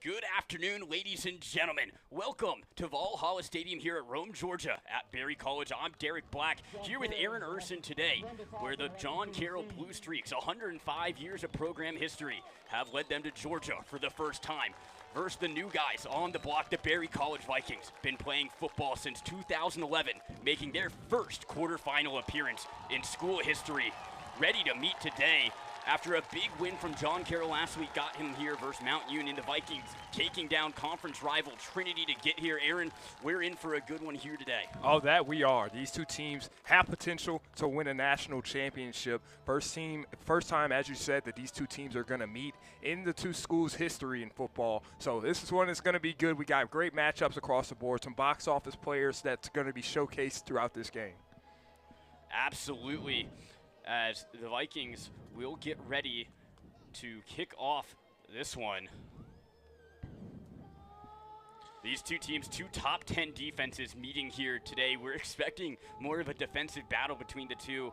Good afternoon, ladies and gentlemen. Welcome to Valhalla Stadium here at Rome, Georgia at Berry College. I'm Derek Black here with Aaron Urson today, where the John Carroll Blue Streaks, 105 years of program history, have led them to Georgia for the first time. Versus the new guys on the block, the Berry College Vikings. Been playing football since 2011, making their first quarterfinal appearance in school history. Ready to meet today. After a big win from John Carroll last week, got him here versus Mount Union. The Vikings taking down conference rival Trinity to get here. Aaron, we're in for a good one here today. Oh, that we are. These two teams have potential to win a national championship. First time, as you said, that these two teams are going to meet in the two schools' history in football. So this is one that's going to be good. We got great matchups across the board, some box office players that's going to be showcased throughout this game. Absolutely. As the Vikings will get ready to kick off this one. These two teams, two top 10 defenses meeting here today. We're expecting more of a defensive battle between the two,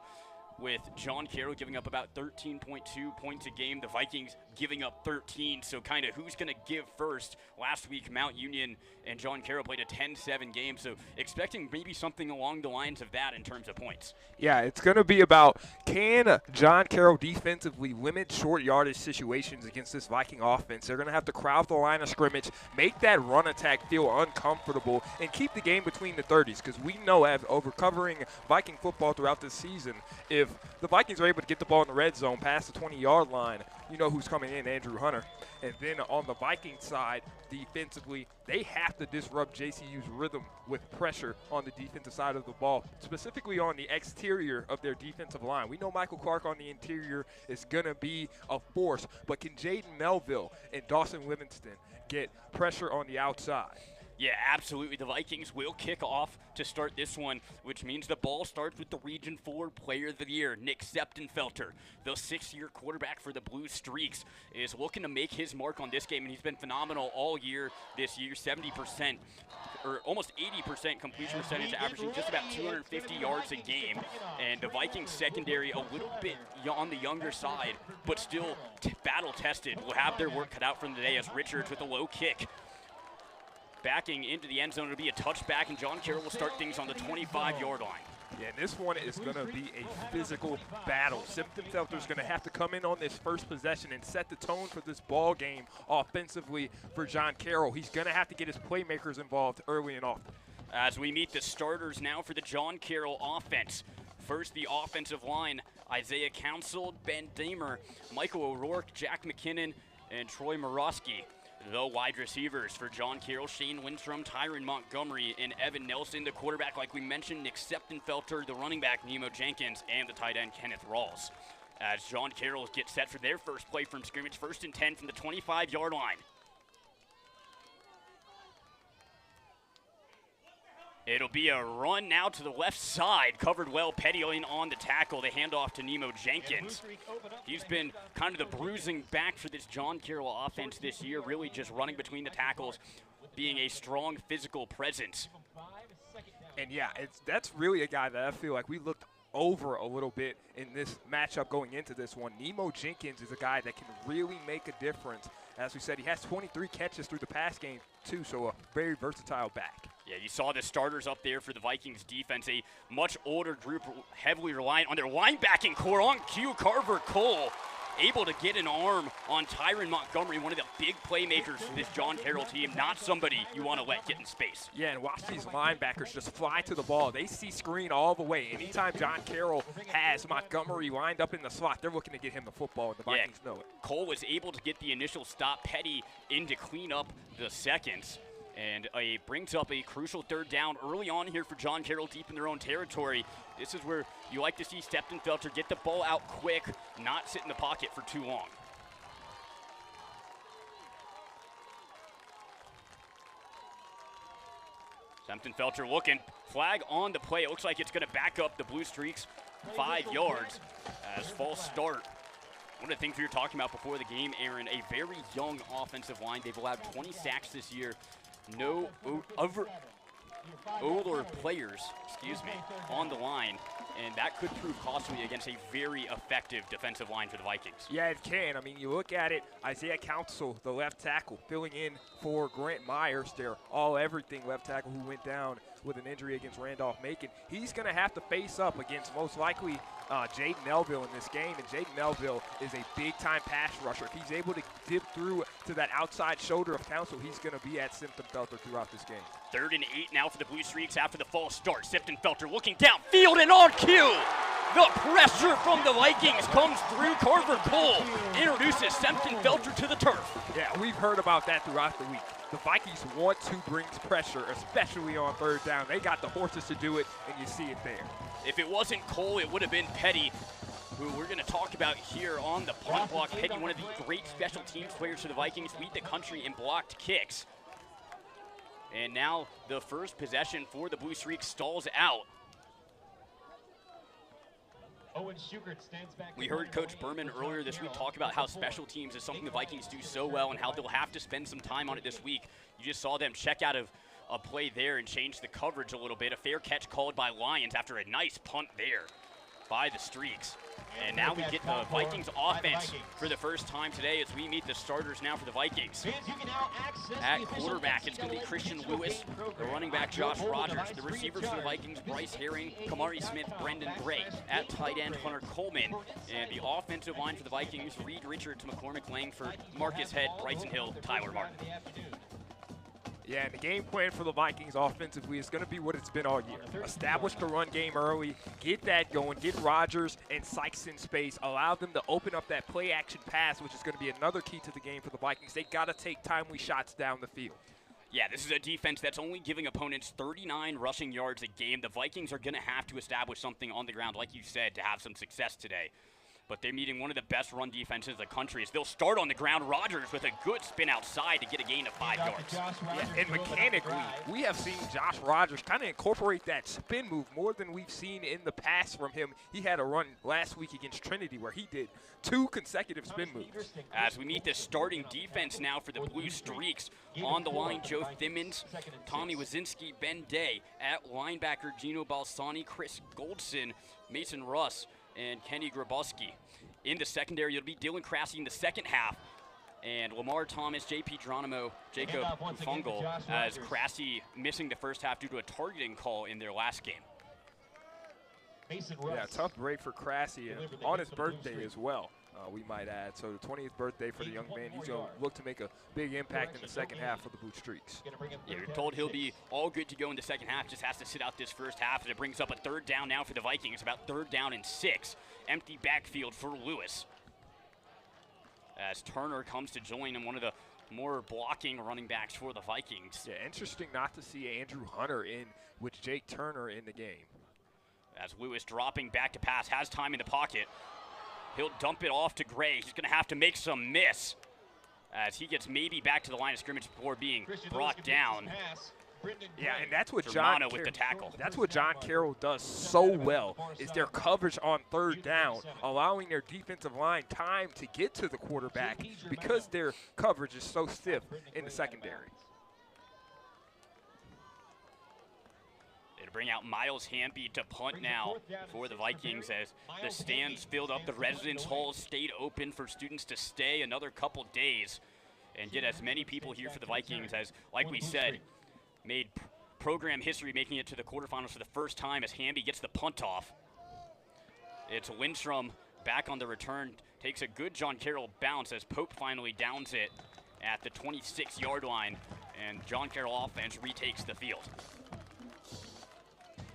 with John Carroll giving up about 13.2 points a game, the Vikings giving up 13, so kind of who's going to give first. Last week, Mount Union and John Carroll played a 10-7 game, so expecting maybe something along the lines of that in terms of points. Yeah, it's going to be about, can John Carroll defensively limit short yardage situations against this Viking offense? They're going to have to crowd the line of scrimmage, make that run attack feel uncomfortable, and keep the game between the 30s, because we know, over covering Viking football throughout this season, if the Vikings are able to get the ball in the red zone past the 20-yard line, you know who's coming in, Andrew Hunter. And then on the Viking side, defensively, they have to disrupt JCU's rhythm with pressure on the defensive side of the ball, specifically on the exterior of their defensive line. We know Michael Clark on the interior is going to be a force, but can Jaden Melville and Dawson Livingston get pressure on the outside? Yeah, absolutely. The Vikings will kick off to start this one, which means the ball starts with the Region 4 Player of the Year, Nick Septenfelter. The 6-year quarterback for the Blue Streaks is looking to make his mark on this game, and he's been phenomenal all year this year, 70%, or almost 80% completion percentage, averaging just about 250 yards a game. And the Vikings secondary a little bit on the younger side, but still battle-tested, will have their work cut out for them today as Richards with a low kick. Backing into the end zone, it'll be a touchback, and John Carroll will start things on the 25-yard line. Yeah, and this one is going to be a physical battle. Septenfelter is going to have to come in on this first possession and set the tone for this ball game offensively for John Carroll. He's going to have to get his playmakers involved early and often. As we meet the starters now for the John Carroll offense. First, the offensive line, Isaiah Council, Ben Damer, Michael O'Rourke, Jack McKinnon, and Troy Morosky. The wide receivers for John Carroll, Shane Lindstrom, Tyron Montgomery, and Evan Nelson. The quarterback, like we mentioned, Nick Septenfelter, the running back, Nemo Jenkins, and the tight end, Kenneth Rawls. As John Carroll gets set for their first play from scrimmage, 1st and 10 from the 25-yard line. It'll be a run now to the left side, covered well, Petty in on the tackle. The handoff to Nemo Jenkins. He's been kind of the bruising back for this John Carroll offense this year, really just running between the tackles, being a strong physical presence. And yeah, that's really a guy that I feel like we looked over a little bit in this matchup going into this one. Nemo Jenkins is a guy that can really make a difference. As we said, he has 23 catches through the pass game too, so a very versatile back. Yeah, you saw the starters up there for the Vikings defense, a much older group, heavily reliant on their linebacking core. On cue, Carver Cole able to get an arm on Tyron Montgomery, one of the big playmakers for this John Carroll team, not somebody you want to let get in space. Yeah, and watch these linebackers just fly to the ball. They see screen all the way. Anytime John Carroll has Montgomery lined up in the slot, they're looking to get him the football, and the Vikings know it. Cole was able to get the initial stop, Petty in to clean up the seconds. And brings up a crucial 3rd down early on here for John Carroll deep in their own territory. This is where you like to see Septenfelter get the ball out quick, not sit in the pocket for too long. Septenfelter looking, flag on the play. It looks like it's going to back up the Blue Streaks 5 yards as false start. One of the things we were talking about before the game, Aaron, a very young offensive line. They've allowed 20 sacks this year. No older players, on the line. and that could prove costly against a very effective defensive line for the Vikings. Yeah, it can. I mean, you look at it, Isaiah Council, the left tackle, filling in for Grant Myers, their all-everything left tackle who went down with an injury against Randolph-Macon. He's going to have to face up against most likely Jaden Melville in this game, and Jaden Melville is a big-time pass rusher. If he's able to dip through to that outside shoulder of Council, he's going to be at Simpton-Felter throughout this game. 3rd and 8 now for the Blue Streaks after the false start. Simpton-Felter looking downfield and on cue. The pressure from the Vikings comes through. Carver Cole introduces Simpton-Felter to the turf. Yeah, we've heard about that throughout the week. The Vikings want to bring pressure, especially on 3rd down. They got the horses to do it, and you see it there. If it wasn't Cole, it would have been Petty, who we're going to talk about here on the punt block. Petty, one of the great special teams players for the Vikings, lead the country in blocked kicks. And now the first possession for the Blue Streaks stalls out. We heard Coach Berman earlier this week talk about how special teams is something the Vikings do so well and how they'll have to spend some time on it this week. You just saw them check out of a play there and change the coverage a little bit. A fair catch called by Lions after a nice punt there by the Streaks. And now we get the Vikings offense for the first time today as we meet the starters now for the Vikings. At quarterback, it's going to be Christian Lewis, the running back Josh Rogers, the receivers for the Vikings, Bryce Herring, Kamari Smith, Brendan Gray. At tight end, Hunter Coleman. And the offensive line for the Vikings, Reed Richards, McCormick Langford, Marcus Head, Bryson Hill, Tyler Martin. Yeah, and the game plan for the Vikings offensively is going to be what it's been all year. Establish the run game early, get that going, get Rodgers and Sykes in space, allow them to open up that play-action pass, which is going to be another key to the game for the Vikings. They got to take timely shots down the field. Yeah, this is a defense that's only giving opponents 39 rushing yards a game. The Vikings are going to have to establish something on the ground, like you said, to have some success today. But they're meeting one of the best run defenses in the country. As they'll start on the ground, Rodgers with a good spin outside to get a gain of 5 yards. Yeah, and mechanically, we have seen Josh Rogers kind of incorporate that spin move more than we've seen in the past from him. He had a run last week against Trinity where he did 2 consecutive spin moves. As we meet the starting defense now for the Blue Streaks, on the line, Joe Thimmons, Tommy Wazinski, Ben Day. At linebacker, Gino Balsani, Chris Goldson, Mason Russ, and Kenny Grabowski. In the secondary, it'll be Dylan Crassie in the second half, and Lamar Thomas, J.P. Geronimo, Jacob Fungal, as Crassie missing the first half due to a targeting call in their last game. Yeah, tough break for Crassie, and on his birthday as well, we might add. So the 20th birthday for the young man. He's going to look to make a big impact in the second half for the Blue Streaks. Yeah, we're told he'll be all good to go in the second half, just has to sit out this first half, and it brings up a 3rd down now for the Vikings, about 3rd down and 6. Empty backfield for Lewis. As Turner comes to join him, one of the more blocking running backs for the Vikings. Yeah, interesting not to see Andrew Hunter in with Jake Turner in the game. As Lewis dropping back to pass, has time in the pocket. He'll dump it off to Gray. He's going to have to make some miss as he gets maybe back to the line of scrimmage before being brought down. Yeah, and that's what with the tackle. That's what John Carroll does so well, is their coverage on 3rd down, allowing their defensive line time to get to the quarterback because their coverage is so stiff in the secondary. They bring out Miles Hamby to punt now for the Vikings as the stands filled up. The residence hall stayed open for students to stay another couple days and get as many people here for the Vikings as, like we said, made program history making it to the quarterfinals for the first time as Hamby gets the punt off. It's Lindstrom back on the return, takes a good John Carroll bounce as Pope finally downs it at the 26-yard line, and John Carroll offense retakes the field.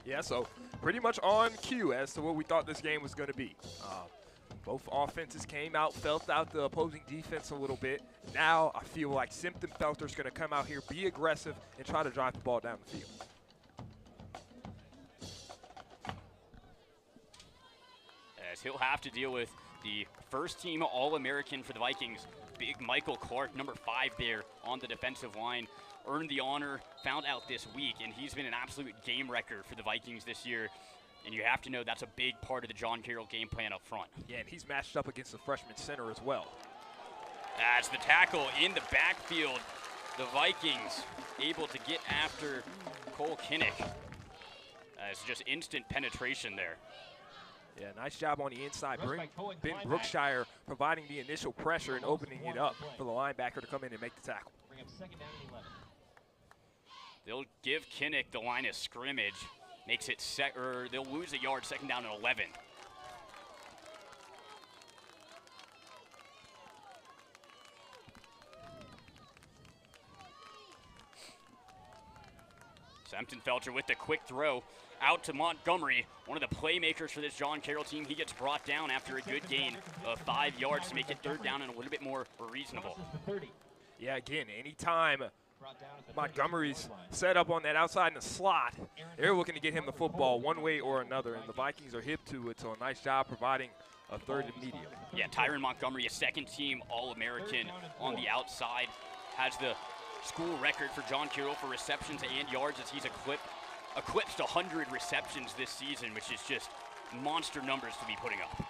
Yeah, so pretty much on cue as to what we thought this game was going to be. Both offenses came out, felt out the opposing defense a little bit. Now I feel like Simpton-Felter's going to come out here, be aggressive, and try to drive the ball down the field. As he'll have to deal with the first-team All-American for the Vikings, big Michael Clark, number 5 there on the defensive line. Earned the honor, found out this week, and he's been an absolute game wrecker for the Vikings this year. And you have to know that's a big part of the John Carroll game plan up front. Yeah, and he's matched up against the freshman center as well. As the tackle in the backfield, the Vikings able to get after Cole Kinnick. It's just instant penetration there. Yeah, nice job on the inside. Ben Brookshire providing the initial pressure and opening it up for the linebacker to come in and make the tackle. They'll give Kinnick the line of scrimmage. Makes it they'll lose a yard, 2nd down and 11. Sempton-Felcher with the quick throw out to Montgomery, one of the playmakers for this John Carroll team. He gets brought down after a good gain of 5 yards to make it 3rd down and a little bit more reasonable. Yeah, again, anytime Montgomery's set up on that outside in the slot, they're looking to get him the football one way or another, and the Vikings are hip to it, so a nice job providing a 3rd and medium. Yeah, Tyron Montgomery, a 2nd-team All-American on the outside, has the school record for John Carroll for receptions and yards as he's eclipsed 100 receptions this season, which is just monster numbers to be putting up.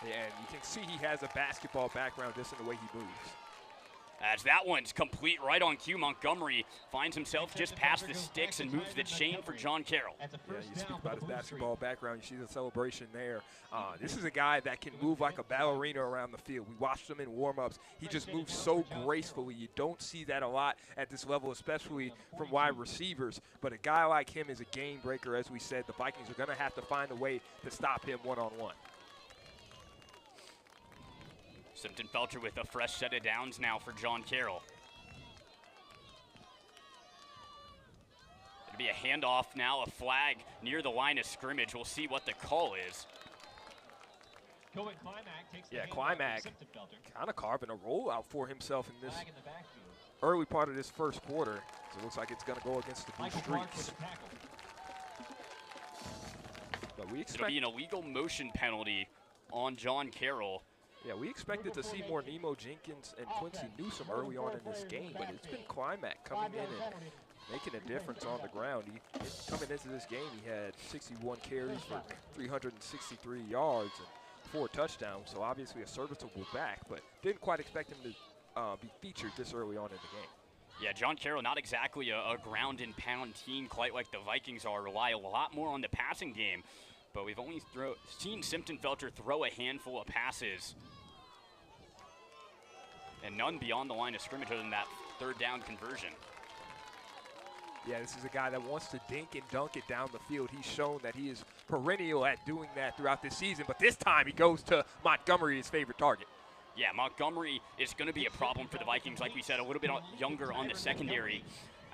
Yeah, and you can see he has a basketball background just in the way he moves. As that one's complete right on cue, Montgomery finds himself just past the sticks and moves the chain for John Carroll. Yeah, you speak about his basketball background. You see the celebration there. This is a guy that can move like a ballerina around the field. We watched him in warm-ups. He just moves so gracefully. You don't see that a lot at this level, especially from wide receivers. But a guy like him is a game breaker, as we said. The Vikings are going to have to find a way to stop him one-on-one. Sempton-Felcher with a fresh set of downs now for John Carroll. It'll be a handoff now, a flag near the line of scrimmage. We'll see what the call is. Yeah, Climac kind of carving a rollout for himself in this early part of this first quarter. So it looks like it's going to go against the Blue Streaks. But we expect it'll be an illegal motion penalty on John Carroll. Yeah, we expected to see more Nemo Jenkins and Quincy Newsome early on in this game, but it's been Climac coming in and making a difference on the ground. Coming into this game, he had 61 carries for 363 yards and 4 touchdowns, so obviously a serviceable back, but didn't quite expect him to be featured this early on in the game. Yeah, John Carroll, not exactly a ground and pound team quite like the Vikings are, rely a lot more on the passing game, but we've only seen Sempton-Felcher throw a handful of passes and none beyond the line of scrimmage other than that 3rd down conversion. Yeah, this is a guy that wants to dink and dunk it down the field. He's shown that he is perennial at doing that throughout this season, but this time he goes to Montgomery, his favorite target. Yeah, Montgomery is going to be a problem for the Vikings. Like we said, a little bit younger on the secondary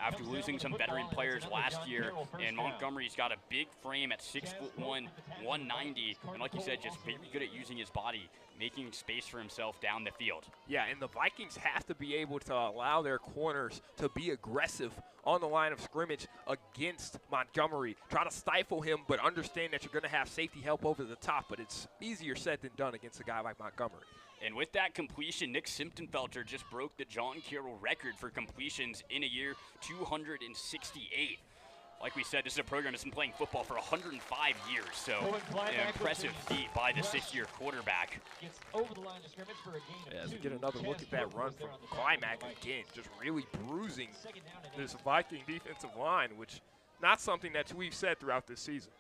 after losing some veteran players last year. And Montgomery's got a big frame at 6'1", 190. And like you said, just very good at using his body, making space for himself down the field. Yeah, and the Vikings have to be able to allow their corners to be aggressive on the line of scrimmage against Montgomery. Try to stifle him, but understand that you're going to have safety help over the top. But it's easier said than done against a guy like Montgomery. And with that completion, Nick Sempton-Felcher just broke the John Carroll record for completions in a year, 268. Like we said, this is a program that's been playing football for 105 years, so an impressive feat by the 6-year quarterback. Yeah, as we get another look at that run from Climac again, just really bruising this Viking defensive line, which not something that we've said throughout this season.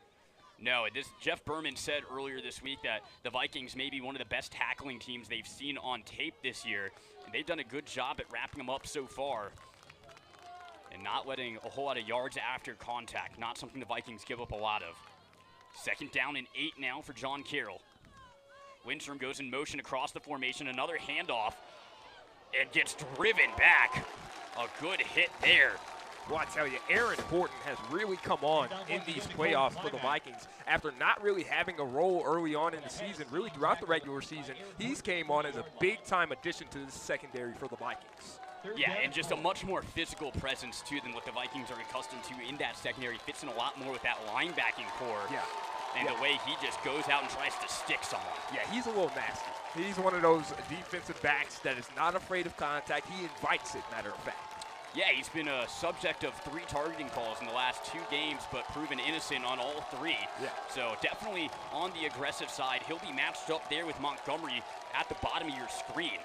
No, Jeff Berman said earlier this week that the Vikings may be one of the best tackling teams they've seen on tape this year. And they've done a good job at wrapping them up so far and not letting a whole lot of yards after contact. Not something the Vikings give up a lot of. 2nd down and 8 now for John Carroll. Lindstrom goes in motion across the formation. Another handoff and gets driven back. A good hit there. Well, I tell you, Aaron Horton has really come on in these playoffs for the Vikings. After not really having a role early on in the season, really throughout the regular season, he's came on as a big-time addition to the secondary for the Vikings. Yeah, and just a much more physical presence, too, than what the Vikings are accustomed to in that secondary. Fits in a lot more with that linebacking core. Yeah. And the way he just goes out and tries to stick someone. Yeah, he's a little nasty. He's one of those defensive backs that is not afraid of contact. He invites it, matter of fact. Yeah, he's been a subject of 3 targeting calls in the last 2 games, but proven innocent on all 3. Yeah. So definitely on the aggressive side. He'll be matched up there with Montgomery at the bottom of your screen.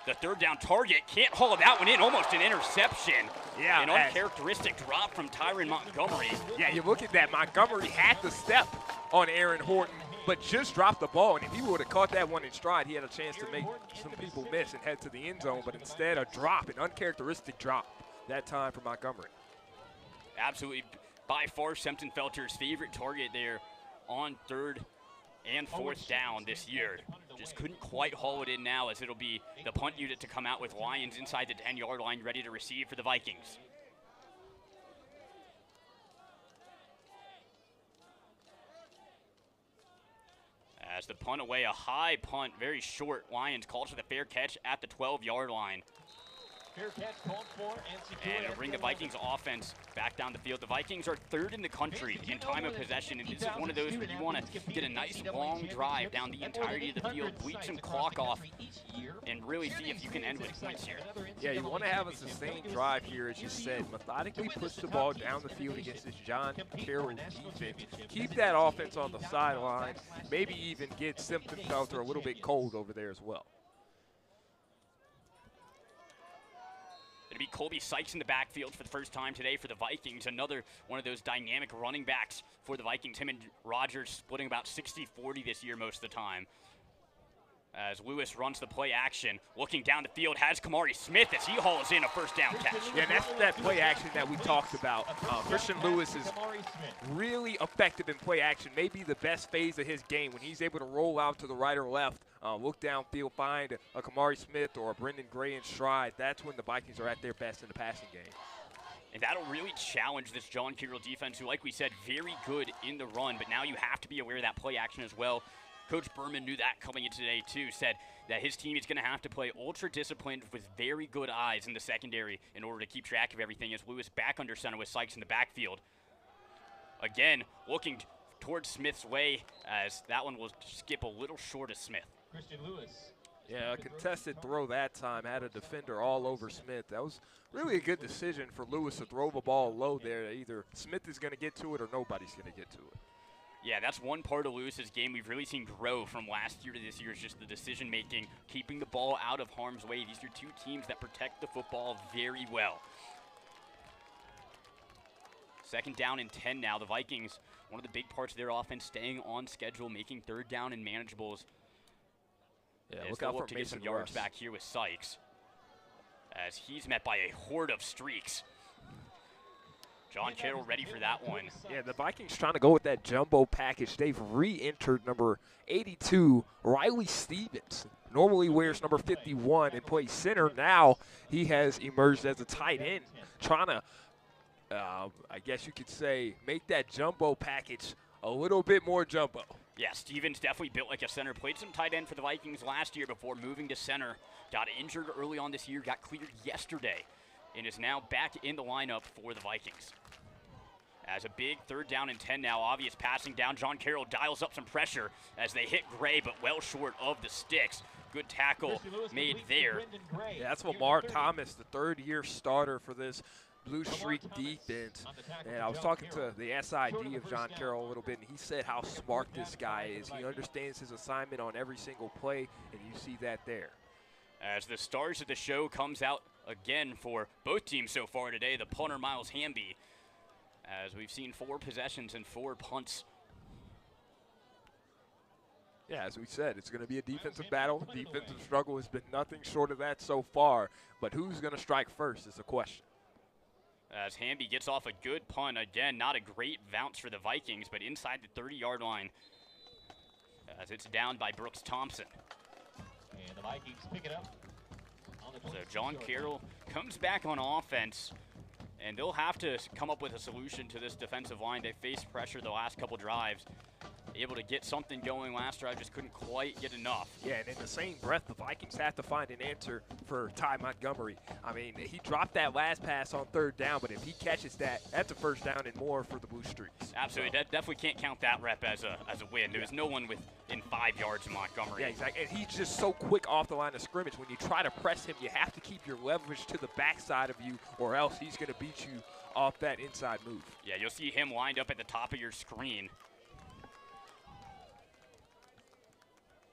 The 3rd down target can't haul that one in, almost an interception. Yeah, an uncharacteristic drop from Tyron Montgomery. Yeah, you look at that, Montgomery had to step on Aaron Horton, but just dropped the ball. And if he would have caught that one in stride, he had a chance to make some people miss and head to the end zone. But instead, a drop, an uncharacteristic drop that time for Montgomery. Absolutely, by far, Sempton-Felter's favorite target there on 3rd and 4th down this year. Just couldn't quite haul it in now, as it'll be the punt unit to come out with Lions inside the 10-yard line ready to receive for the Vikings. As the punt away, a high punt, very short. Lions calls for the fair catch at the 12-yard line. Fair catch called for and it'll bring the Vikings offense back down the field. The Vikings are 3rd in the country in time of possession, and this is one of those where you want to get a nice long drive down the entirety of the field, bleed some clock off, and really see if you can end with points here. Yeah, you want to have a sustained drive here, as you said. Methodically push the ball down the field against this John Carroll defense. Keep that offense on the sideline. Maybe even get Sempton-Felter a little bit cold over there as well. It'll be Colby Sykes in the backfield for the first time today for the Vikings. Another one of those dynamic running backs for the Vikings. Him and Rogers splitting about 60-40 this year most of the time. As Lewis runs the play action, looking down the field, has Kamari Smith as he hauls in a first down catch. Yeah, and that's that play action that we talked about. Christian Lewis is really effective in play action, maybe the best phase of his game when he's able to roll out to the right or left, look downfield, find a Kamari Smith or a Brendan Gray in stride. That's when the Vikings are at their best in the passing game. And that'll really challenge this John Carroll defense, who, like we said, very good in the run, but now you have to be aware of that play action as well. Coach Berman knew that coming in today, too, said that his team is going to have to play ultra-disciplined with very good eyes in the secondary in order to keep track of everything, as Lewis back under center with Sykes in the backfield. Again, looking towards Smith's way, as that one will skip a little short of Smith. Christian Lewis. Yeah, a contested throw that time, had a defender all over Smith. That was really a good decision for Lewis to throw the ball low there. Either Smith is going to get to it or nobody's going to get to it. Yeah, that's one part of Lewis's game we've really seen grow from last year to this year, is just the decision-making, keeping the ball out of harm's way. These are two teams that protect the football very well. 2nd down and 10 now. The Vikings, one of the big parts of their offense, staying on schedule, making 3rd down and manageables. Yeah, as look they'll out look for to get some Mason yards Russ. back here with Sykes, as he's met by a horde of streaks. John Carroll ready for that one. Yeah, the Vikings trying to go with that jumbo package. They've re-entered number 82, Riley Stevens. Normally wears number 51 and plays center. Now he has emerged as a tight end, trying to, I guess you could say, make that jumbo package a little bit more jumbo. Yeah, Stevens definitely built like a center. Played some tight end for the Vikings last year before moving to center. Got injured early on this year, got cleared yesterday, and is now back in the lineup for the Vikings. As a big 3rd down and 10 now, obvious passing down. John Carroll dials up some pressure as they hit Gray, but well short of the sticks. Good tackle made there. Yeah, that's Lamar Thomas, the 3rd-year starter for this Blue Streak defense. And I was talking to the SID of John Carroll a little bit, and he said how smart this guy is. He understands his assignment on every single play, and you see that there. As the stars of the show comes out again for both teams so far today, the punter Miles Hamby, as we've seen 4 possessions and 4 punts. Yeah, as we said, it's going to be a defensive battle. Defensive struggle has been nothing short of that so far, but who's going to strike first is the question. As Hamby gets off a good punt, again, not a great bounce for the Vikings, but inside the 30-yard line, as it's down by Brooks Thompson. And the Vikings pick it up. So John Carroll comes back on offense, and they'll have to come up with a solution to this defensive line. They faced pressure the last couple drives. Able to get something going last drive, just couldn't quite get enough. Yeah, and in the same breath, the Vikings have to find an answer for Ty Montgomery. I mean, he dropped that last pass on 3rd down, but if he catches that, that's a first down and more for the Blue Streaks. Absolutely, that definitely can't count that rep as a win. There's no one within 5 yards of Montgomery. Yeah, exactly, and he's just so quick off the line of scrimmage. When you try to press him, you have to keep your leverage to the backside of you, or else he's going to beat you off that inside move. Yeah, you'll see him lined up at the top of your screen.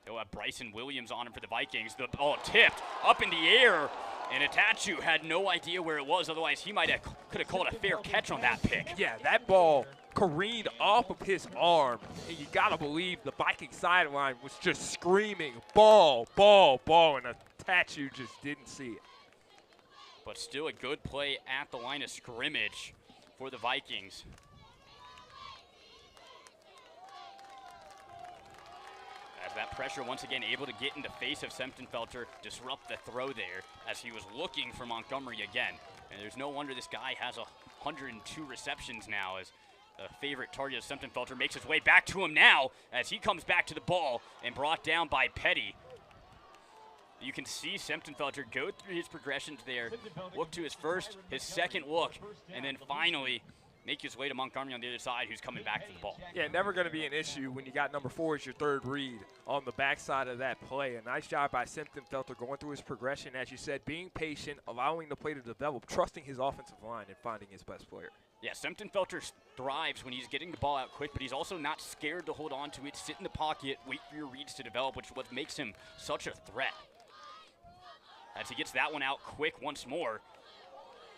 He'll have Bryson Williams on him for the Vikings. The ball tipped up in the air, and Itachu had no idea where it was. Otherwise, he could have called a fair catch on that pick. Yeah, that ball careened off of his arm, and you got to believe the Viking sideline was just screaming, ball, ball, ball, and the statue just didn't see it. But still a good play at the line of scrimmage for the Vikings. As that pressure once again able to get in the face of Semptenfelter, disrupt the throw there as he was looking for Montgomery again. And there's no wonder this guy has 102 receptions now, as the favorite target of Semptenfelter makes his way back to him now as he comes back to the ball and brought down by Petty. You can see Semptenfelter go through his progressions there, look to his first, his second look, and then finally make his way to Montgomery on the other side, who's coming back to the ball. Yeah, never going to be an issue when you got number 4 as your third read on the backside of that play. A nice job by Semptenfelter going through his progression, as you said, being patient, allowing the play to develop, trusting his offensive line, and finding his best player. Yeah, Semptenfelter thrives when he's getting the ball out quick, but he's also not scared to hold on to it, sit in the pocket, wait for your reads to develop, which is what makes him such a threat. As he gets that one out quick once more,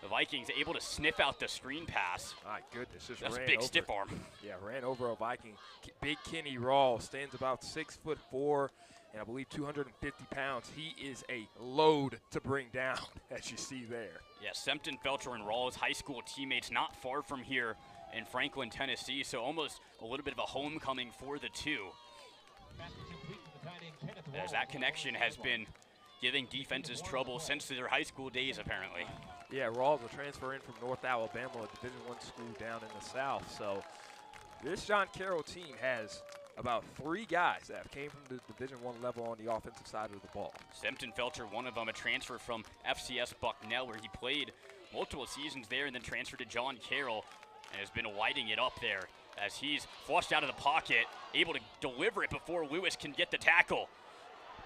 the Vikings able to sniff out the screen pass. My goodness, just That's ran a big over. stiff arm. Yeah, ran over a Viking. Big Kenny Rawls stands about 6'4", and I believe 250 pounds. He is a load to bring down, as you see there. Yeah, Semptenfelter and Rawls, high school teammates, not far from here in Franklin, Tennessee, so almost a little bit of a homecoming for the two. As that connection has been giving defenses trouble since their high school days, apparently. Yeah, Rawls will transfer in from North Alabama, a Division I school down in the South. So this John Carroll team has about 3 guys that came from the Division I level on the offensive side of the ball. Semptenfelter, one of them, a transfer from FCS Bucknell, where he played multiple seasons there and then transferred to John Carroll and has been lighting it up there as he's flushed out of the pocket, able to deliver it before Lewis can get the tackle.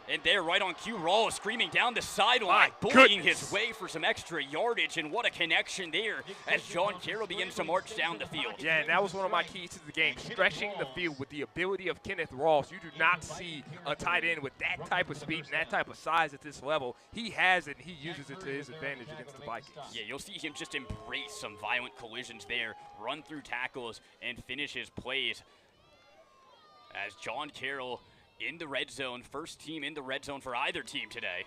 And there, right on cue, Rawls screaming down the sideline, bullying his way for some extra yardage, and what a connection there as John Carroll begins to march down the field. Yeah, and that was one of my keys to the game, stretching the field with the ability of Kenneth Rawls. You do not see a tight end with that type of speed and that type of size at this level. He has it, and he uses it to his advantage against the Vikings. Yeah, you'll see him just embrace some violent collisions there, run through tackles, and finish his plays. As John Carroll in the red zone, first team in the red zone for either team today.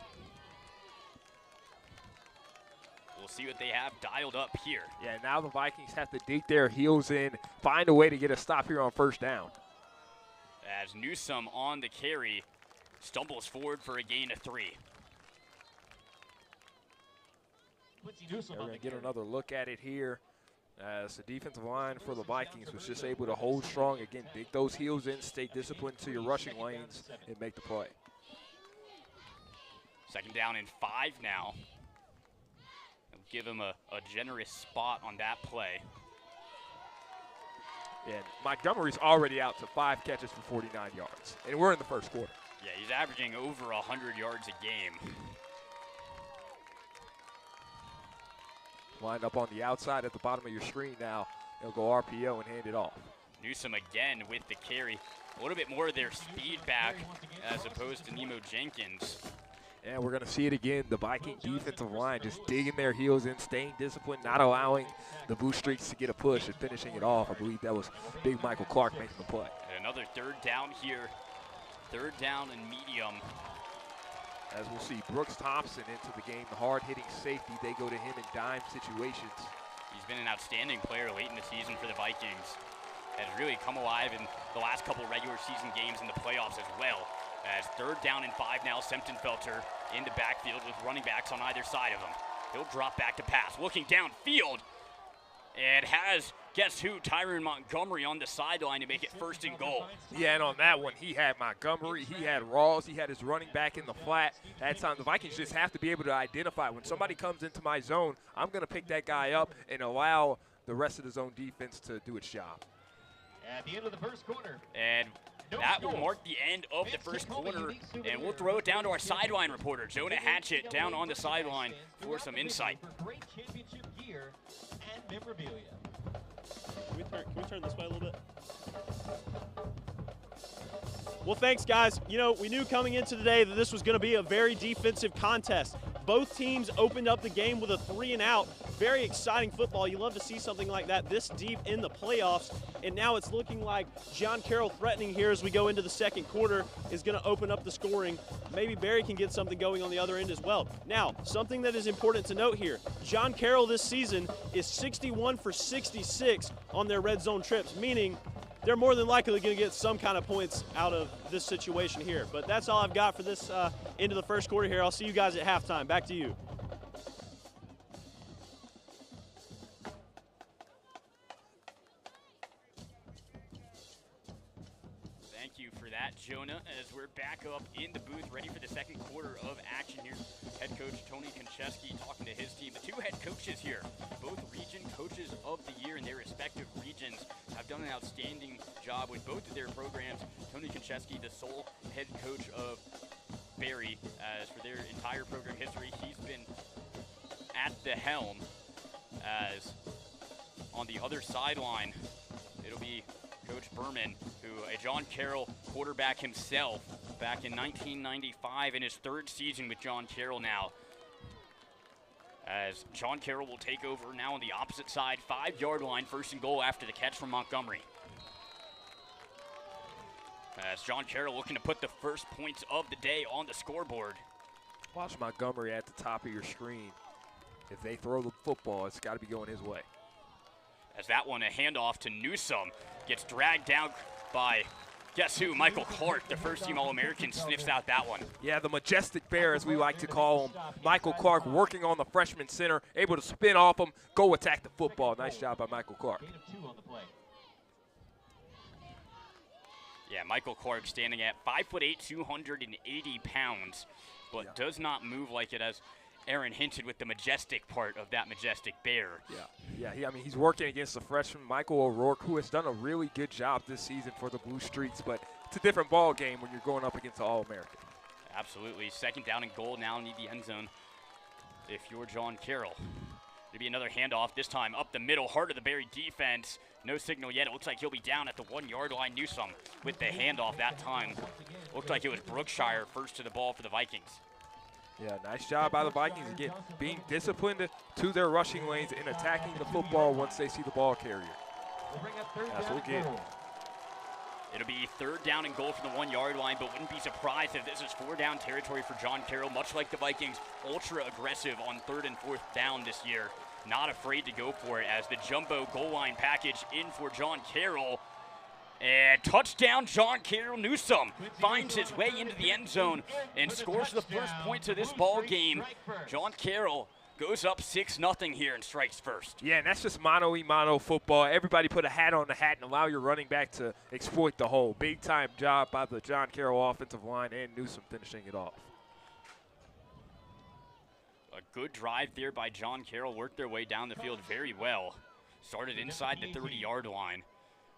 We'll see what they have dialed up here. Yeah, now the Vikings have to dig their heels in, find a way to get a stop here on first down. As Newsome on the carry stumbles forward for a gain of 3. We're going to get another look at it here. As the defensive line for the Vikings was just able to hold strong. Again, dig those heels in, stay disciplined to your rushing lanes, and make the play. Second down and 5 now. They'll give him a generous spot on that play. And Montgomery's already out to 5 catches for 49 yards. And we're in the first quarter. Yeah, he's averaging over 100 yards a game. Lined up on the outside at the bottom of your screen now. He'll go RPO and hand it off. Newsome again with the carry. A little bit more of their speed back as opposed to Nemo Jenkins. And we're going to see it again. The Viking defensive line just digging their heels in, staying disciplined, not allowing the Blue Streaks to get a push and finishing it off. I believe that was Big Michael Clark making the play. And another third down here. Third down and medium. As we'll see Brooks Thompson into the game, the hard-hitting safety. They go to him in dime situations. He's been an outstanding player late in the season for the Vikings. Has really come alive in the last couple regular season games in the playoffs as well. As third down and 5 now, Semptenfelter in the backfield with running backs on either side of him. He'll drop back to pass, looking downfield, and has, guess who, Tyron Montgomery on the sideline to make it first and goal. Yeah, and on that one, he had Montgomery, he had Rawls, he had his running back in the flat. That time, the Vikings just have to be able to identify when somebody comes into my zone, I'm going to pick that guy up and allow the rest of the zone defense to do its job. At the end of the first quarter. And that will mark the end of the first quarter, and we'll throw it down to our sideline reporter, Jonah Hatchett, down on the sideline for some insight. Great championship gear and memorabilia. Can we turn this way a little bit? Well, thanks, guys. You know, we knew coming into today that this was going to be a very defensive contest. Both teams opened up the game with a 3-and-out very exciting football. You love to see something like that this deep in the playoffs. And now it's looking like John Carroll threatening here as we go into the second quarter is going to open up the scoring. Maybe Barry can get something going on the other end as well. Now, something that is important to note here, John Carroll this season is 61 for 66 on their red zone trips, meaning they're more than likely going to get some kind of points out of this situation here. But that's all I've got for this into the first quarter here. I'll see you guys at halftime. Back to you. Thank you for that, Jonah, as we're back up in the booth ready for the second quarter of action here. Head coach Tony Konchesky talking to his team. The two head coaches here, both region coaches of the year in their respective regions, have done an outstanding job with both of their programs. Tony Konchesky, the sole head coach of Barry, as for their entire program history, he's been at the helm. As on the other sideline, it'll be Coach Berman, who a John Carroll quarterback himself back in 1995 in his third season with John Carroll now. As John Carroll will take over now on the opposite side, 5-yard line, 1st and goal after the catch from Montgomery. As John Carroll looking to put the first points of the day on the scoreboard. Watch Montgomery at the top of your screen. If they throw the football, it's got to be going his way. As that one, a handoff to Newsome, gets dragged down by, guess who, Michael Clark, the first-team All-American, sniffs out that one. Yeah, the majestic bear, as we like to call him. Michael Clark working on the freshman center, able to spin off him, go attack the football. Nice job by Michael Clark. Yeah, Michael Clark standing at 5'8", 280 pounds, but does not move like it as Aaron hinted with the majestic part of that majestic bear. I mean, he's working against the freshman Michael O'Rourke, who has done a really good job this season for the Blue Streaks, but it's a different ball game when you're going up against the All-American. Absolutely. 2nd down and goal, now need the end zone if you're John Carroll. It'll be another handoff, this time up the middle, heart of the Barry defense. No signal yet. It looks like he'll be down at the 1-yard line. Newsome with the handoff that time. Looked like it was Brookshire first to the ball for the Vikings. Yeah, nice job by the Vikings, again, being disciplined to their rushing lanes and attacking the football once they see the ball carrier. That's what we get. It'll be 3rd down and goal from the 1-yard line, but wouldn't be surprised if this is 4-down territory for John Carroll, much like the Vikings, ultra aggressive on 3rd and 4th down this year. Not afraid to go for it as the jumbo goal line package in for John Carroll. And touchdown, John Carroll. Newsome finds his way into the end zone and scores the first points of this ball game. John Carroll goes up 6-0 here and strikes first. Yeah, and that's just mano-a-mano football. Everybody put a hat on the hat and allow your running back to exploit the hole. Big-time job by the John Carroll offensive line and Newsome finishing it off. A good drive there by John Carroll. Worked their way down the field very well. Started inside the 30-yard line.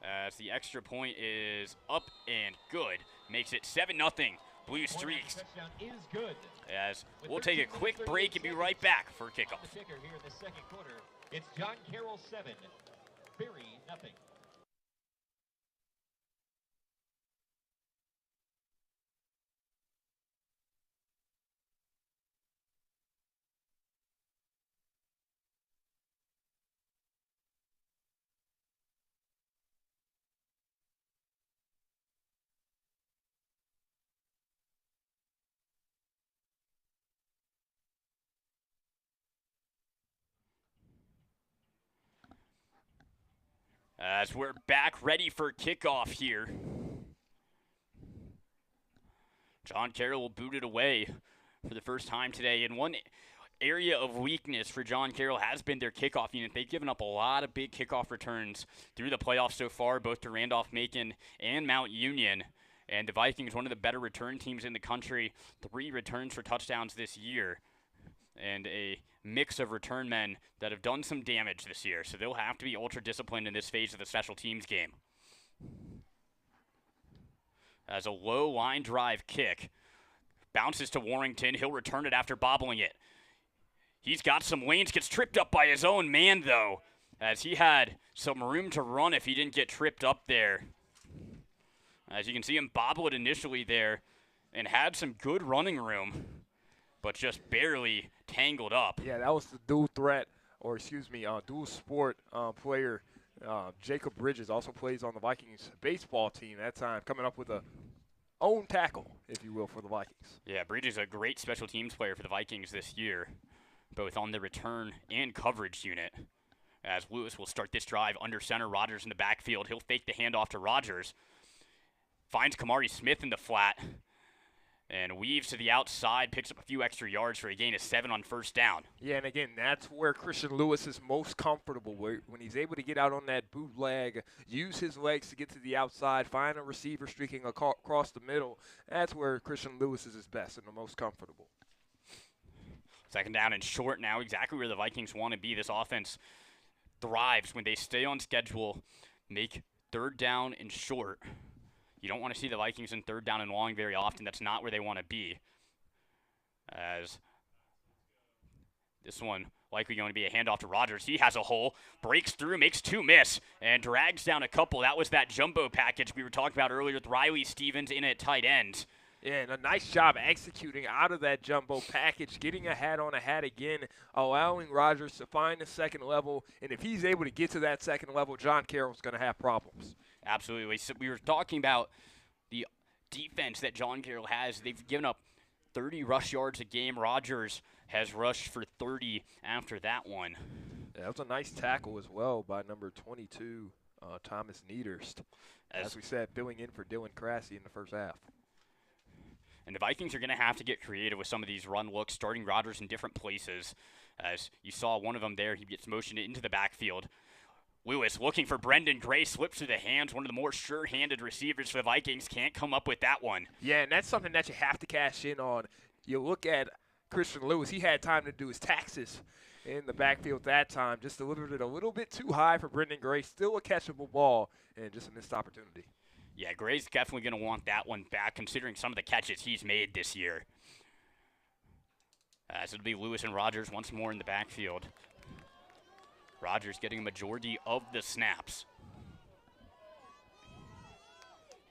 As the extra point is up and good. Makes it 7-0 Blue Streaks. As we'll take a quick break and be right back for kickoff. Here in the second quarter, it's John Carroll 7, Barry 0. As we're back ready for kickoff here. John Carroll will boot it away for the first time today. And one area of weakness for John Carroll has been their kickoff unit. They've given up a lot of big kickoff returns through the playoffs so far, both to Randolph-Macon and Mount Union. And the Vikings, one of the better return teams in the country, 3 returns for touchdowns this year. And a mix of return men that have done some damage this year. So they'll have to be ultra disciplined in this phase of the special teams game. As a low line drive kick. Bounces to Warrington. He'll return it after bobbling it. He's got some lanes. Gets tripped up by his own man, though. As he had some room to run if he didn't get tripped up there. As you can see him bobble it initially there. And had some good running room. But just barely tangled up. Yeah, that was the dual threat dual sport player Jacob Bridges also plays on the Vikings baseball team that time, coming up with a own tackle, if you will, for the Vikings. Yeah, Bridges is a great special teams player for the Vikings this year, both on the return and coverage unit. As Lewis will start this drive under center, Rogers in the backfield. He'll fake the handoff to Rogers. Finds Kamari Smith in the flat and weaves to the outside, picks up a few extra yards for a gain of 7 on first down. Yeah, and again, that's where Christian Lewis is most comfortable, when he's able to get out on that bootleg, use his legs to get to the outside, find a receiver streaking across the middle. That's where Christian Lewis is his best and the most comfortable. Second down and short now, exactly where the Vikings want to be. This offense thrives when they stay on schedule, make third down and short. You don't want to see the Vikings in third down and long very often. That's not where they want to be. As this one likely going to be a handoff to Rogers. He has a hole, breaks through, makes 2 miss, and drags down a couple. That was that jumbo package we were talking about earlier with Riley Stevens in at tight end. Yeah, and a nice job executing out of that jumbo package, getting a hat on a hat again, allowing Rogers to find the second level. And if he's able to get to that second level, John Carroll's going to have problems. Absolutely. So we were talking about the defense that John Carroll has. They've given up 30 rush yards a game. Rogers has rushed for 30 after that one. Yeah, that was a nice tackle as well by number 22, Thomas Niederst. As we said, filling in for Dylan Crassie in the first half. And the Vikings are going to have to get creative with some of these run looks, starting Rogers in different places. As you saw one of them there, he gets motioned into the backfield. Lewis looking for Brendan Gray, slips through the hands. One of the more sure-handed receivers for the Vikings, can't come up with that one. Yeah, and that's something that you have to cash in on. You look at Christian Lewis, he had time to do his taxes in the backfield that time. Just delivered it a little bit too high for Brendan Gray. Still a catchable ball, and just a missed opportunity. Yeah, Gray's definitely going to want that one back, considering some of the catches he's made this year. As it'll be Lewis and Rogers once more in the backfield. Rogers getting a majority of the snaps.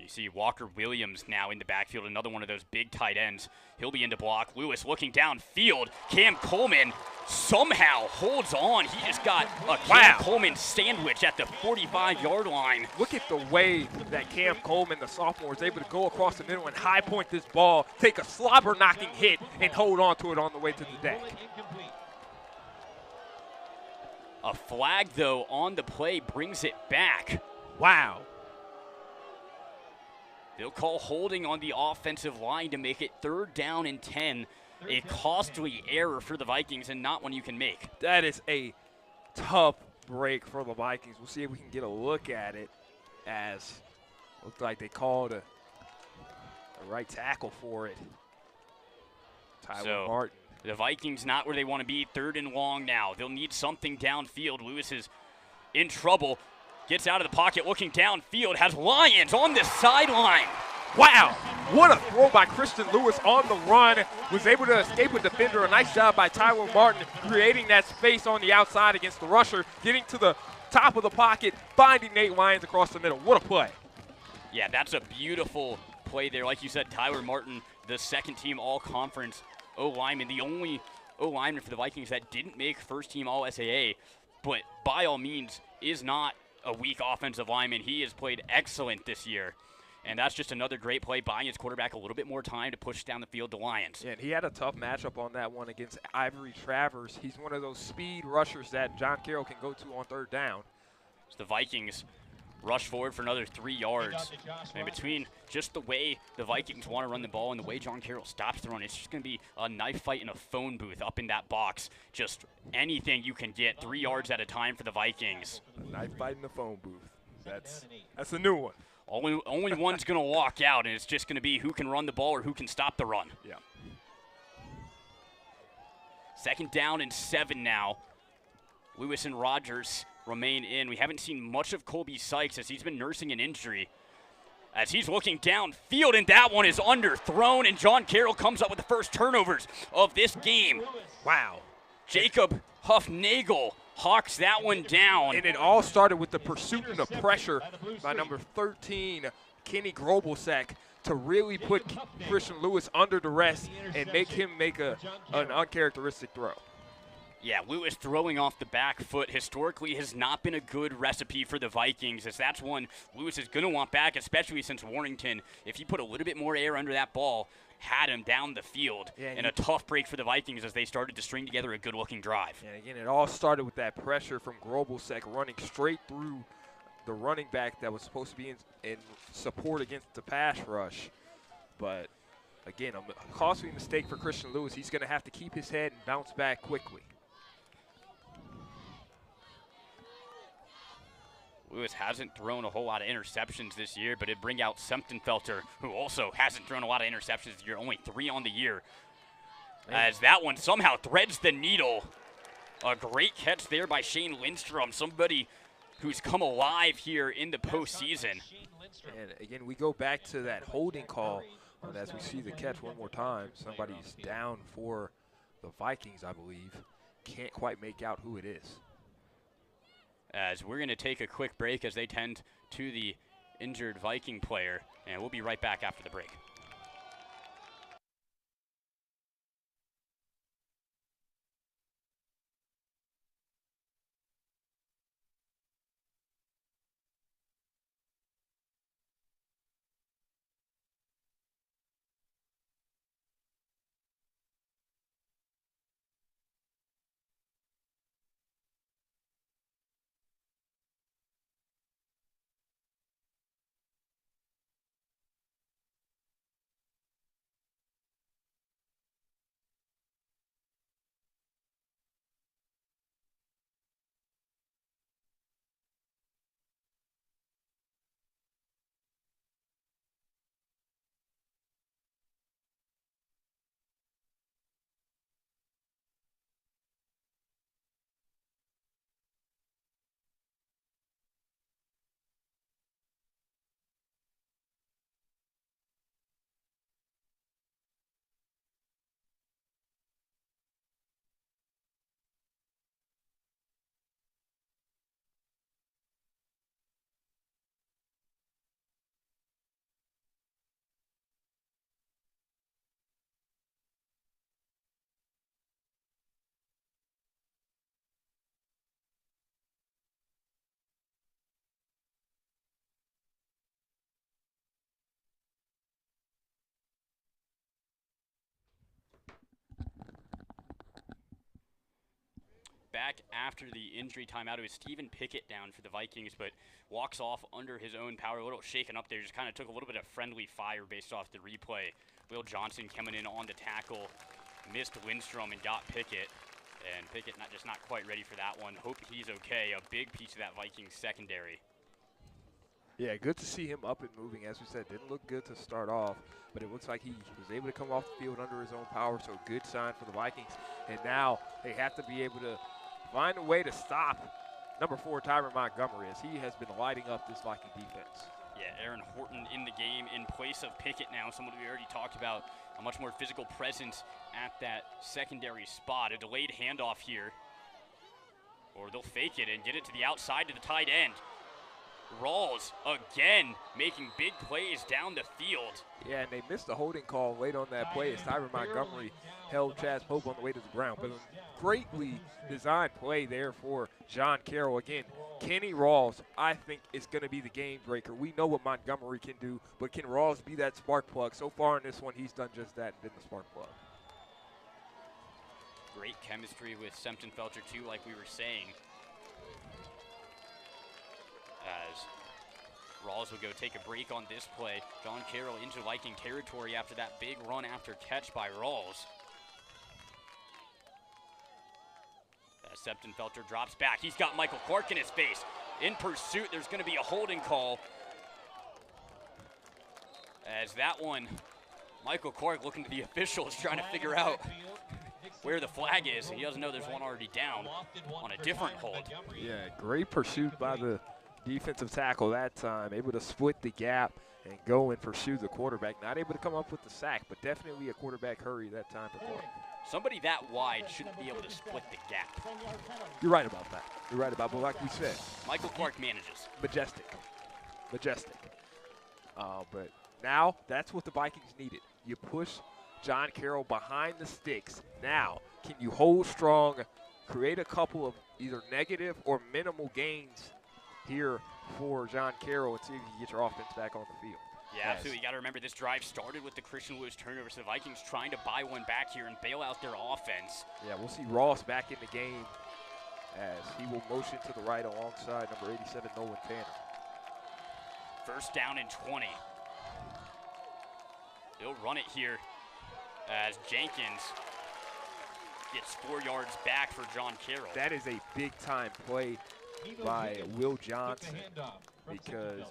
You see Walker Williams now in the backfield, another one of those big tight ends. He'll be into block. Lewis looking downfield. Cam Coleman somehow holds on. He just got a Cam Coleman sandwich at the 45-yard line. Look at the way that Cam Coleman, the sophomore, is able to go across the middle and high point this ball, take a slobber-knocking hit, and hold on to it on the way to the deck. A flag, though, on the play brings it back. Wow. They'll call holding on the offensive line to make it 3rd down and 10. A costly error for the Vikings and not one you can make. That is a tough break for the Vikings. We'll see if we can get a look at it, as looks like they called a right tackle for it. Tyler Martin. The Vikings not where they want to be, 3rd and long now. They'll need something downfield. Lewis is in trouble. Gets out of the pocket, looking downfield, has Lyons on the sideline. Wow, what a throw by Christian Lewis on the run. Was able to escape a defender. A nice job by Tyler Martin, creating that space on the outside against the rusher, getting to the top of the pocket, finding Nate Lyons across the middle. What a play. Yeah, that's a beautiful play there. Like you said, Tyler Martin, the second-team all-conference O-lineman, the only O-lineman for the Vikings that didn't make first-team All-SAA, but by all means is not a weak offensive lineman. He has played excellent this year. And that's just another great play, buying his quarterback a little bit more time to push down the field to Lyons. Yeah, and he had a tough matchup on that one against Ivory Travers. He's one of those speed rushers that John Carroll can go to on 3rd down. So the Vikings rush forward for another 3 yards. And between just the way the Vikings want to run the ball and the way John Carroll stops the run, it's just going to be a knife fight in a phone booth up in that box. Just anything you can get, 3 yards at a time for the Vikings. A knife fight in the phone booth. That's a new one. Only one's going to walk out, and it's just going to be who can run the ball or who can stop the run. Yeah. 2nd down and 7 now. Lewis and Rogers remain in. We haven't seen much of Colby Sykes as he's been nursing an injury. As he's looking downfield, and that one is underthrown, and John Carroll comes up with the first turnovers of this game. Wow. Jacob Huffnagel hawks that one down. And it all started with the pursuit and the pressure by number 13, Kenny Grobelsek, to really put Christian Lewis under duress and make him make an uncharacteristic throw. Yeah, Lewis throwing off the back foot historically has not been a good recipe for the Vikings, as that's one Lewis is going to want back, especially since Warrington, if he put a little bit more air under that ball, had him down the field. Yeah, and a tough break for the Vikings as they started to string together a good-looking drive. And again, it all started with that pressure from Grobelsek running straight through the running back that was supposed to be in support against the pass rush. But again, a costly mistake for Christian Lewis. He's going to have to keep his head and bounce back quickly. Lewis hasn't thrown a whole lot of interceptions this year, but it'd bring out Semptenfelter, who also hasn't thrown a lot of interceptions this year, only 3 on the year. As that one somehow threads the needle. A great catch there by Shane Lindstrom, somebody who's come alive here in the postseason. And again, we go back to that holding call. And as we see the catch one more time, somebody's down for the Vikings, I believe. Can't quite make out who it is. As we're going to take a quick break as they tend to the injured Viking player, and we'll be right back after the break. Back after the injury timeout, it was Stephen Pickett down for the Vikings, but walks off under his own power. A little shaken up there, just kind of took a little bit of friendly fire based off the replay. Will Johnson coming in on the tackle, missed Lindstrom and got Pickett. And Pickett just not quite ready for that one. Hope he's okay. A big piece of that Vikings secondary. Yeah, good to see him up and moving. As we said, didn't look good to start off, but it looks like he was able to come off the field under his own power, so good sign for the Vikings. And now they have to be able to find a way to stop number 4, Tyron Montgomery, as he has been lighting up this Viking defense. Yeah, Aaron Horton in the game in place of Pickett now, someone we already talked about, a much more physical presence at that secondary spot. A delayed handoff here, or they'll fake it and get it to the outside to the tight end. Rawls again making big plays down the field. Yeah, and they missed the holding call late on that play as Tyron Montgomery held Chaz Pope on the way to the ground. But a greatly designed play there for John Carroll. Again, Kenny Rawls, I think, is going to be the game breaker. We know what Montgomery can do, but can Rawls be that spark plug? So far in this one, he's done just that and been the spark plug. Great chemistry with Semptenfelter, too, like we were saying. As Rawls will go take a break on this play. John Carroll into Viking territory after that big run after catch by Rawls. As Semptenfelter drops back. He's got Michael Clark in his face. In pursuit, there's going to be a holding call. As that one, Michael Clark looking to the officials trying to figure out where the flag is. He doesn't know there's one already down on a different hold. Yeah, great pursuit by the defensive tackle that time, able to split the gap and go and pursue the quarterback. Not able to come up with the sack, but definitely a quarterback hurry that time for Clark. Somebody that wide shouldn't be able to split the gap. You're right about that. You're right about, but like we said, Michael Clark manages. Majestic. But now that's what the Vikings needed. You push John Carroll behind the sticks. Now, can you hold strong create a couple of either negative or minimal gains here for John Carroll and see if you can get your offense back on the field. Yeah, absolutely. You got to remember this drive started with the Christian Lewis turnover, so the Vikings trying to buy one back here and bail out their offense. Yeah, we'll see Ross back in the game as he will motion to the right alongside number 87, Nolan Tanner. First down and 20. They'll run it here as Jenkins gets 4 yards back for John Carroll. That is a big-time play by Will Johnson because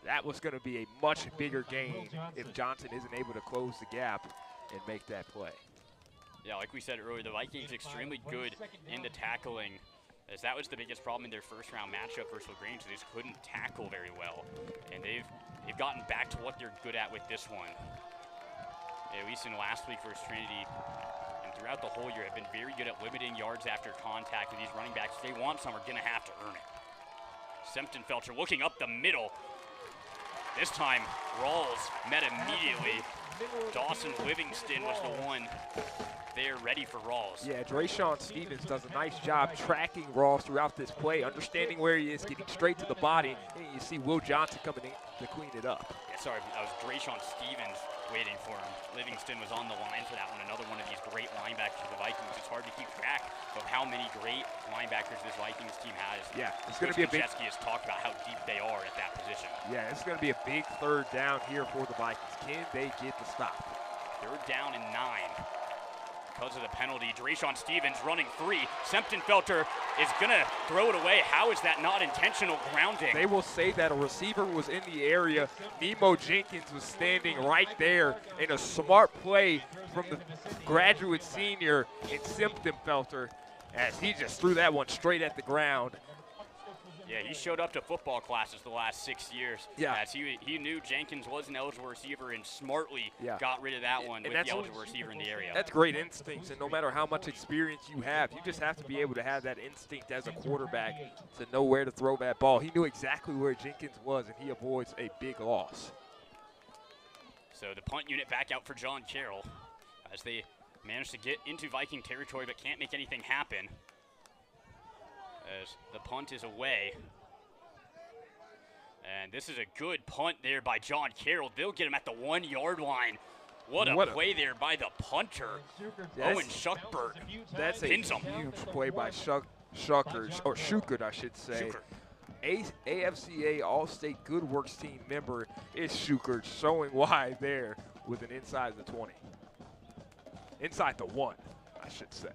that was going to be a much bigger gain if Johnson isn't able to close the gap and make that play. Yeah, like we said earlier, the Vikings extremely good in the tackling, as that was the biggest problem in their first-round matchup versus LaGrange. They just couldn't tackle very well, and they've gotten back to what they're good at with this one. At least in last week versus Trinity, and throughout the whole year, have been very good at limiting yards after contact. And these running backs, if they want some, are going to have to earn it. Sempton-Felcher looking up the middle. This time, Rawls met immediately. Dawson Livingston was the one there ready for Rawls. Yeah, Drayshawn Stevens does a nice job tracking Rawls throughout this play, understanding where he is, getting straight to the body, and you see Will Johnson coming in to clean it up. Yeah, sorry, that was Drayshawn Stevens waiting for him. Livingston was on the line for that one. Another one of these great linebackers for the Vikings. It's hard to keep track of how many great linebackers this Vikings team has. Yeah, it's going to be a big. Kocheski has talked about how deep they are at that position. Yeah, it's going to be a big third down here for the Vikings. Can they get the stop? Third down and 9. Because of the penalty, Drayshawn Stevens running 3. Sempton-Felcher is going to throw it away. How is that not intentional grounding? They will say that a receiver was in the area. Nemo Jenkins was standing right there, in a smart play from the graduate senior in Sempton-Felcher as he just threw that one straight at the ground. Yeah, he showed up to football classes the last 6 years. Yeah. As he knew Jenkins was an eligible receiver and smartly got rid of that one with the eligible receiver in the area. That's great instincts, and no matter how much experience you have, you just have to be able to have that instinct as a quarterback to know where to throw that ball. He knew exactly where Jenkins was, and he avoids a big loss. So the punt unit back out for John Carroll as they manage to get into Viking territory but can't make anything happen. As the punt is away. And this is a good punt there by John Carroll. They'll get him at the 1 yard line. What a play there by the punter, Owen Schuckberg. That's a huge play by Schuckert, I should say. AFCA All-State Good Works team member is Schuckert, showing why there with an inside the 20. Inside the 1, I should say.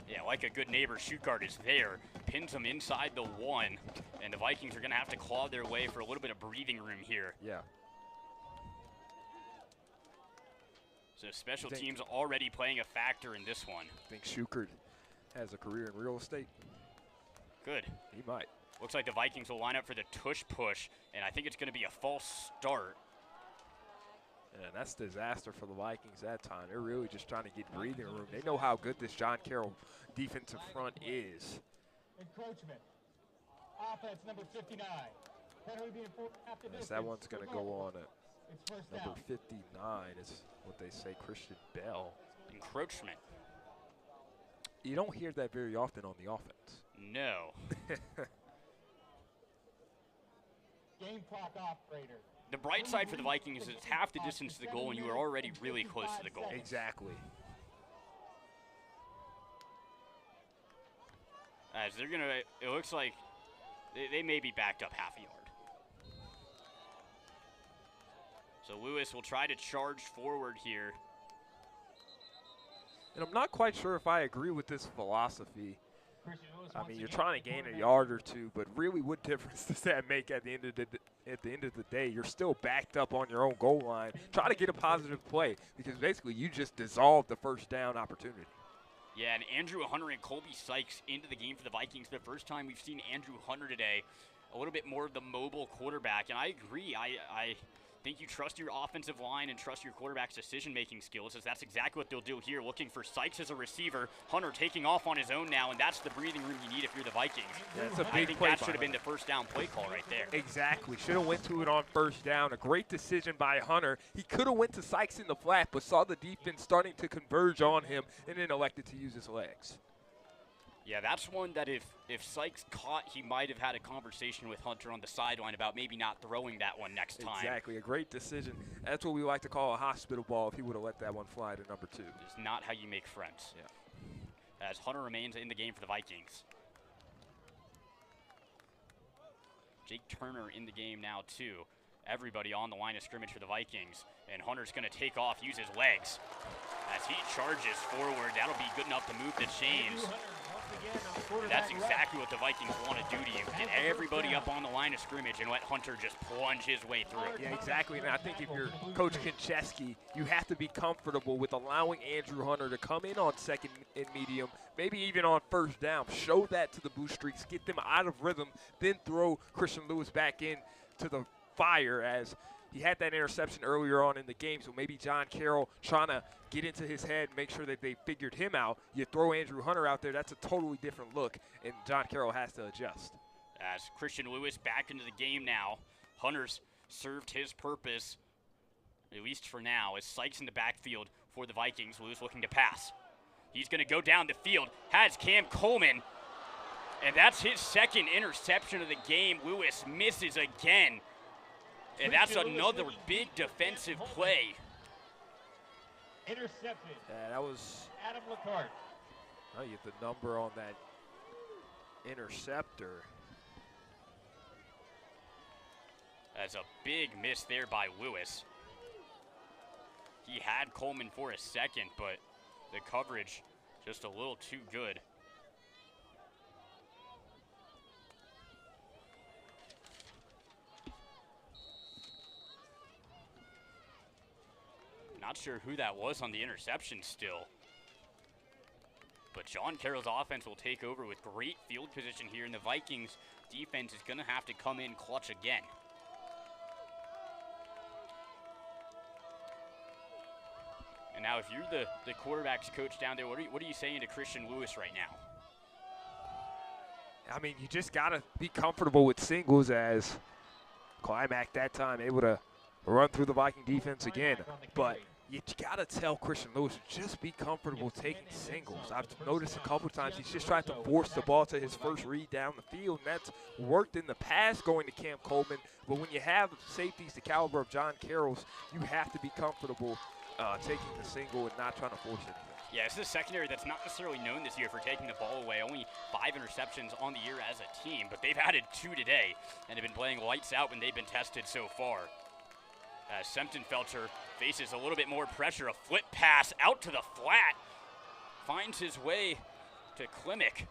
Yeah, like a good neighbor, Schuckert is there, pins him inside the 1, and the Vikings are going to have to claw their way for a little bit of breathing room here. Yeah. So special teams already playing a factor in this one. I think Schuckert has a career in real estate. Good. He might. Looks like the Vikings will line up for the tush push, and I think it's going to be a false start. Yeah, that's disaster for the Vikings that time. They're really just trying to get breathing room. They know how good this John Carroll defensive front is. Encroachment. Offense number 59. Yes, that one's going to go on at number 59 is what they say, Christian Bell. Encroachment. You don't hear that very often on the offense. No. Game clock operator. The bright side for the Vikings is it's half the distance to the goal, and you are already really close to the goal. Exactly. As they're going to, it looks like they may be backed up half a yard. So Lewis will try to charge forward here. And I'm not quite sure if I agree with this philosophy. I mean, you're trying to gain a yard or two, but really what difference does that make at the end of the day? You're still backed up on your own goal line. Try to get a positive play because basically you just dissolved the first down opportunity. Yeah, and Andrew Hunter and Colby Sykes into the game for the Vikings. The first time we've seen Andrew Hunter today, a little bit more of the mobile quarterback. And I agree. think you trust your offensive line and trust your quarterback's decision-making skills, as that's exactly what they'll do here, looking for Sykes as a receiver. Hunter taking off on his own now, and that's the breathing room you need if you're the Vikings. Yeah, that's a big I think play that by should have been Hunter. the first down play call right there. Exactly. Should have went to it on first down. A great decision by Hunter. He could have went to Sykes in the flat, but saw the defense starting to converge on him and then elected to use his legs. Yeah, that's one that if Sykes caught, he might have had a conversation with Hunter on the sideline about maybe not throwing that one next time. Exactly. A great decision. That's what we like to call a hospital ball if he would have let that one fly to number 2. It's not how you make friends. Yeah. As Hunter remains in the game for the Vikings. Jake Turner in the game now, too. Everybody on the line of scrimmage for the Vikings. And Hunter's going to take off, use his legs. As he charges forward, that'll be good enough to move the chains. And that's exactly what the Vikings want to do to you. Get everybody up on the line of scrimmage and let Hunter just plunge his way through. Yeah, exactly. And I think if you're Coach Konchesky, you have to be comfortable with allowing Andrew Hunter to come in on second and medium, maybe even on first down. Show that to the Blue Streaks, get them out of rhythm, then throw Christian Lewis back in to the fire, as he had that interception earlier on in the game. So maybe John Carroll trying to get into his head, make sure that they figured him out. You throw Andrew Hunter out there, that's a totally different look, and John Carroll has to adjust. As Christian Lewis back into the game now, Hunter's served his purpose, at least for now, as Sykes in the backfield for the Vikings. Lewis looking to pass. He's going to go down the field, has Cam Coleman, and that's his second interception of the game. Lewis misses again, and that's another big defensive play. Intercepted. Yeah, that was, Adam Lecart. oh, you get the number on that interceptor. That's a big miss there by Lewis. He had Coleman for a second, but the coverage just a little too good. Not sure who that was on the interception still. But John Carroll's offense will take over with great field position here, and the Vikings defense is going to have to come in clutch again. And now if you're the quarterback's coach down there, what are you saying to Christian Lewis right now? I mean, you just got to be comfortable with singles, as Climac that time able to run through the Viking defense again. But you got to tell Christian Lewis, just be comfortable taking singles. I've noticed a couple times he's just tried to force the ball to his first read down the field, and that's worked in the past going to Cam Coleman. But when you have safeties the caliber of John Carroll's, you have to be comfortable taking the single and not trying to force anything. Yeah, this is a secondary that's not necessarily known this year for taking the ball away. Only 5 interceptions on the year as a team, but they've added 2 today and have been playing lights out when they've been tested so far. As Sempton-Felter faces a little bit more pressure, a flip pass out to the flat, finds his way to Klimek.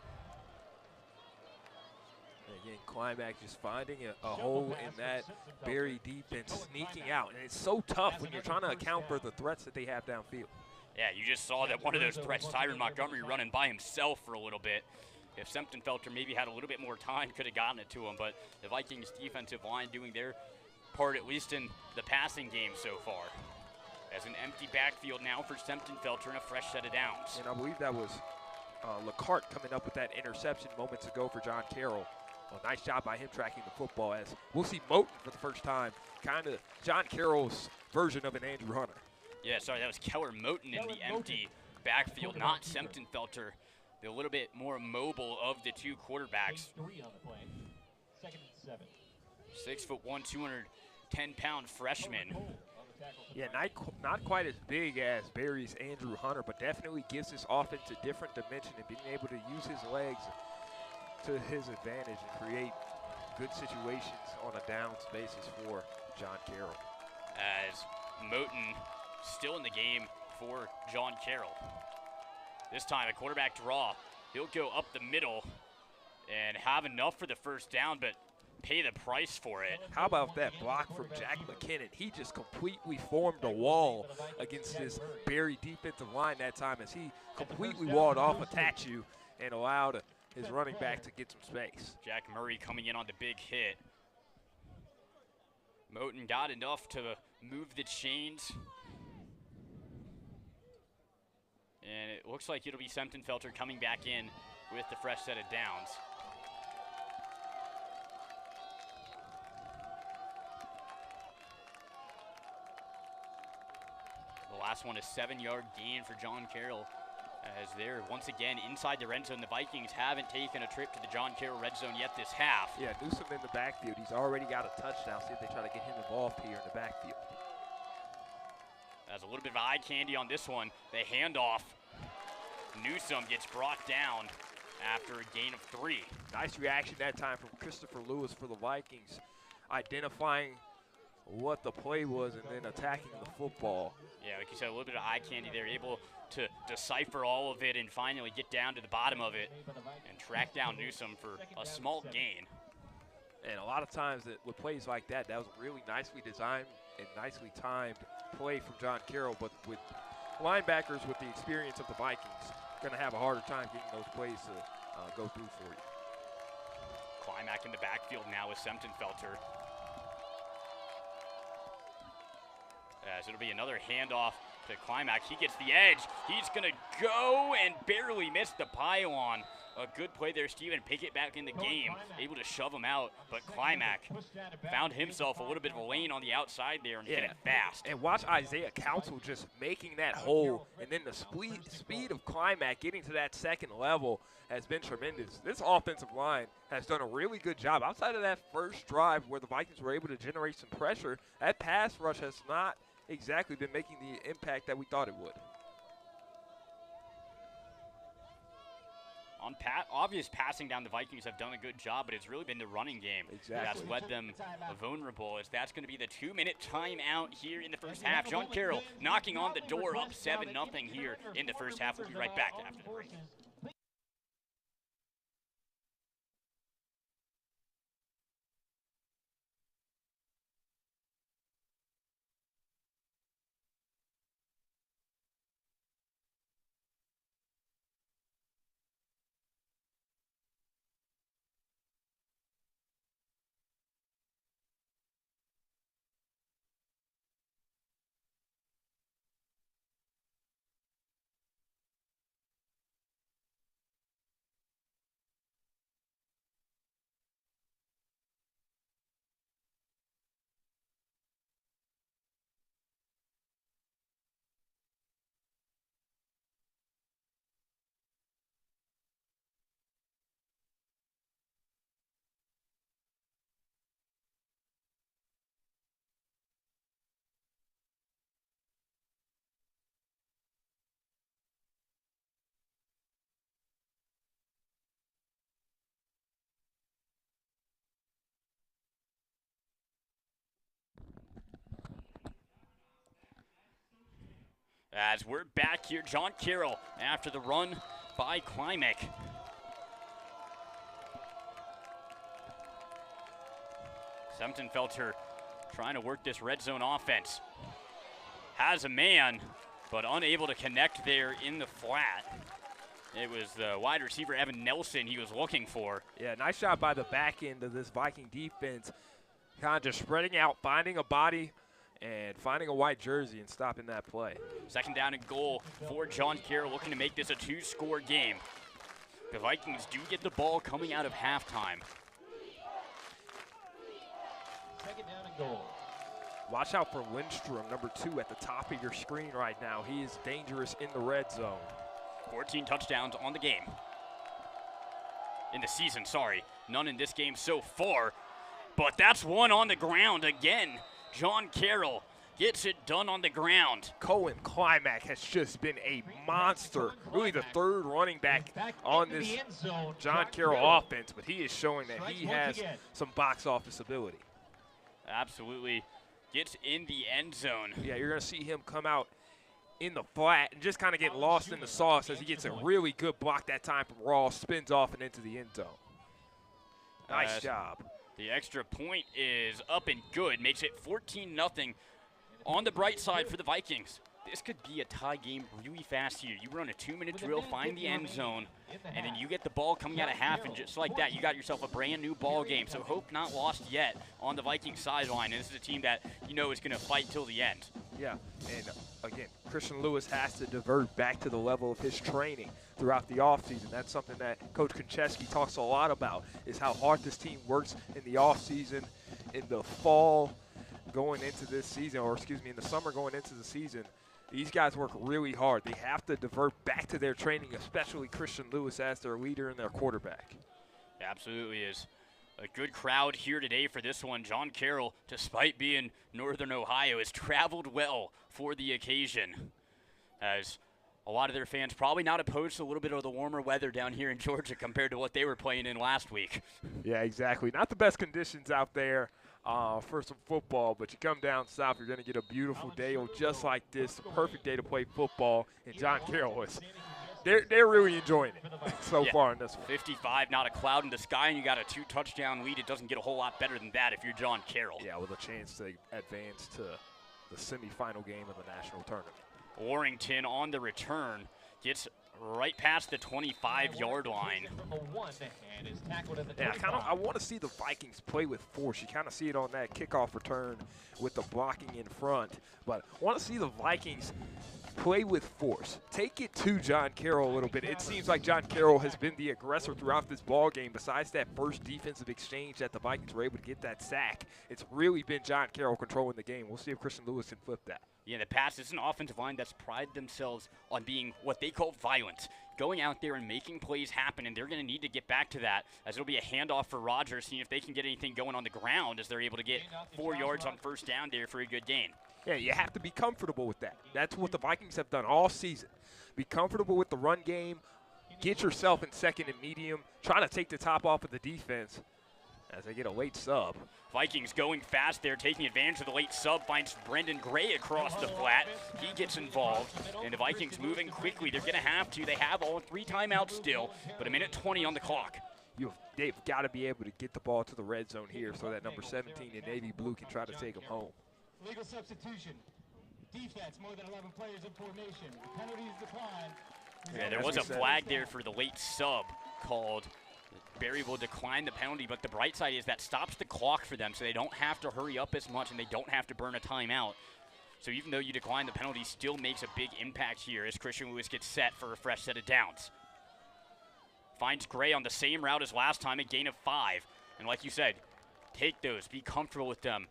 Again, Climac just finding a hole in that Berry defense, sneaking out. And it's so tough when you're trying to account for the threats that they have downfield. Yeah, you just saw that one of those threats, Tyron Montgomery running by himself for a little bit. If Sempton-Felter maybe had a little bit more time, could have gotten it to him. But the Vikings defensive line doing their part, at least in the passing game so far. As an empty backfield now for Sempton-Felter and a fresh set of downs. And I believe that was Lecart coming up with that interception moments ago for John Carroll. Well, nice job by him tracking the football, as we'll see Moten for the first time, kind of John Carroll's version of an Andrew Hunter. Yeah, sorry, that was Keller Moten in the empty backfield, not Sempton-Felter, the little bit more mobile of the two quarterbacks. 3 on the play. 2nd and 7. 6'1", 210-pound freshman. Yeah, not quite as big as Berry's Andrew Hunter, but definitely gives this offense a different dimension, and being able to use his legs to his advantage and create good situations on a downs basis for John Carroll. As Moten still in the game for John Carroll. This time a quarterback draw. He'll go up the middle and have enough for the first down, but pay the price for it. How about that block from Jack McKinnon? He just completely formed a wall against this Berry defensive line that time, as he completely walled off a Tattoo and allowed his running back to get some space. Jack Murray coming in on the big hit. Moten got enough to move the chains. And it looks like it'll be Semtenfelter coming back in with the fresh set of downs. The last one, a 7-yard gain for John Carroll, as they're once again inside the red zone. The Vikings haven't taken a trip to the John Carroll red zone yet this half. Yeah, Newsom in the backfield. He's already got a touchdown. See if they try to get him involved here in the backfield. There's a little bit of eye candy on this one. The handoff. Newsom gets brought down after a gain of 3. Nice reaction that time from Christopher Lewis for the Vikings, identifying what the play was and then attacking the football. Yeah, like you said, a little bit of eye candy. They're able to decipher all of it and finally get down to the bottom of it and track down Newsom for a small gain. And a lot of times with plays like that, that was a really nicely designed and nicely timed play from John Carroll, but with linebackers with the experience of the Vikings, going to have a harder time getting those plays to go through for you. Climack in the backfield now with Semtenfelter. As it'll be another handoff to Climack. He gets the edge. He's going to go and barely miss the pylon. A good play there, Steven Pickett back in the game, able to shove him out, but Climack found himself a little bit of a lane on the outside there and hit it fast. And watch Isaiah Council just making that hole, and then the speed of Climack getting to that second level has been tremendous. This offensive line has done a really good job. Outside of that first drive where the Vikings were able to generate some pressure, that pass rush has not exactly been making the impact that we thought it would. On obvious passing down, the Vikings have done a good job, but it's really been the running game that's led them vulnerable. As that's going to be the 2-minute timeout here in the first half. John Carroll knocking on the door, up 7-0 here in the first half. We'll be right back after the break. As we're back here, John Carroll after the run by Climack. Semtenfelter trying to work this red zone offense. Has a man, but unable to connect there in the flat. It was the wide receiver, Evan Nelson, he was looking for. Yeah, nice job by the back end of this Viking defense. Kind of just spreading out, finding a body, and finding a white jersey and stopping that play. 2nd down and goal for John Carroll, looking to make this a 2-score game. The Vikings do get the ball coming out of halftime. 2nd down and goal. Watch out for Lindstrom, number 2 at the top of your screen right now. He is dangerous in the red zone. 14 touchdowns on the game. In the season, sorry. None in this game so far. But that's one on the ground again. John Carroll gets it done on the ground. Cohen Climack has just been a monster. Really the 3rd running back on this John Carroll offense, but he is showing that he has some box office ability. Absolutely gets in the end zone. Yeah, you're going to see him come out in the flat and just kind of get lost in the sauce as he gets a really good block that time from Ross, spins off and into the end zone. Nice job. The extra point is up and good, makes it 14-0 on the bright side for the Vikings. this could be a tie game really fast here. You run a 2-minute drill, find the end zone, and then you get the ball coming out of half, and just like that, you got yourself a brand new ball game. So hope not lost yet on the Vikings sideline. And this is a team that you know is going to fight till the end. Yeah, and again, Christian Lewis has to divert back to the level of his training throughout the offseason. That's something that Coach Konchesky talks a lot about, is how hard this team works in the offseason, in the fall going into this season, or excuse me, in the summer going into the season. These guys work really hard. They have to divert back to their training, especially Christian Lewis as their leader and their quarterback. It absolutely is. A good crowd here today for this one. John Carroll, despite being Northern Ohio, has traveled well for the occasion, as a lot of their fans probably not opposed to a little bit of the warmer weather down here in Georgia compared to what they were playing in last week. Yeah, exactly. Not the best conditions out there for some football, but you come down south, you're going to get a beautiful day just like this, a perfect day to play football, and John Carroll is they're really enjoying it so far in this one. 55, not a cloud in the sky, and you got a 2-touchdown lead. It doesn't get a whole lot better than that if you're John Carroll. Yeah, with a chance to advance to the semifinal game of the national tournament. Warrington on the return gets right past the 25-yard line. Yeah, I want to see the Vikings play with force. You kind of see it on that kickoff return with the blocking in front. But I want to see the Vikings play with force. Take it to John Carroll a little bit. It seems like John Carroll has been the aggressor throughout this ball game. Besides that first defensive exchange that the Vikings were able to get that sack, it's really been John Carroll controlling the game. We'll see if Christian Lewis can flip that. Yeah, the Pats is an offensive line that's prided themselves on being what they call violent, going out there and making plays happen, and they're going to need to get back to that, as it'll be a handoff for Rodgers, seeing if they can get anything going on the ground as they're able to get 4 yards on first down there for a good gain. Yeah, you have to be comfortable with that. That's what the Vikings have done all season. Be comfortable with the run game, get yourself in second and medium, try to take the top off of the defense as they get a late sub. Vikings going fast there, taking advantage of the late sub, finds Brendan Gray across the flat. He gets involved, and the Vikings moving quickly. They're going to have to. They have all 3 timeouts still, but 1:20 on the clock. They've got to be able to get the ball to the red zone here so that number 17 in navy blue can try to take them home. Legal substitution. Defense, more than 11 players in formation. Penalties decline. Yeah, there was a flag there for the late sub called. Barry will decline the penalty, but the bright side is that stops the clock for them, so they don't have to hurry up as much and they don't have to burn a timeout. So even though you decline the penalty, still makes a big impact here as Christian Lewis gets set for a fresh set of downs. Finds Gray on the same route as last time, a gain of 5. And like you said, take those, be comfortable with them,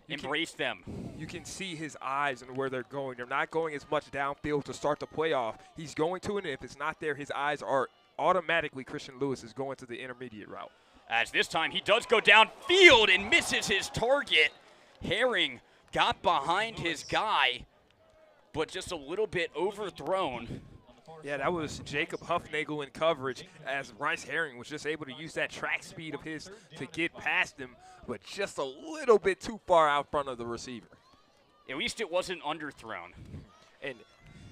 embrace them. You can see his eyes and where they're going. They're not going as much downfield to start the playoff. He's going to it, and if it's not there, his eyes are automatically Christian Lewis is going to the intermediate route. As this time he does go downfield and misses his target. Herring got behind his guy, but just a little bit overthrown. Yeah, that was Jacob Huffnagel in coverage as Bryce Herring was just able to use that track speed of his to get past him, but just a little bit too far out front of the receiver. At least it wasn't underthrown. And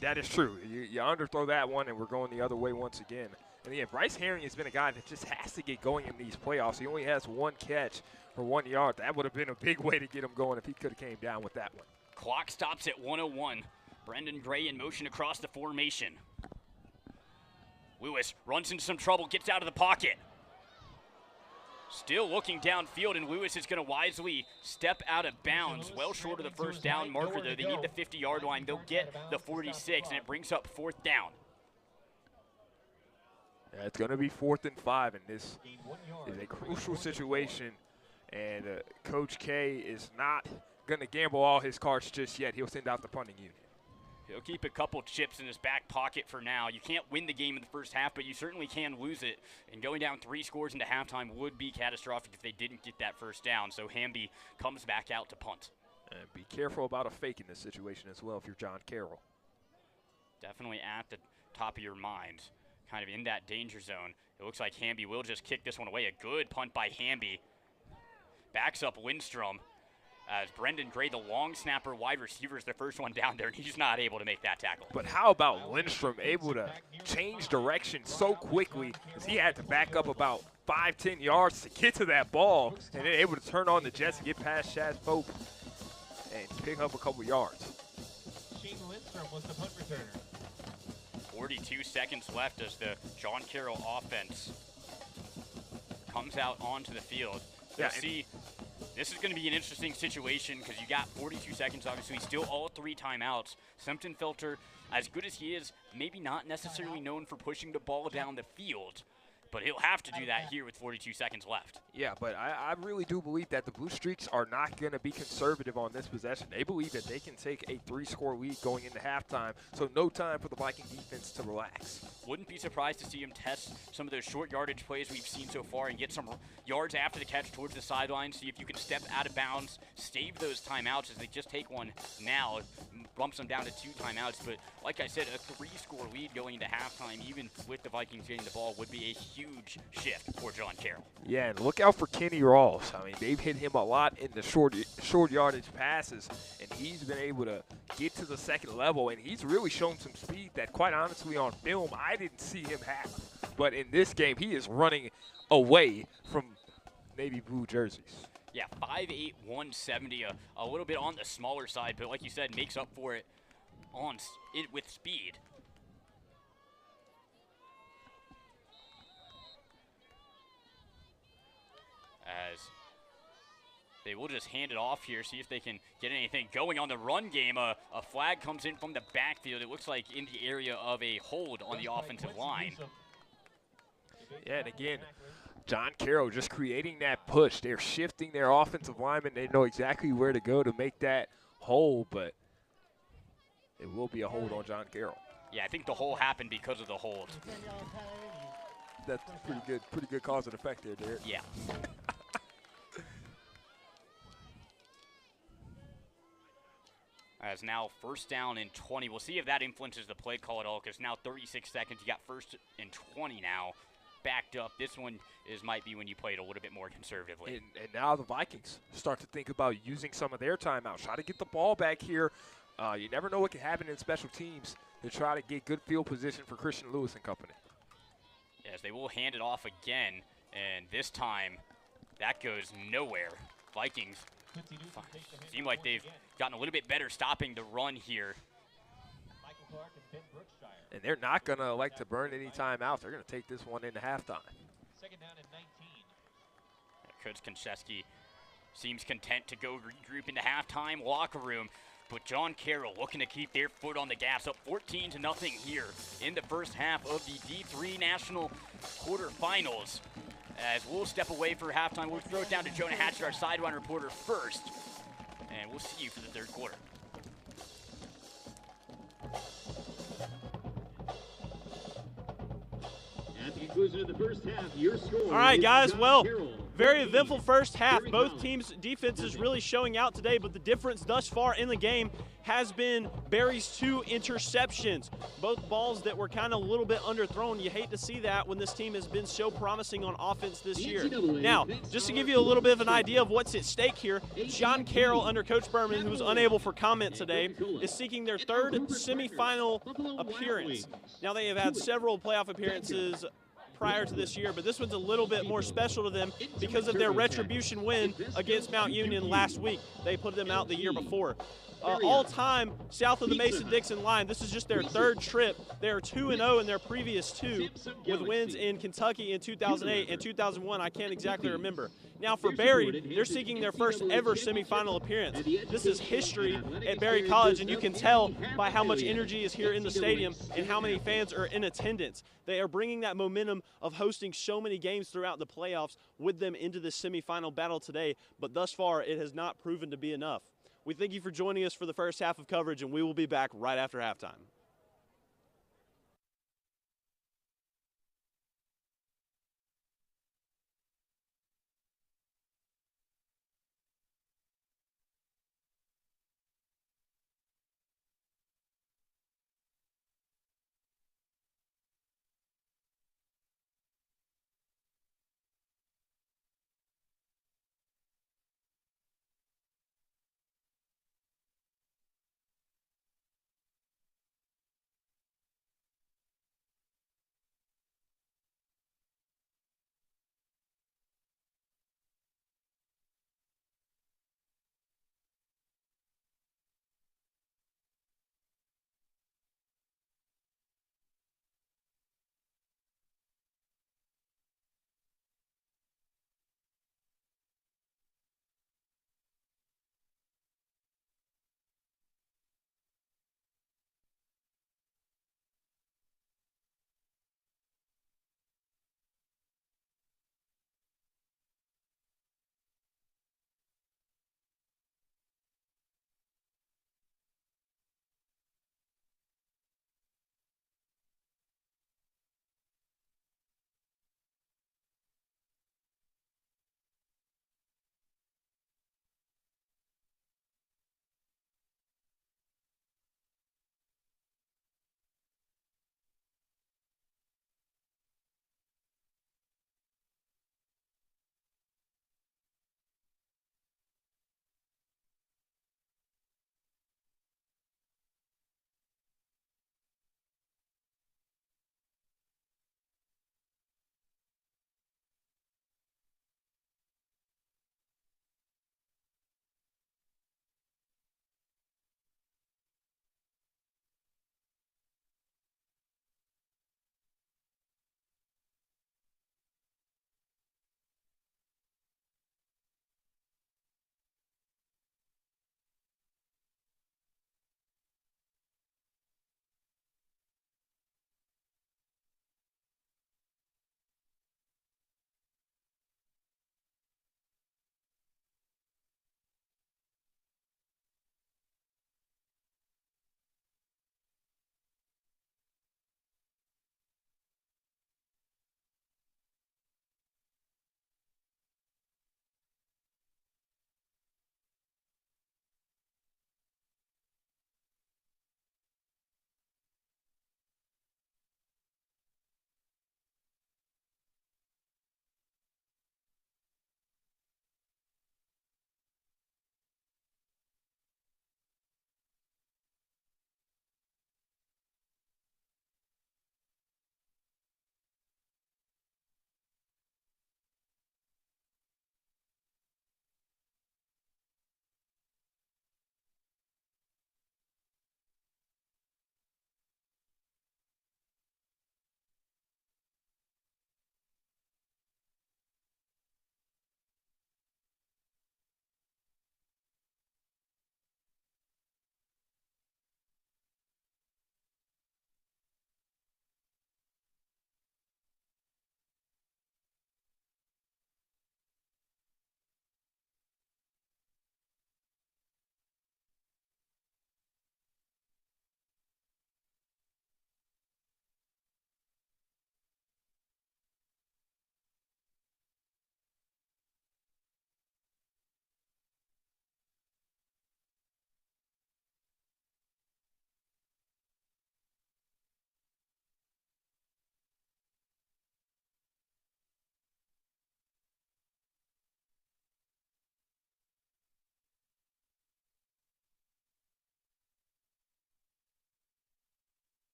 that is true. You underthrow that one, and we're going the other way once again. And yeah, Bryce Herring has been a guy that just has to get going in these playoffs. He only has 1 catch for 1 yard. That would have been a big way to get him going if he could have came down with that one. Clock stops at 1:01. Brendan Gray in motion across the formation. Lewis runs into some trouble, gets out of the pocket. Still looking downfield, and Lewis is going to wisely step out of bounds, well short of the first down marker, though. They need the 50-yard line. They'll get the 46, and it brings up 4th down. Yeah, it's going to be 4th and 5, and this is a crucial situation, and Coach K is not going to gamble all his cards just yet. He'll send out the punting unit. He'll keep a couple chips in his back pocket for now. You can't win the game in the first half, but you certainly can lose it. And going down 3 scores into halftime would be catastrophic if they didn't get that first down. So Hamby comes back out to punt. And be careful about a fake in this situation as well if you're John Carroll. Definitely at the top of your mind, kind of in that danger zone. It looks like Hamby will just kick this one away. A good punt by Hamby. Backs up Lindstrom. As Brendan Gray, the long snapper wide receiver, is the first one down there, and he's not able to make that tackle. But how about Lindstrom able to change direction so quickly as he had to back up about 5-10 yards to get to that ball, and then able to turn on the jets and get past Shaz Pope and pick up a couple yards. Shane Lindstrom was the punt returner. 42 seconds left as the John Carroll offense comes out onto the field. So Yeah, see, this is going to be an interesting situation because you got 42 seconds, obviously, still all 3 timeouts. Felter, as good as he is, maybe not necessarily known for pushing the ball down the field, but he'll have to do that here with 42 seconds left. Yeah, but I really do believe that the Blue Streaks are not going to be conservative on this possession. They believe that they can take a 3-score lead going into halftime, so no time for the Viking defense to relax. Wouldn't be surprised to see him test some of those short yardage plays we've seen so far and get some yards after the catch towards the sideline, see if you can step out of bounds, save those timeouts as they just take one now, bumps them down to 2 timeouts. But like I said, a 3-score lead going into halftime, even with the Vikings getting the ball, would be a huge shift for John Carroll. Yeah, and look out for Kenny Rawls. I mean, they've hit him a lot in the short yardage passes, and he's been able to get to the second level, and he's really shown some speed that, quite honestly, on film, I didn't see him have. But in this game, he is running away from navy blue jerseys. Yeah, 5'8", 170, a little bit on the smaller side, but like you said, makes up for it with speed. As they will just hand it off here, see if they can get anything going on the run game. A flag comes in from the backfield. It looks like in the area of a hold on the offensive line. Yeah, and again, John Carroll just creating that push. They're shifting their offensive linemen. They know exactly where to go to make that hole, but it will be a hold on John Carroll. Yeah, I think the hole happened because of the hold. That's pretty good cause and effect there, Derek. Yeah. As now 1st down and 20. We'll see if that influences the play call at all, because now 36 seconds. You got 1st and 20 now. Backed up. This one might be when you play it a little bit more conservatively. And now the Vikings start to think about using some of their timeouts. Try to get the ball back here. You never know what can happen in special teams to try to get good field position for Christian Lewis and company. Yes, they will hand it off again, and this time that goes nowhere. Vikings seem like they've gotten a little bit better stopping the run here. And they're not going to elect to burn any timeouts. They're going to take this one into halftime. 2nd down and 19. Coach Konchesky seems content to go regroup into halftime locker room. But John Carroll looking to keep their foot on the gas, up 14-0 here in the first half of the D3 National Quarterfinals. As we'll step away for halftime, we'll throw it down to Jonah Hatchett, our sideline reporter, first. And we'll see you for the 3rd quarter. At the conclusion of the first half, your score. All right, guys, well, Carroll, very eventful first half. Barry Both College. teams' defenses really showing out today, but the difference thus far in the game has been Barry's 2 interceptions. Both balls that were kind of a little bit underthrown. You hate to see that when this team has been so promising on offense this year. Now, just to give you a little bit of an idea of what's at stake here, John Carroll under Coach Berman, who was unable for comment today, is seeking their 3rd semifinal appearance. Now, they have had several playoff appearances prior to this year, but this one's a little bit more special to them because of their retribution win against Mount Union last week. They put them out the year before. All time south of the Mason-Dixon line, this is just their 3rd trip. They are 2-0 in their previous 2 with wins in Kentucky in 2008 and 2001. I can't exactly remember. Now for Barry, they're seeking their 1st ever semifinal appearance. This is history at Barry College, and you can tell by how much energy is here in the stadium and how many fans are in attendance. They are bringing that momentum of hosting so many games throughout the playoffs with them into this semifinal battle today, but thus far it has not proven to be enough. We thank you for joining us for the first half of coverage, and we will be back right after halftime.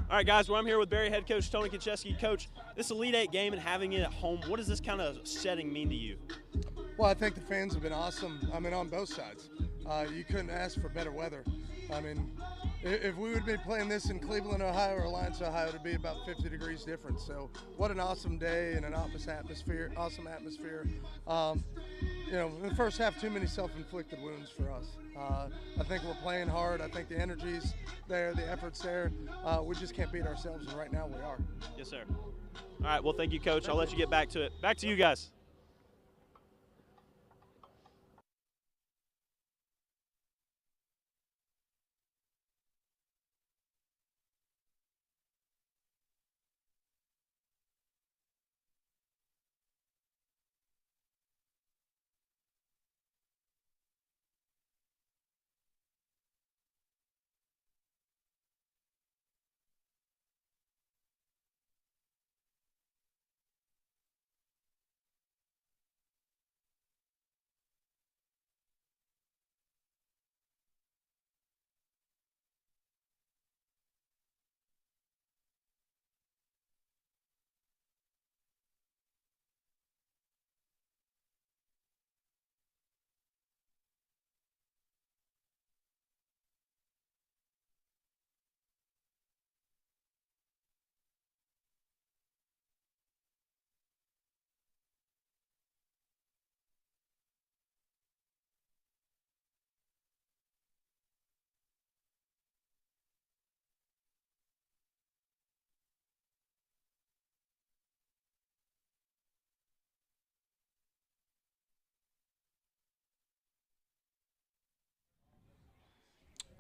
All right, guys, well, I'm here with Barry head coach Tony Konchesky. Coach, this Elite Eight game and having it at home, what does this kind of setting mean to you? Well, I think the fans have been awesome. I mean, on both sides. You couldn't ask for better weather. I mean, if we would be playing this in Cleveland, Ohio, or Alliance, Ohio, it would be about 50 degrees different. So, what an awesome day and an awesome atmosphere. You know, in the first half, too many self-inflicted wounds for us. I think we're playing hard. I think the energy's there, the effort's there. We just can't beat ourselves, and right now we are. Yes, sir. All right, well, thank you, Coach. I'll let you get back to it. Back to you guys.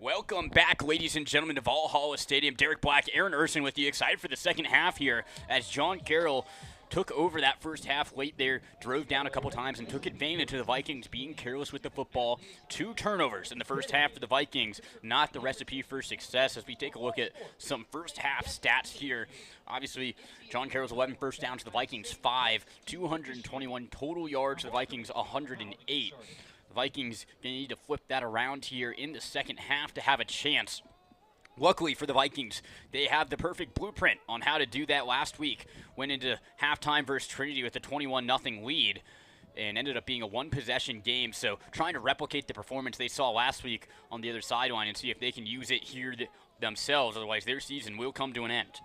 Welcome back, ladies and gentlemen, to Valhalla Stadium. Derek Black, Aaron Urson with you. Excited for the second half here as John Carroll took over that first half late there, drove down a couple times, and took advantage of the Vikings being careless with the football. 2 turnovers in the first half for the Vikings, not the recipe for success as we take a look at some first half stats here. Obviously, John Carroll's 11 first downs, the Vikings 5, 221 total yards, the Vikings 108. The Vikings going to need to flip that around here in the second half to have a chance. Luckily for the Vikings, they have the perfect blueprint on how to do that last week. Went into halftime versus Trinity with a 21-0 lead and ended up being a one-possession game. So trying to replicate the performance they saw last week on the other sideline and see if they can use it here themselves. Otherwise, their season will come to an end.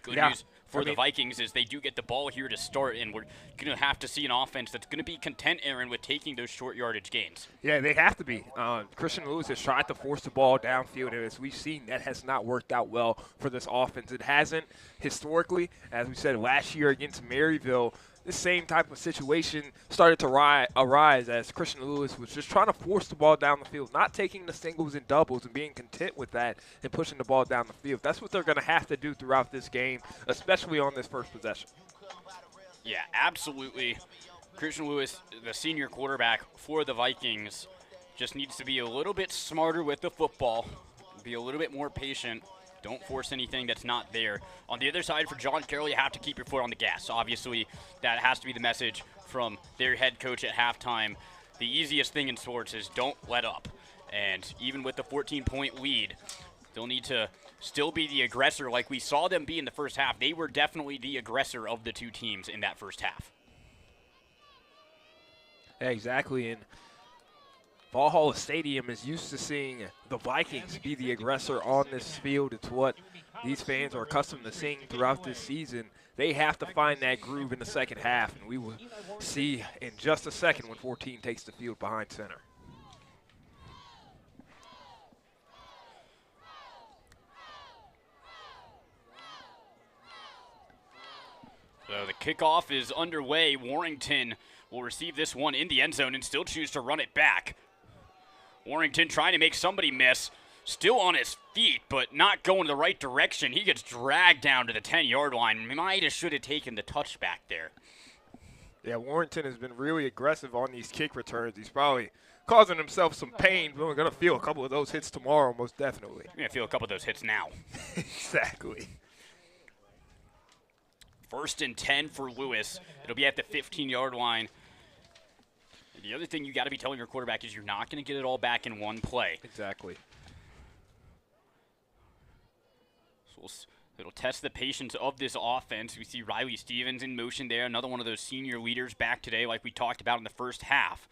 Good news for the Vikings is they do get the ball here to start, and we're going to have to see an offense that's going to be content, Aaron, with taking those short yardage gains. Yeah, they have to be. Christian Lewis has tried to force the ball downfield, and as we've seen, that has not worked out well for this offense. It hasn't historically. As we said last year against Maryville, this same type of situation started to arise as Christian Lewis was just trying to force the ball down the field, not taking the singles and doubles and being content with that and pushing the ball down the field. That's what they're going to have to do throughout this game, especially on this first possession. Yeah, absolutely. Christian Lewis, the senior quarterback for the Vikings, just needs to be a little bit smarter with the football, be a little bit more patient. Don't force anything that's not there. On the other side, for John Carroll, you have to keep your foot on the gas. Obviously, that has to be the message from their head coach at halftime. The easiest thing in sports is don't let up. And even with the 14-point lead, they'll need to still be the aggressor like we saw them be in the first half. They were definitely the aggressor of the two teams in that first half. Exactly, and Valhalla Stadium is used to seeing the Vikings be the aggressor on this field. It's what these fans are accustomed to seeing throughout this season. They have to find that groove in the second half, and we will see in just a second when 14 takes the field behind center. So the kickoff is underway. Warrington will receive this one in the end zone and still choose to run it back. Warrington trying to make somebody miss, still on his feet, but not going the right direction. He gets dragged down to the 10-yard line. Might have should have taken the touchback there. Yeah, Warrington has been really aggressive on these kick returns. He's probably causing himself some pain, but we're going to feel a couple of those hits tomorrow, most definitely. You're going to feel a couple of those hits now. Exactly. 1st and 10 for Lewis. It'll be at the 15-yard line. The other thing you got to be telling your quarterback is you're not going to get it all back in one play. Exactly. So It'll test the patience of this offense. We see Riley Stevens in motion there, another one of those senior leaders back today like we talked about in the first half.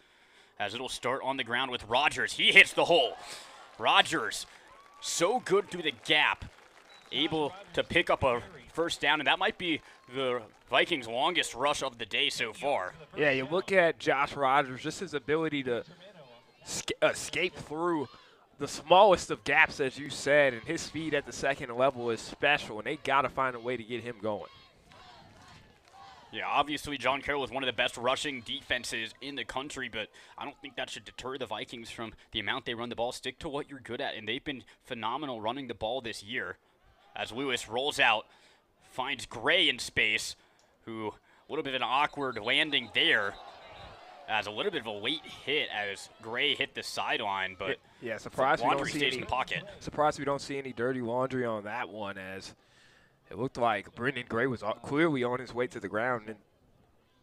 As it'll start on the ground with Rogers. He hits the hole. Rogers, so good through the gap, able to pick up a first down, and that might be the Vikings' longest rush of the day so far. Yeah, you look at Josh Rogers, just his ability to escape through the smallest of gaps, as you said, and his speed at the second level is special, and they got to find a way to get him going. Yeah, obviously John Carroll is one of the best rushing defenses in the country, but I don't think that should deter the Vikings from the amount they run the ball. Stick to what you're good at, and they've been phenomenal running the ball this year. As Lewis rolls out, finds Gray in space, who a little bit of an awkward landing there, as a little bit of a late hit as Gray hit the sideline, but yeah, surprised we don't see stays in the pocket. Surprised we don't see any dirty laundry on that one, as it looked like Brendan Gray was clearly on his way to the ground and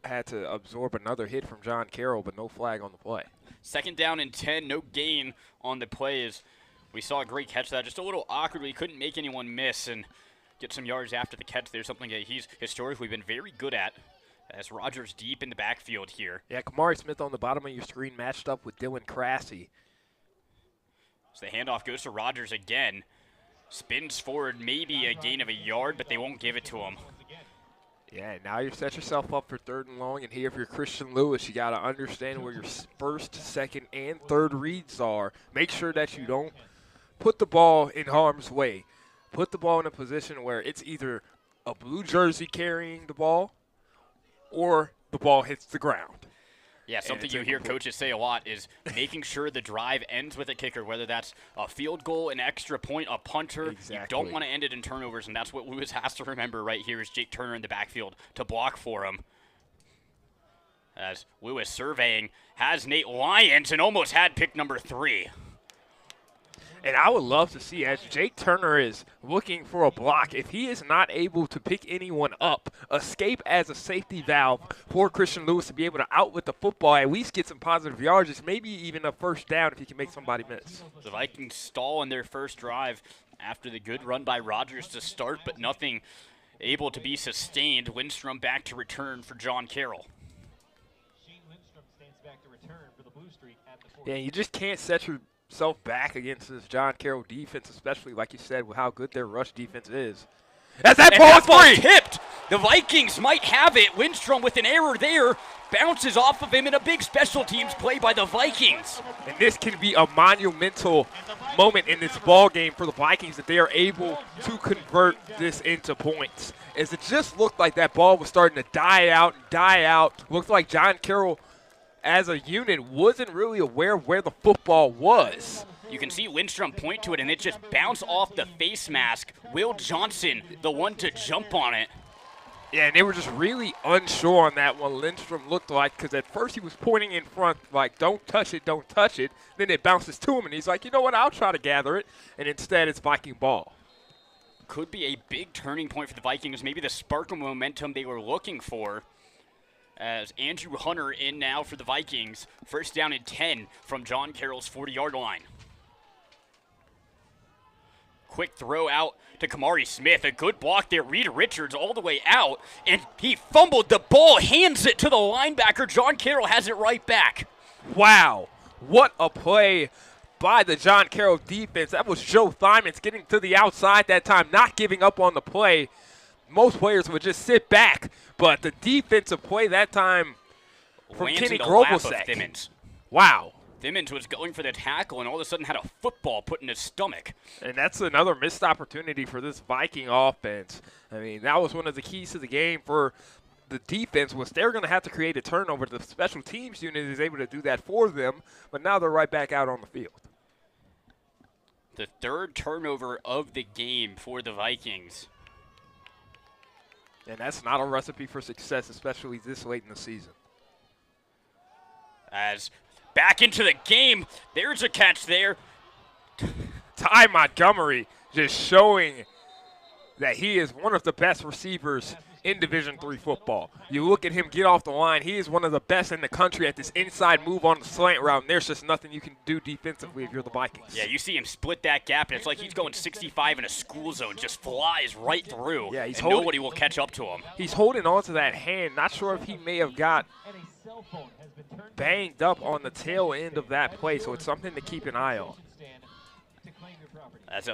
had to absorb another hit from John Carroll, but no flag on the play. 2nd down and 10, no gain on the play as we saw a great catch that, just a little awkwardly, couldn't make anyone miss and get some yards after the catch there, something that he's historically been very good at. As Rogers deep in the backfield here. Yeah, Kamari Smith on the bottom of your screen matched up with Dylan Crassy. So the handoff goes to Rogers again. Spins forward, maybe a gain of a yard, but they won't give it to him. Yeah, now you set yourself up for 3rd and long, and here if you're Christian Lewis, you got to understand where your 1st, 2nd, and 3rd reads are. Make sure that you don't put the ball in harm's way. Put the ball in a position where it's either a blue jersey carrying the ball or the ball hits the ground. Yeah, something you hear coaches say a lot is making sure the drive ends with a kicker, whether that's a field goal, an extra point, a punter. Exactly. You don't want to end it in turnovers, and that's what Lewis has to remember right here is Jake Turner in the backfield to block for him. As Lewis surveying, has Nate Lyons and almost had pick number 3. And I would love to see, as Jake Turner is looking for a block, if he is not able to pick anyone up, escape as a safety valve for Christian Lewis to be able to outwit the football, at least get some positive yards, maybe even a first down if he can make somebody miss. The Vikings stall in their first drive after the good run by Rogers to start, but nothing able to be sustained. Lindstrom back to return for John Carroll. Shane Lindstrom stands back to return for the Blue Streak at the 4. Yeah, you just can't set yourself back against this John Carroll defense, especially, like you said, with how good their rush defense is. As that ball is tipped! The Vikings might have it. Lindstrom with an error there. Bounces off of him in a big special teams play by the Vikings. And this can be a monumental moment in this ball game for the Vikings that they are able to convert this into points. As it just looked like that ball was starting to die out. Looked like John Carroll as a unit wasn't really aware of where the football was. You can see Lindstrom point to it, and it just bounced off the face mask. Will Johnson, the one to jump on it. Yeah, and they were just really unsure on that one, Lindstrom looked like, because at first he was pointing in front like, don't touch it, don't touch it. Then it bounces to him, and he's like, you know what, I'll try to gather it. And instead it's Viking ball. Could be a big turning point for the Vikings, maybe the spark of momentum they were looking for. As Andrew Hunter in now for the Vikings. 1st down and 10 from John Carroll's 40-yard line. Quick throw out to Kamari Smith. A good block there. Reed Richards all the way out. And he fumbled the ball, hands it to the linebacker. John Carroll has it right back. Wow. What a play by the John Carroll defense. That was Joe Thymans getting to the outside that time, not giving up on the play. Most players would just sit back, but the defensive play that time from Kenny Grobelsack. Wow. Thimmons was going for the tackle and all of a sudden had a football put in his stomach. And that's another missed opportunity for this Viking offense. I mean, that was one of the keys to the game for the defense was they're going to have to create a turnover. The special teams unit is able to do that for them, but now they're right back out on the field. The 3rd turnover of the game for the Vikings. And that's not a recipe for success, especially this late in the season. As back into the game, there's a catch there. Ty Montgomery just showing that he is one of the best receivers in Division III football. You look at him get off the line, he is one of the best in the country at this inside move on the slant route, and there's just nothing you can do defensively if you're the Vikings. Yeah, you see him split that gap, and it's like he's going 65 in a school zone, just flies right through, Yeah, and nobody will catch up to him. He's holding on to that hand. Not sure if he may have got banged up on the tail end of that play, so it's something to keep an eye on. That's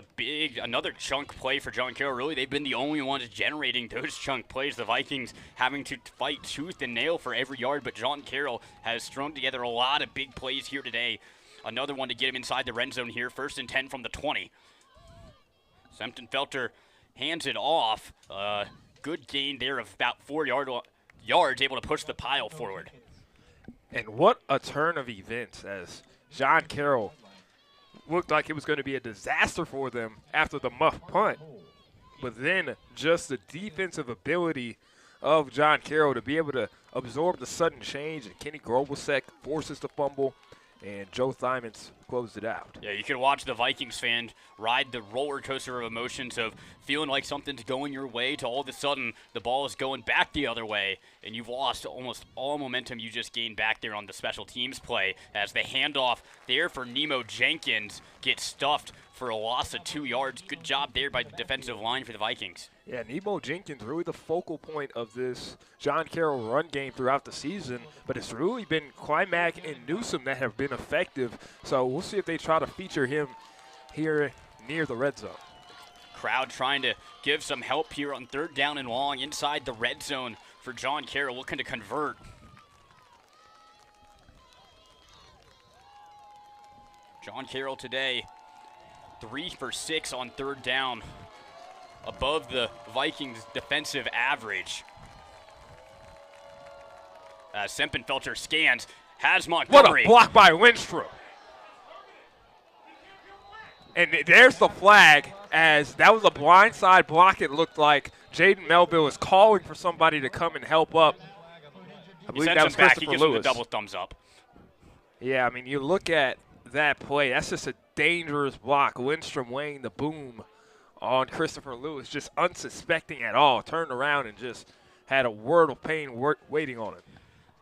another chunk play for John Carroll. Really, they've been the only ones generating those chunk plays. The Vikings having to fight tooth and nail for every yard, but John Carroll has strung together a lot of big plays here today. Another one to get him inside the red zone here. 1st and 10 from the 20. Sempton-Felter hands it off. Good gain there of about 4 yards, able to push the pile forward. And what a turn of events as John Carroll looked like it was going to be a disaster for them after the muff punt. But then just the defensive ability of John Carroll to be able to absorb the sudden change, and Kenny Grobelsek forces the fumble, and Joe Thymans closed it out. Yeah, you can watch the Vikings fan ride the roller coaster of emotions of feeling like something's going your way to all of a sudden the ball is going back the other way, and you've lost almost all momentum you just gained back there on the special teams play as the handoff there for Nemo Jenkins gets stuffed for a loss of 2 yards. Good job there by the defensive line for the Vikings. Yeah, Nemo Jenkins really the focal point of this John Carroll run game throughout the season, but it's really been Climac and Newsom that have been effective, so we'll see if they try to feature him here near the red zone. Crowd trying to give some help here on 3rd down and long inside the red zone for John Carroll, looking to convert. John Carroll today, 3 for 6 on 3rd down, above the Vikings' defensive average. Sempton-Felter scans, has Montgomery. What a block by Lindstrom. And there's the flag, as that was a blindside block. It looked like Jaden Melville was calling for somebody to come and help up. I believe that was back. He Christopher gives him Lewis. the double thumbs up. Yeah, I mean, you look at that play. That's just a dangerous block. Lindstrom weighing the boom on Christopher Lewis, just unsuspecting at all. Turned around and just had a world of pain waiting on him.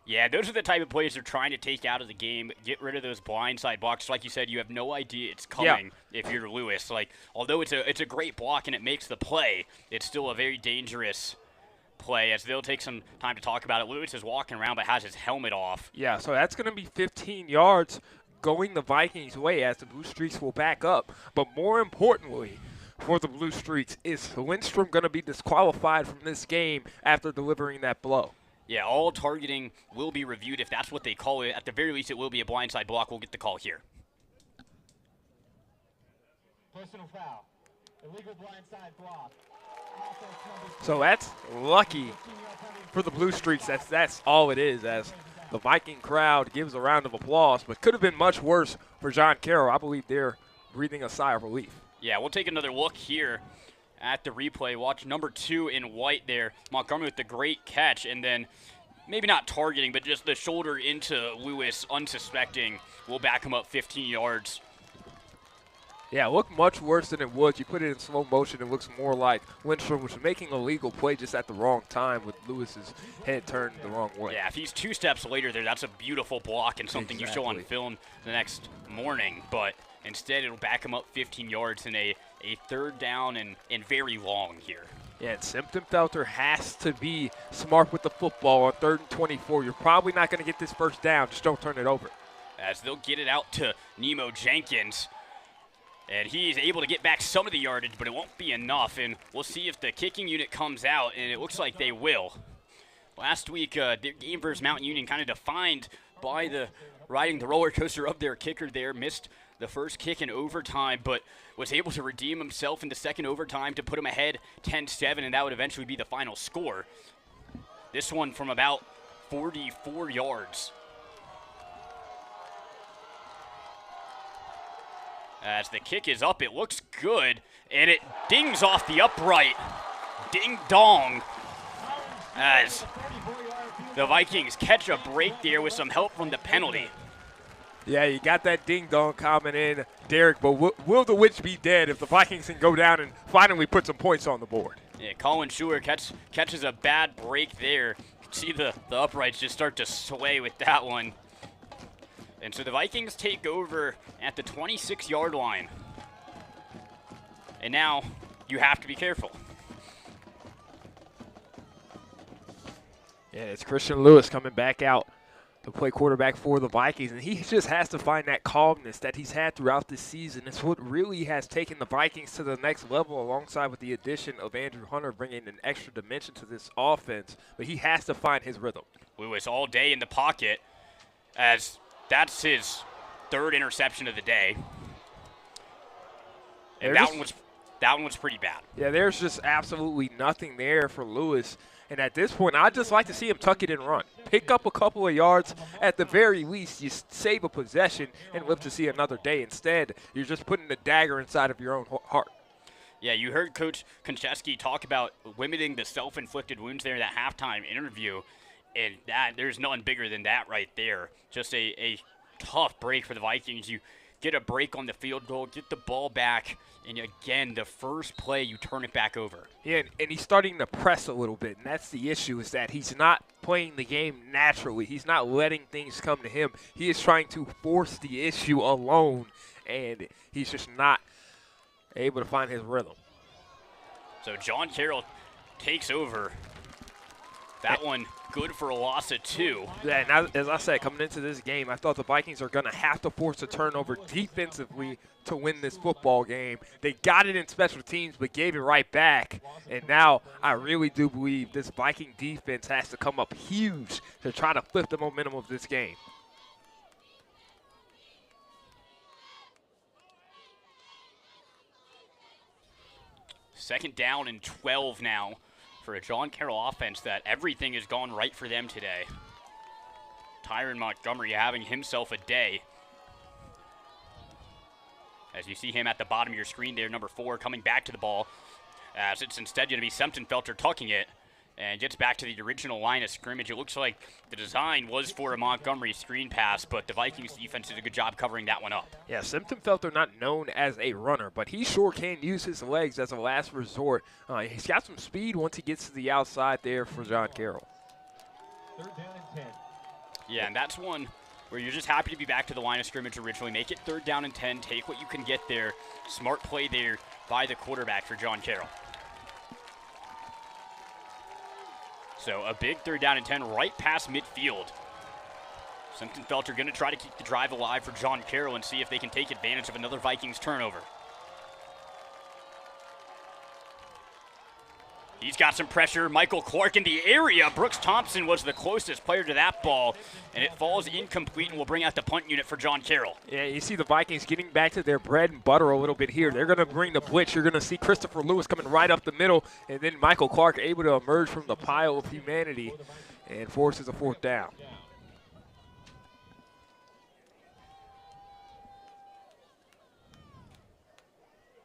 Yeah, those are the type of plays they're trying to take out of the game. Get rid of those blindside blocks. Like you said, you have no idea it's coming if you're Lewis. Like, although it's a great block and it makes the play, it's still a very dangerous play, as they'll take some time to talk about it. Lewis is walking around but has his helmet off. Yeah, so that's going to be 15 yards going the Vikings' way as the Blue Streaks will back up. But more importantly for the Blue Streaks, is Lindstrom going to be disqualified from this game after delivering that blow? Yeah, all targeting will be reviewed if that's what they call it. At the very least, it will be a blindside block. We'll get the call here. Personal foul. Illegal blindside block. So that's lucky for the Blue Streaks. That's all it is, as the Viking crowd gives a round of applause, but could have been much worse for John Carroll. I believe they're breathing a sigh of relief. Yeah, we'll take another look here at the replay. Watch number 2 in white there. Montgomery with the great catch, and then maybe not targeting, but just the shoulder into Lewis, unsuspecting. We'll back him up 15 yards. Yeah, it looked much worse than it was. You put it in slow motion, it looks more like Lindstrom was making a legal play just at the wrong time with Lewis's head turned the wrong way. Yeah, if he's 2 steps later there, that's a beautiful block and something you show on film the next morning. But instead, it'll back him up 15 yards in a 3rd down and very long here. Yeah, and Sempton-Felter has to be smart with the football on 3rd and 24. You're probably not going to get this first down. Just don't turn it over. As they'll get it out to Nemo Jenkins. And he's able to get back some of the yardage, but it won't be enough. And we'll see if the kicking unit comes out, and it looks like they will. Last week, their game versus Mountain Union kind of defined by the riding the roller coaster of their kicker there. Missed the first kick in overtime, but was able to redeem himself in the second overtime to put him ahead 10-7, and that would eventually be the final score. This one from about 44 yards. As the kick is up, it looks good, and it dings off the upright. Ding dong. As the Vikings catch a break there with some help from the penalty. Yeah, you got that ding-dong comment in, Derek, but will the witch be dead if the Vikings can go down and finally put some points on the board? Yeah, Colin Schuler catches a bad break there. You can see the uprights just start to sway with that one. And so the Vikings take over at the 26-yard line. And now you have to be careful. Yeah, it's Christian Lewis coming back out to play quarterback for the Vikings, and he just has to find that calmness that he's had throughout this season. It's what really has taken the Vikings to the next level, alongside with the addition of Andrew Hunter bringing an extra dimension to this offense, but he has to find his rhythm. Lewis all day in the pocket, as that's his third interception of the day. And that one was pretty bad. Yeah, there's just absolutely nothing there for Lewis. And at this point, I'd just like to see him tuck it and run. Pick up a couple of yards. At the very least, you save a possession and live to see another day. Instead, you're just putting the dagger inside of your own heart. Yeah, you heard Coach Konchesky talk about limiting the self-inflicted wounds there in that halftime interview. And there's nothing bigger than that right there. Just a tough break for the Vikings. You get a break on the field goal, get the ball back, and again, the first play, you turn it back over. Yeah, and he's starting to press a little bit, and that's the issue, is that he's not playing the game naturally. He's not letting things come to him. He is trying to force the issue alone, and he's just not able to find his rhythm. So John Carroll takes over. That one good for a loss of 2. Yeah, and as I said, coming into this game, I thought the Vikings are going to have to force a turnover defensively to win this football game. They got it in special teams, but gave it right back. And now I really do believe this Viking defense has to come up huge to try to flip the momentum of this game. Second down and 12 now for a John Carroll offense that everything has gone right for them today. Tyron Montgomery having himself a day. As you see him at the bottom of your screen there, number 4, coming back to the ball. As it's instead going to be Sempton-Felter tucking it and gets back to the original line of scrimmage. It looks like the design was for a Montgomery screen pass, but the Vikings defense did a good job covering that one up. Yeah, Sempton-Felter not known as a runner, but he sure can use his legs as a last resort. He's got some speed once he gets to the outside there for John Carroll. 3rd down and 10. Yeah, and that's one where you're just happy to be back to the line of scrimmage originally. Make it 3rd down and 10. Take what you can get there. Smart play there by the quarterback for John Carroll. So a big 3rd down and 10 right past midfield. Sempton-Felter going to try to keep the drive alive for John Carroll and see if they can take advantage of another Vikings turnover. He's got some pressure. Michael Clark in the area. Brooks Thompson was the closest player to that ball, and it falls incomplete and will bring out the punt unit for John Carroll. Yeah, you see the Vikings getting back to their bread and butter a little bit here. They're going to bring the blitz. You're going to see Christopher Lewis coming right up the middle, and then Michael Clark able to emerge from the pile of humanity and forces a 4th down.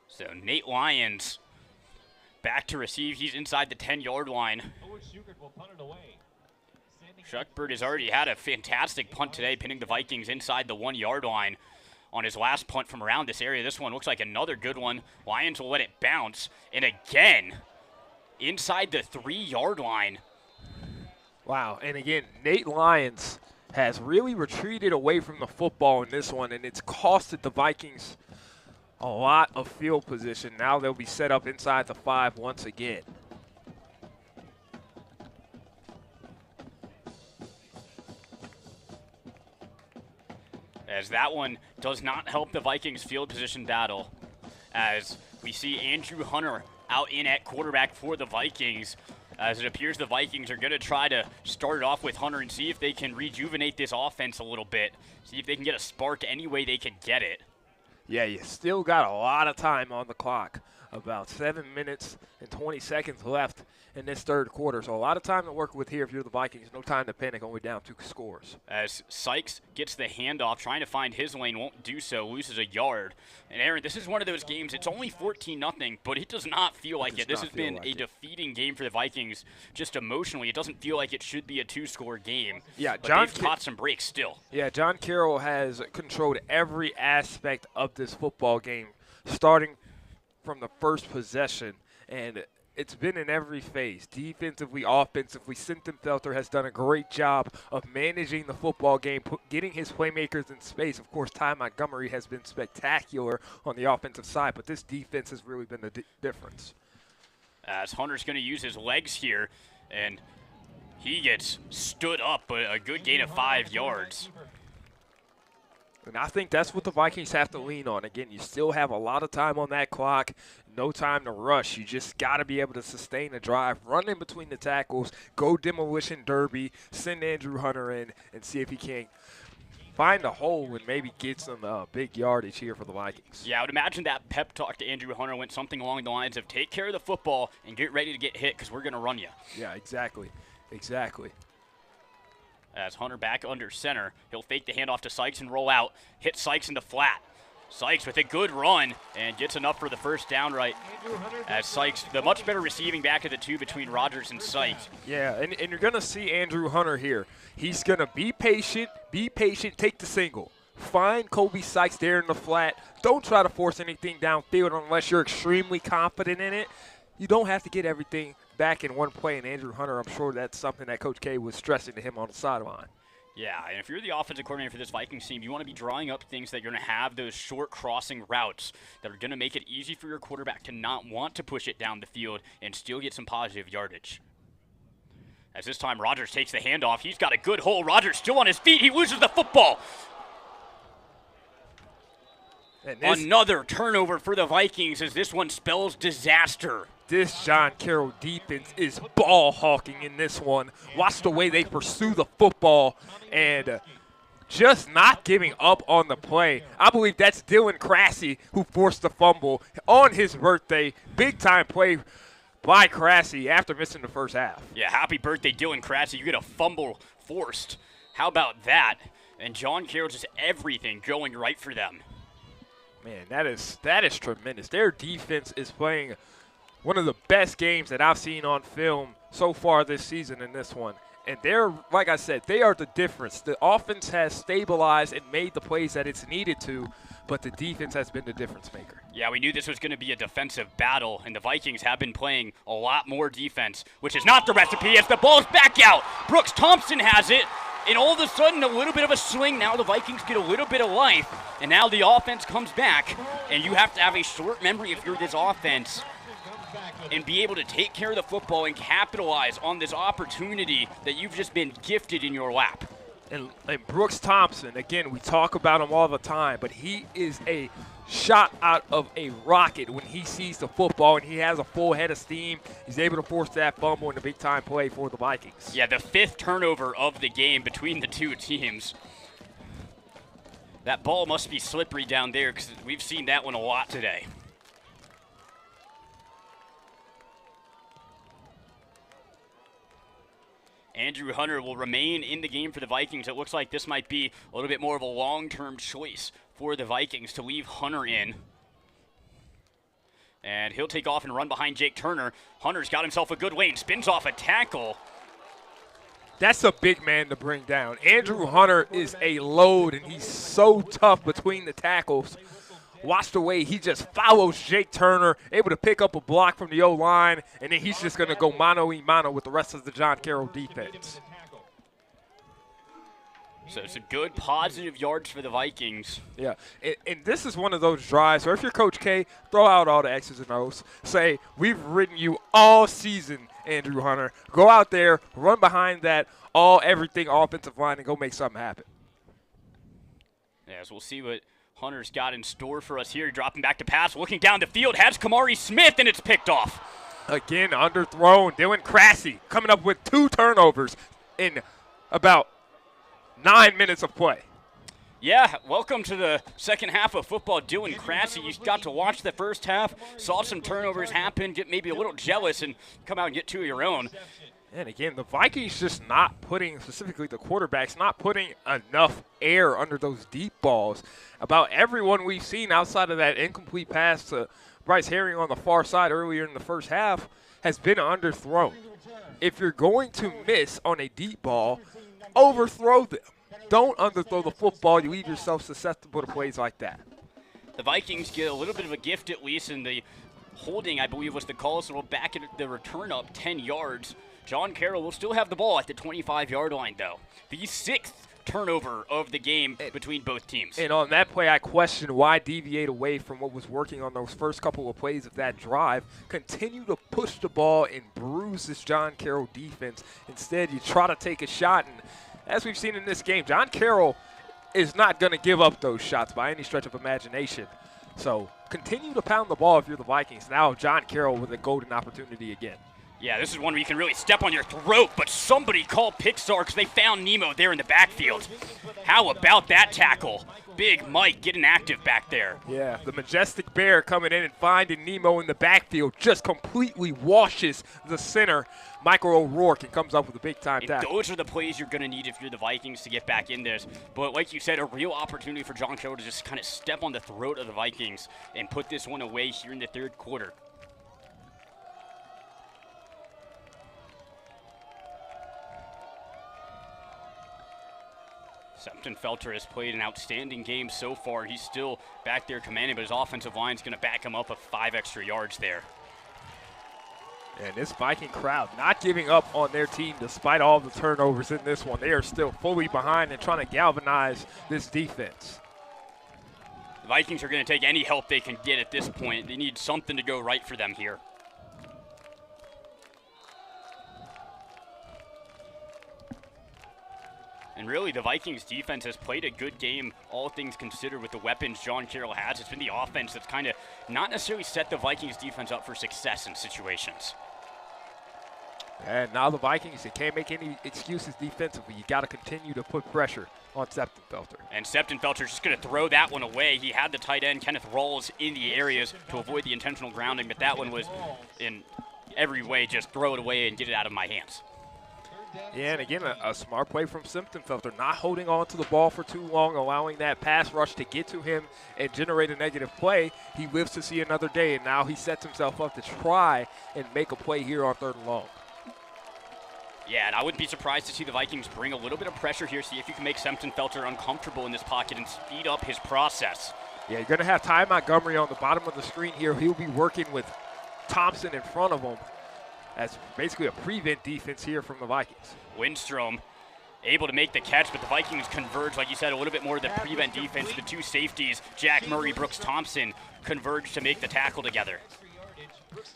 So Nate Lyons back to receive. He's inside the 10-yard line. Shuckburg has already had a fantastic punt today, pinning the Vikings inside the 1-yard line on his last punt from around this area. This one looks like another good one. Lyons will let it bounce. And again, inside the 3-yard line. Wow, and again, Nate Lyons has really retreated away from the football in this one, and it's costed the Vikings a lot of field position. Now they'll be set up inside the 5 once again. As that one does not help the Vikings field position battle, as we see Andrew Hunter out in at quarterback for the Vikings, as it appears the Vikings are going to try to start it off with Hunter and see if they can rejuvenate this offense a little bit, see if they can get a spark any way they can get it. Yeah, you still got a lot of time on the clock. About 7 minutes and 20 seconds left in this 3rd quarter. So a lot of time to work with here if you're the Vikings. No time to panic, only down 2 scores. As Sykes gets the handoff, trying to find his lane, won't do so, loses a yard. And Aaron, this is one of those games, it's only 14-0, but it does not feel like it. This has been a defeating game for the Vikings just emotionally. It doesn't feel like it should be a 2-score game. Yeah, but they've caught some breaks still. Yeah, John Carroll has controlled every aspect of this football game, starting from the first possession, and it's been in every phase. Defensively, offensively, Sintenfelter has done a great job of managing the football game, getting his playmakers in space. Of course, Ty Montgomery has been spectacular on the offensive side, but this defense has really been the difference. As Hunter's going to use his legs here, and he gets stood up, but a good gain of 5 yards. And I think that's what the Vikings have to lean on. Again, you still have a lot of time on that clock, no time to rush. You just got to be able to sustain a drive, run in between the tackles, go demolition derby, send Andrew Hunter in, and see if he can find a hole and maybe get some big yardage here for the Vikings. Yeah, I would imagine that pep talk to Andrew Hunter went something along the lines of take care of the football and get ready to get hit because we're going to run you. Yeah, exactly. Exactly. As Hunter back under center, he'll fake the handoff to Sykes and roll out. Hit Sykes into flat. Sykes with a good run and gets enough for the first down right. As Sykes, the much better receiving back of the two between Rogers and Sykes. Yeah, and you're going to see Andrew Hunter here. He's going to be patient, take the single. Find Kobe Sykes there in the flat. Don't try to force anything downfield unless you're extremely confident in it. You don't have to get everything back in one play, and Andrew Hunter, I'm sure that's something that Coach K was stressing to him on the sideline. Yeah, and if you're the offensive coordinator for this Vikings team, you want to be drawing up things that you're going to have those short crossing routes that are going to make it easy for your quarterback to not want to push it down the field and still get some positive yardage. As this time Rogers takes the handoff, he's got a good hole. Rogers still on his feet. He loses the football. Another turnover for the Vikings as this one spells disaster. This John Carroll defense is ball hawking in this one. Watch the way they pursue the football and just not giving up on the play. I believe that's Dylan Crassy who forced the fumble on his birthday. Big time play by Crassy after missing the first half. Yeah, happy birthday, Dylan Crassy. You get a fumble forced. How about that? And John Carroll, just everything going right for them. Man, that is tremendous. Their defense is playing one of the best games that I've seen on film so far this season in this one. And they're, like I said, they are the difference. The offense has stabilized and made the plays that it's needed to, but the defense has been the difference maker. Yeah, we knew this was going to be a defensive battle, and the Vikings have been playing a lot more defense, which is not the recipe as the ball's back out. Brooks Thompson has it, and all of a sudden a little bit of a swing. Now the Vikings get a little bit of life, and now the offense comes back, and you have to have a short memory if you're this offense and be able to take care of the football and capitalize on this opportunity that you've just been gifted in your lap. And Brooks Thompson, again, we talk about him all the time, but he is a shot out of a rocket when he sees the football and he has a full head of steam. He's able to force that fumble in a big-time play for the Vikings. Yeah, the 5th turnover of the game between the two teams. That ball must be slippery down there because we've seen that one a lot today. Andrew Hunter will remain in the game for the Vikings. It looks like this might be a little bit more of a long-term choice for the Vikings to leave Hunter in. And he'll take off and run behind Jake Turner. Hunter's got himself a good lane, spins off a tackle. That's a big man to bring down. Andrew Hunter is a load, and he's so tough between the tackles. Watch the way he just follows Jake Turner, able to pick up a block from the O-line, and then he's just going to go mano-a-mano with the rest of the John Carroll defense. So some good positive yards for the Vikings. Yeah, and this is one of those drives where if you're Coach K, throw out all the X's and O's. Say, we've ridden you all season, Andrew Hunter. Go out there, run behind that everything offensive line, and go make something happen. Yeah, so we'll see what Hunter's got in store for us here. Dropping back to pass, looking down the field, has Kamari Smith, and it's picked off. Again, underthrown. Dylan Crassy coming up with 2 turnovers in about 9 minutes of play. Yeah, welcome to the second half of football. Dylan Crassy, you got to watch the first half, saw some turnovers happen, get maybe a little jealous, and come out and get 2 of your own. And again, the Vikings just not putting, specifically the quarterbacks, not putting enough air under those deep balls. About everyone we've seen outside of that incomplete pass to Bryce Herring on the far side earlier in the first half has been underthrown. If you're going to miss on a deep ball, overthrow them. Don't underthrow the football. You leave yourself susceptible to plays like that. The Vikings get a little bit of a gift at least in the holding, I believe, was the call, so we'll back it, the return up 10 yards. John Carroll will still have the ball at the 25-yard line, though. The 6th turnover of the game between both teams. And on that play, I question why deviate away from what was working on those first couple of plays of that drive. Continue to push the ball and bruise this John Carroll defense. Instead, you try to take a shot, and as we've seen in this game, John Carroll is not going to give up those shots by any stretch of imagination. So continue to pound the ball if you're the Vikings. Now John Carroll with a golden opportunity again. Yeah, this is one where you can really step on your throat, but somebody called Pixar because they found Nemo there in the backfield. How about that tackle? Big Mike getting active back there. Yeah, the majestic bear coming in and finding Nemo in the backfield just completely washes the center, Michael O'Rourke, and comes up with a big-time tackle. Those are the plays you're going to need if you're the Vikings to get back in this. But like you said, a real opportunity for John Carroll to just kind of step on the throat of the Vikings and put this one away here in the third quarter. Felter has played an outstanding game so far. He's still back there commanding, but his offensive line is going to back him up 5 extra yards there. And this Viking crowd not giving up on their team despite all the turnovers in this one. They are still fully behind and trying to galvanize this defense. The Vikings are going to take any help they can get at this point. They need something to go right for them here. And really, the Vikings defense has played a good game, all things considered, with the weapons John Carroll has. It's been the offense that's kind of not necessarily set the Vikings defense up for success in situations. And now the Vikings, they can't make any excuses defensively. You got to continue to put pressure on Felter. And Felter's just going to throw that one away. He had the tight end, Kenneth Rawls, in the areas to avoid the intentional grounding, but that one was in every way just throw it away and get it out of my hands. Yeah, and again, a smart play from Felter, not holding on to the ball for too long, allowing that pass rush to get to him and generate a negative play. He lives to see another day, and now he sets himself up to try and make a play here on 3rd and long. Yeah, and I wouldn't be surprised to see the Vikings bring a little bit of pressure here, see if you can make Felter uncomfortable in this pocket and speed up his process. Yeah, you're going to have Ty Montgomery on the bottom of the screen here. He'll be working with Thompson in front of him. That's basically a prevent defense here from the Vikings. Lindstrom able to make the catch, but the Vikings converge, like you said, a little bit more of the prevent defense. The 2 safeties, Jack Murray, Brooks Thompson, converge to make the tackle together.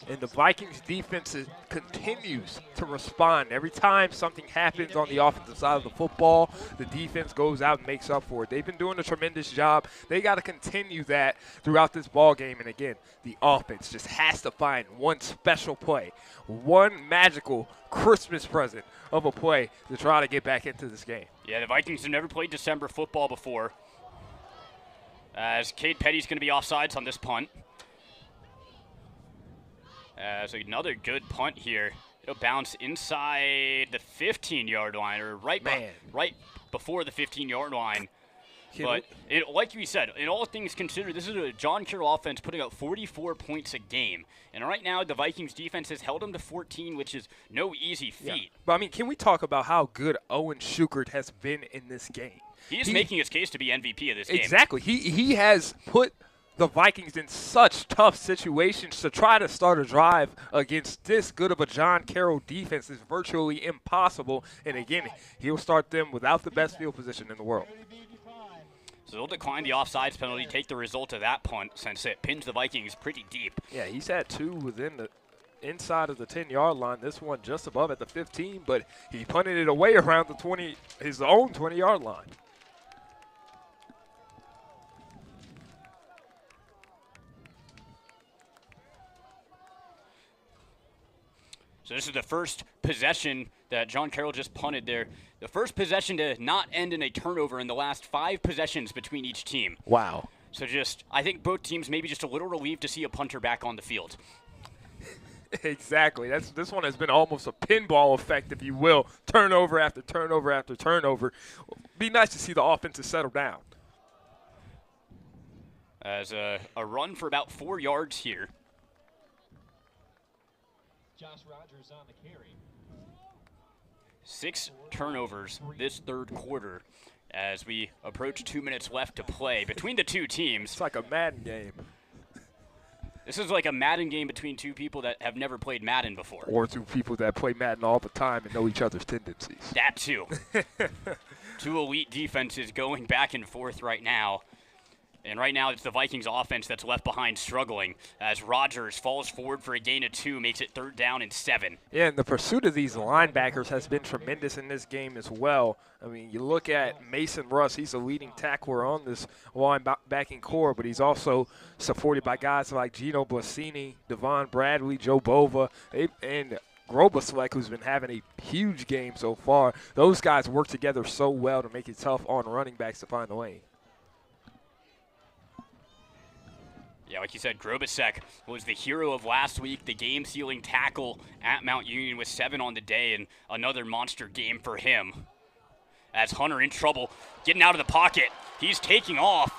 And the Vikings defense continues to respond. Every time something happens on the offensive side of the football, the defense goes out and makes up for it. They've been doing a tremendous job. They got to continue that throughout this ball game. And again, the offense just has to find one special play, one magical Christmas present of a play to try to get back into this game. Yeah, the Vikings have never played December football before. As Cade Petty's going to be offsides on this punt. So another good punt here. It'll bounce inside the 15-yard line, or right before the 15-yard line. But like you said, in all things considered, this is a John Carroll offense putting up 44 points a game. And right now, the Vikings defense has held them to 14, which is no easy feat. Yeah. But, I mean, can we talk about how good Owen Schukert has been in this game? He is making his case to be MVP of this game. Exactly. He has put the Vikings in such tough situations. To try to start a drive against this good of a John Carroll defense is virtually impossible. And again, he'll start them without the best field position in the world. So they'll decline the offsides penalty, take the result of that punt since it pins the Vikings pretty deep. Yeah, he's had 2 within the inside of the 10-yard line. This one just above at the 15, but he punted it away around the his own 20-yard line. So this is the first possession that John Carroll just punted there. The first possession to not end in a turnover in the last 5 possessions between each team. Wow. So I think both teams maybe just a little relieved to see a punter back on the field. Exactly. This one has been almost a pinball effect, if you will. Turnover after turnover after turnover. Be nice to see the offense settle down. As a run for about 4 yards here. Josh Rogers on the carry. 6 turnovers this third quarter as we approach 2 minutes left to play between the two teams. It's like a Madden game. This is like a Madden game between two people that have never played Madden before. Or two people that play Madden all the time and know each other's tendencies. That too. Two elite defenses going back and forth right now. And right now it's the Vikings offense that's left behind struggling as Rodgers falls forward for a gain of 2, makes it 3rd down and 7. Yeah, and the pursuit of these linebackers has been tremendous in this game as well. I mean, you look at Mason Russ, he's the leading tackler on this linebacking core, but he's also supported by guys like Gino Blasini, Devon Bradley, Joe Bova, and Grobasleck, who's been having a huge game so far. Those guys work together so well to make it tough on running backs to find the lane. Yeah, like you said, Grobasek was the hero of last week, the game-sealing tackle at Mount Union with 7 on the day, and another monster game for him. As Hunter in trouble, getting out of the pocket. He's taking off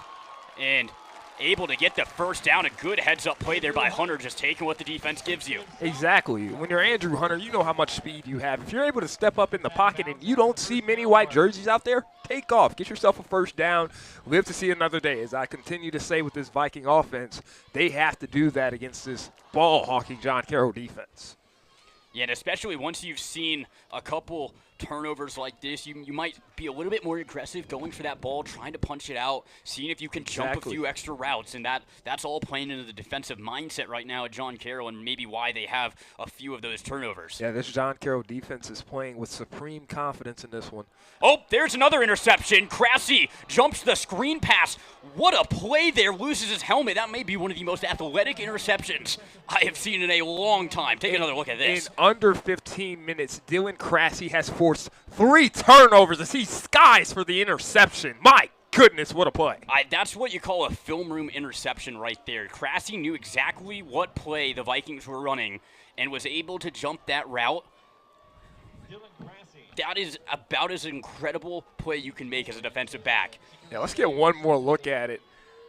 and able to get the first down. A good heads-up play there by Hunter, just taking what the defense gives you. Exactly. When you're Andrew Hunter, you know how much speed you have. If you're able to step up in the pocket and you don't see many white jerseys out there, take off. Get yourself a first down. Live to see another day. As I continue to say with this Viking offense, they have to do that against this ball-hawking John Carroll defense. Yeah, and especially once you've seen a couple turnovers like this, you might be a little bit more aggressive going for that ball, trying to punch it out, seeing if you can jump a few extra routes, and that's all playing into the defensive mindset right now at John Carroll and maybe why they have a few of those turnovers. Yeah, this John Carroll defense is playing with supreme confidence in this one. Oh, there's another interception. Crassie jumps the screen pass. What a play there, loses his helmet. That may be one of the most athletic interceptions I have seen in a long time. Take another look at this. In under 15 minutes, Dylan Crassie has forced 3 turnovers as he skies for the interception. My goodness, what a play. That's what you call a film room interception right there. Crassie knew exactly what play the Vikings were running and was able to jump that route. That is about as incredible play you can make as a defensive back. Yeah, let's get one more look at it.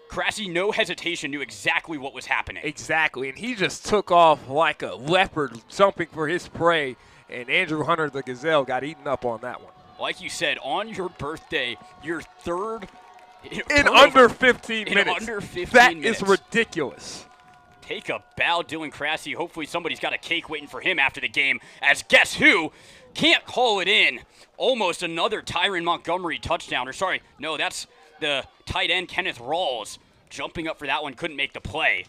Crassie, no hesitation, knew exactly what was happening. Exactly, and he just took off like a leopard jumping for his prey, and Andrew Hunter, the Gazelle, got eaten up on that one. Like you said, on your birthday, your third in under 15 minutes. In under 15 that minutes. Is ridiculous. Take a bow, Dylan Crassie. Hopefully somebody's got a cake waiting for him after the game, as guess who? Can't call it in. Almost another Tyron Montgomery touchdown. Or sorry, no, that's the tight end Kenneth Rawls. Jumping up for that one, couldn't make the play.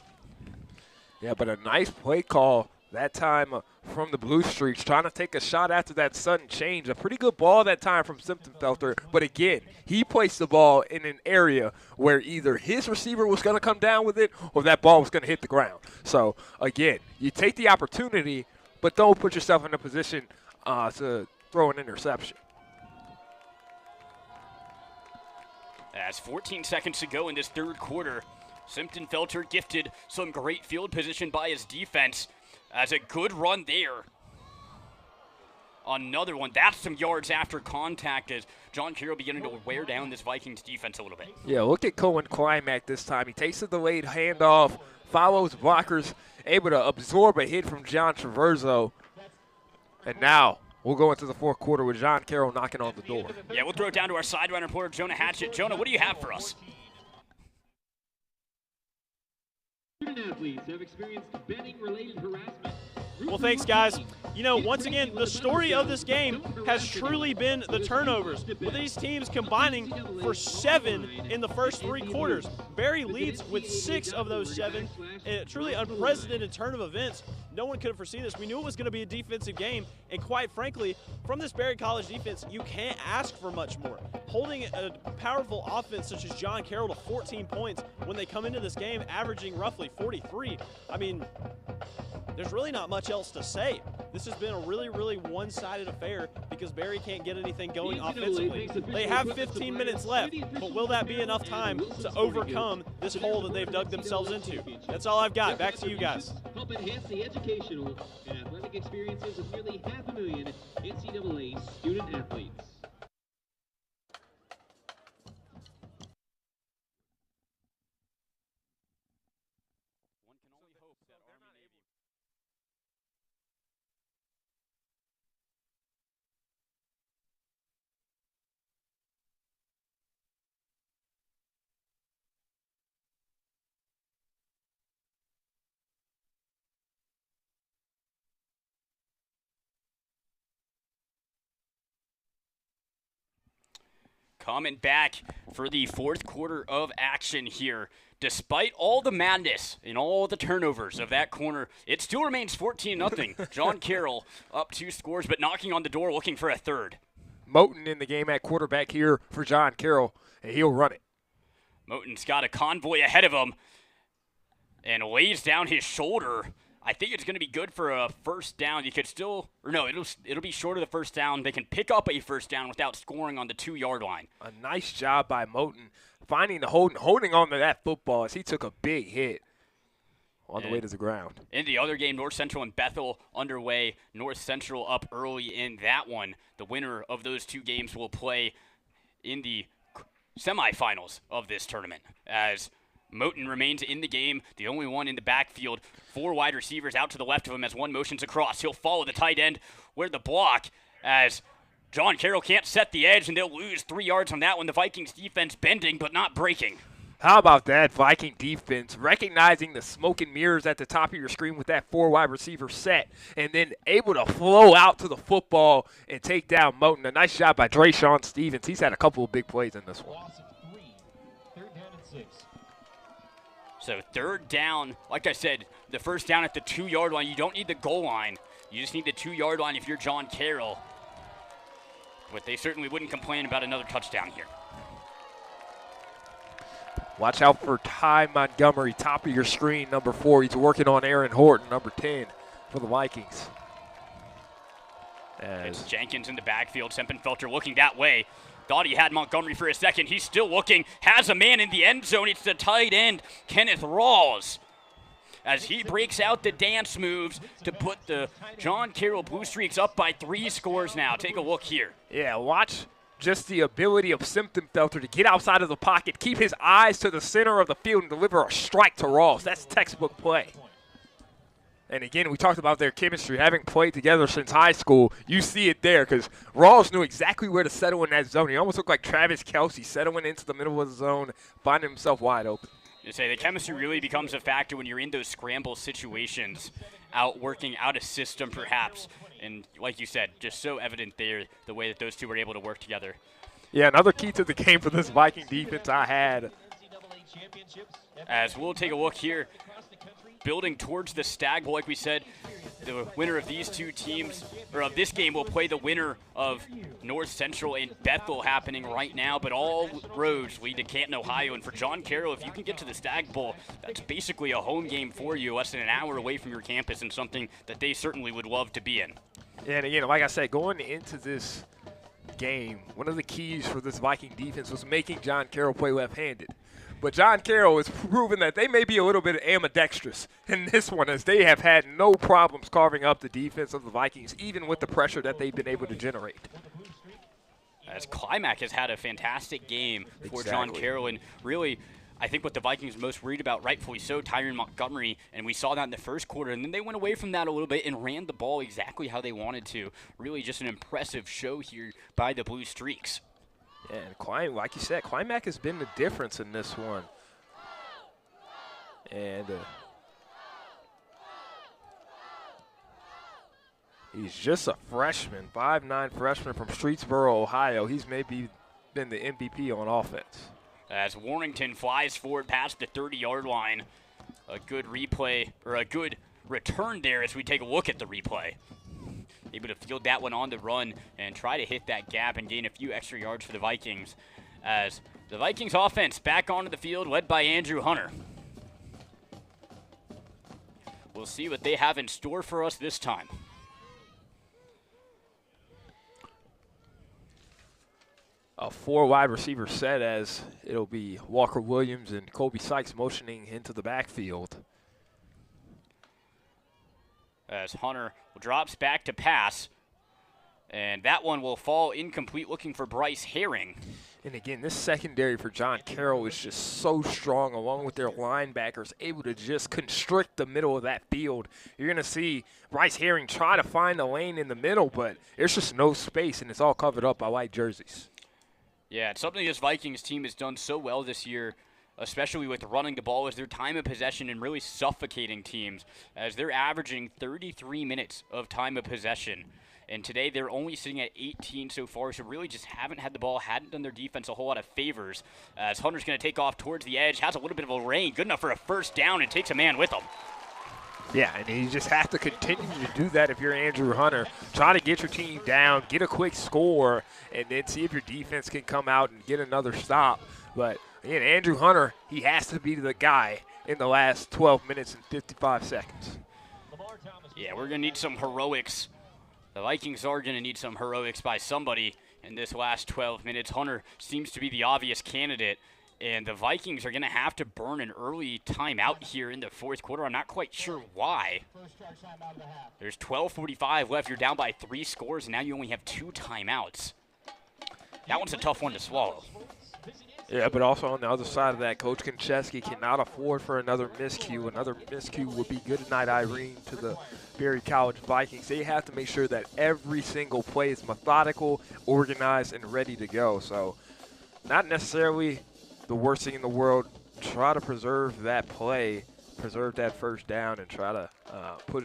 Yeah, but a nice play call that time from the Blue Streaks, trying to take a shot after that sudden change. A pretty good ball that time from Simptonfelter, but again, he placed the ball in an area where either his receiver was going to come down with it or that ball was going to hit the ground. So, again, you take the opportunity, but don't put yourself in a position to throw an interception. As 14 seconds to go in this third quarter, Simptonfelter gifted some great field position by his defense. As a good run there. Another one. That's some yards after contact as John Carroll beginning to wear down this Vikings defense a little bit. Yeah, look at Cohen Climack this time. He takes the delayed handoff, follows blockers, able to absorb a hit from John Traverso. And now we'll go into the fourth quarter with John Carroll knocking on the door. Yeah, we'll throw it down to our sideline reporter, Jonah Hatchett. Jonah, what do you have for us? Student athletes have experienced betting-related harassment. Well, thanks, guys. You know, once again, the story of this game has truly been the turnovers, with these teams combining for 7 in the first 3 quarters. Barry leads with 6 of those 7. A truly unprecedented turn of events. No one could have foreseen this. We knew it was going to be a defensive game, and quite frankly, from this Barry College defense, you can't ask for much more. Holding a powerful offense such as John Carroll to 14 points when they come into this game averaging roughly 43, I mean, there's really not much else to say. This has been a really, really one-sided affair because Barry can't get anything going offensively. They have 15 minutes left, but will that be enough time to overcome this hole that they've dug themselves into? That's all I've got. Back to you guys. Help enhance the educational and athletic experiences of nearly 500,000 NCAA student athletes. Coming back for the fourth quarter of action here. Despite all the madness and all the turnovers of that corner, it still remains 14-0. John Carroll up 2 scores, but knocking on the door looking for a third. Moten in the game at quarterback here for John Carroll, and he'll run it. Moten's got a convoy ahead of him and lays down his shoulder. I think it's going to be good for a first down. You could still, or no, it'll be short of the first down. They can pick up a first down without scoring on the 2-yard line. A nice job by Moten finding the holding on to that football as he took a big hit on the way to the ground. In the other game, North Central and Bethel underway. North Central up early in that one. The winner of those 2 games will play in the semifinals of this tournament as Moten remains in the game, the only one in the backfield. 4 wide receivers out to the left of him as one motions across. He'll follow the tight end where the block as John Carroll can't set the edge, and they'll lose 3 yards on that one. The Vikings defense bending but not breaking. How about that Viking defense, recognizing the smoke and mirrors at the top of your screen with that 4 wide receiver set, and then able to flow out to the football and take down Moten. A nice job by Drayshawn Stevens. He's had a couple of big plays in this one. Loss of 3. 3rd down and 6. So 3rd down, like I said, the first down at the 2-yard line. You don't need the goal line. You just need the 2-yard line if you're John Carroll. But they certainly wouldn't complain about another touchdown here. Watch out for Ty Montgomery, top of your screen, number 4. He's working on Aaron Horton, number 10 for the Vikings. It's Jenkins in the backfield. Sempenfelter looking that way. Thought he had Montgomery for a second. He's still looking. Has a man in the end zone. It's the tight end, Kenneth Rawls, as he breaks out the dance moves to put the John Carroll Blue Streaks up by 3 scores now. Take a look here. Yeah, watch just the ability of Sempenfelter to get outside of the pocket, keep his eyes to the center of the field, and deliver a strike to Rawls. That's textbook play. And again, we talked about their chemistry, having played together since high school. You see it there because Rawls knew exactly where to settle in that zone. He almost looked like Travis Kelce settling into the middle of the zone, finding himself wide open. You say the chemistry really becomes a factor when you're in those scramble situations, out working out a system perhaps. And like you said, just so evident there, the way that those two were able to work together. Yeah, another key to the game for this Viking defense I had. As we'll take a look here, building towards the Stag Bowl, like we said, the winner of these 2 teams, or of this game, will play the winner of North Central and Bethel happening right now, but all roads lead to Canton, Ohio. And for John Carroll, if you can get to the Stag Bowl, that's basically a home game for you, less than an hour away from your campus, and something that they certainly would love to be in. And again, like I said, going into this game, one of the keys for this Viking defense was making John Carroll play left-handed. But John Carroll has proven that they may be a little bit ambidextrous in this one, as they have had no problems carving up the defense of the Vikings, even with the pressure that they've been able to generate. As Climac has had a fantastic game for John Carroll, and really, I think what the Vikings are most worried about, rightfully so, Tyron Montgomery, and we saw that in the first quarter, and then they went away from that a little bit and ran the ball exactly how they wanted to. Really just an impressive show here by the Blue Streaks. Yeah, and like you said, Climac has been the difference in this one. And he's just a freshman, 5'9" freshman from Streetsboro, Ohio. He's maybe been the MVP on offense. As Warrington flies forward past the 30-yard line. A good replay, or a good return there as we take a look at the replay. Able to field that one on the run and try to hit that gap and gain a few extra yards for the Vikings. As the Vikings offense back onto the field, led by Andrew Hunter. We'll see what they have in store for us this time. A 4 wide receiver set, as it'll be Walker Williams and Colby Sykes motioning into the backfield. As Hunter drops back to pass, and that one will fall incomplete, looking for Bryce Herring. And again, this secondary for John Carroll is just so strong, along with their linebackers, able to just constrict the middle of that field. You're going to see Bryce Herring try to find a lane in the middle, but there's just no space, and it's all covered up by white jerseys. Yeah, it's something this Vikings team has done so well this year, especially with running the ball, is their time of possession and really suffocating teams, as they're averaging 33 minutes of time of possession. And today they're only sitting at 18 so far, so really just haven't had the ball, hadn't done their defense a whole lot of favors. As Hunter's going to take off towards the edge, has a little bit of a lane, good enough for a first down, and takes a man with him. Yeah, and you just have to continue to do that if you're Andrew Hunter. Try to get your team down, get a quick score, and then see if your defense can come out and get another stop. But, again, Andrew Hunter, he has to be the guy in the last 12 minutes and 55 seconds. Yeah, we're going to need some heroics. The Vikings are going to need some heroics by somebody in this last 12 minutes. Hunter seems to be the obvious candidate, and the Vikings are going to have to burn an early timeout here in the fourth quarter. I'm not quite sure why. There's 12:45 left. You're down by 3 scores, and now you only have 2 timeouts. That one's a tough one to swallow. Yeah, but also on the other side of that, Coach Konchesky cannot afford for another miscue. Another miscue would be good night, Irene, to the Berry College Vikings. They have to make sure that every single play is methodical, organized, and ready to go. So not necessarily the worst thing in the world. Try to preserve that play, preserve that first down, and try to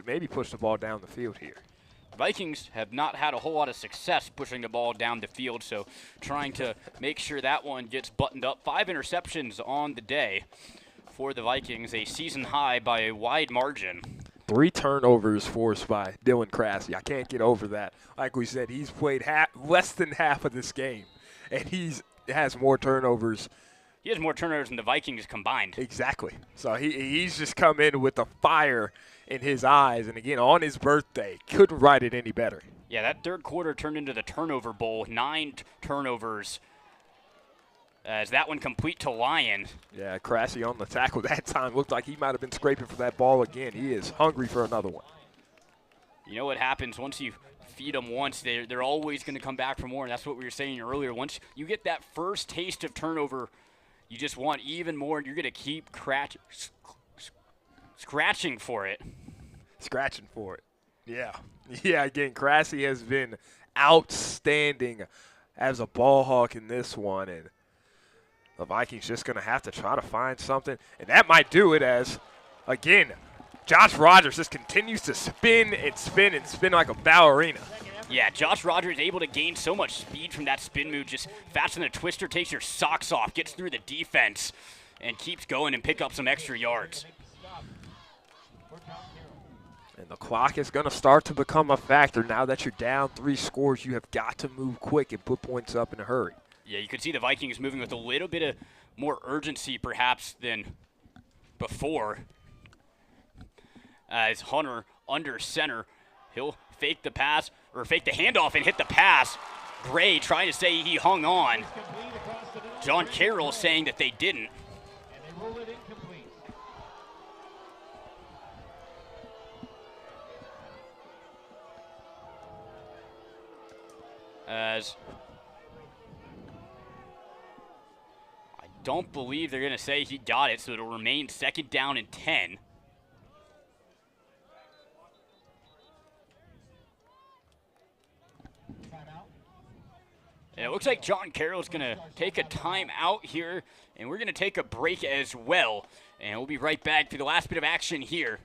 maybe push the ball down the field here. Vikings have not had a whole lot of success pushing the ball down the field, so trying to make sure that one gets buttoned up. 5 interceptions on the day for the Vikings, a season high by a wide margin. 3 turnovers forced by Dylan Crassie. I can't get over that. Like we said, he's played less than half of this game, and has more turnovers. He has more turnovers than the Vikings combined. Exactly. So he's just come in with the fire in his eyes, and again, on his birthday, couldn't write it any better. Yeah, that third quarter turned into the turnover bowl. 9 turnovers as that one complete to Lyon. Yeah, Crassie on the tackle that time. Looked like he might have been scraping for that ball again. He is hungry for another one. You know what happens once you feed them once, they're always going to come back for more, and that's what we were saying earlier. Once you get that first taste of turnover, you just want even more, and you're going to keep scratching for it. Scratching for it. Yeah. Yeah, again, Crassie has been outstanding as a ball hawk in this one, and the Vikings just going to have to try to find something, and that might do it as, again, Josh Rogers just continues to spin and spin and spin like a ballerina. Yeah, Josh Rogers able to gain so much speed from that spin move, just faster than a twister, takes your socks off, gets through the defense, and keeps going and pick up some extra yards. And the clock is going to start to become a factor. Now that you're down 3 scores, you have got to move quick and put points up in a hurry. Yeah, you could see the Vikings moving with a little bit of more urgency perhaps than before. As Hunter under center, he'll fake the pass, or fake the handoff and hit the pass. Gray trying to say he hung on. John Carroll saying that they didn't. As I don't believe they're going to say he got it, so it'll remain 2nd down and 10. And it looks like John Carroll's going to take a timeout here, and we're going to take a break as well. And we'll be right back for the last bit of action here.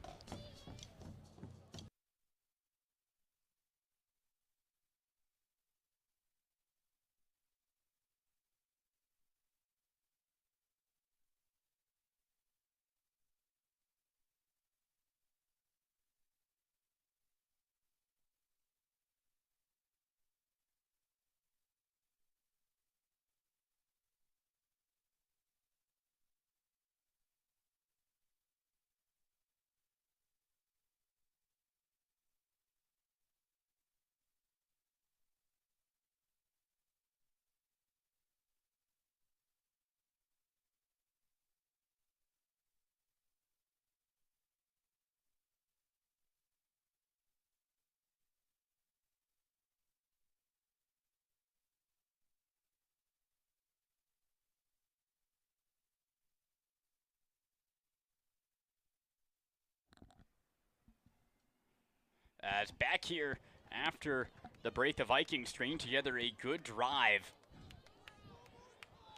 As back here after the break, the Vikings string together a good drive,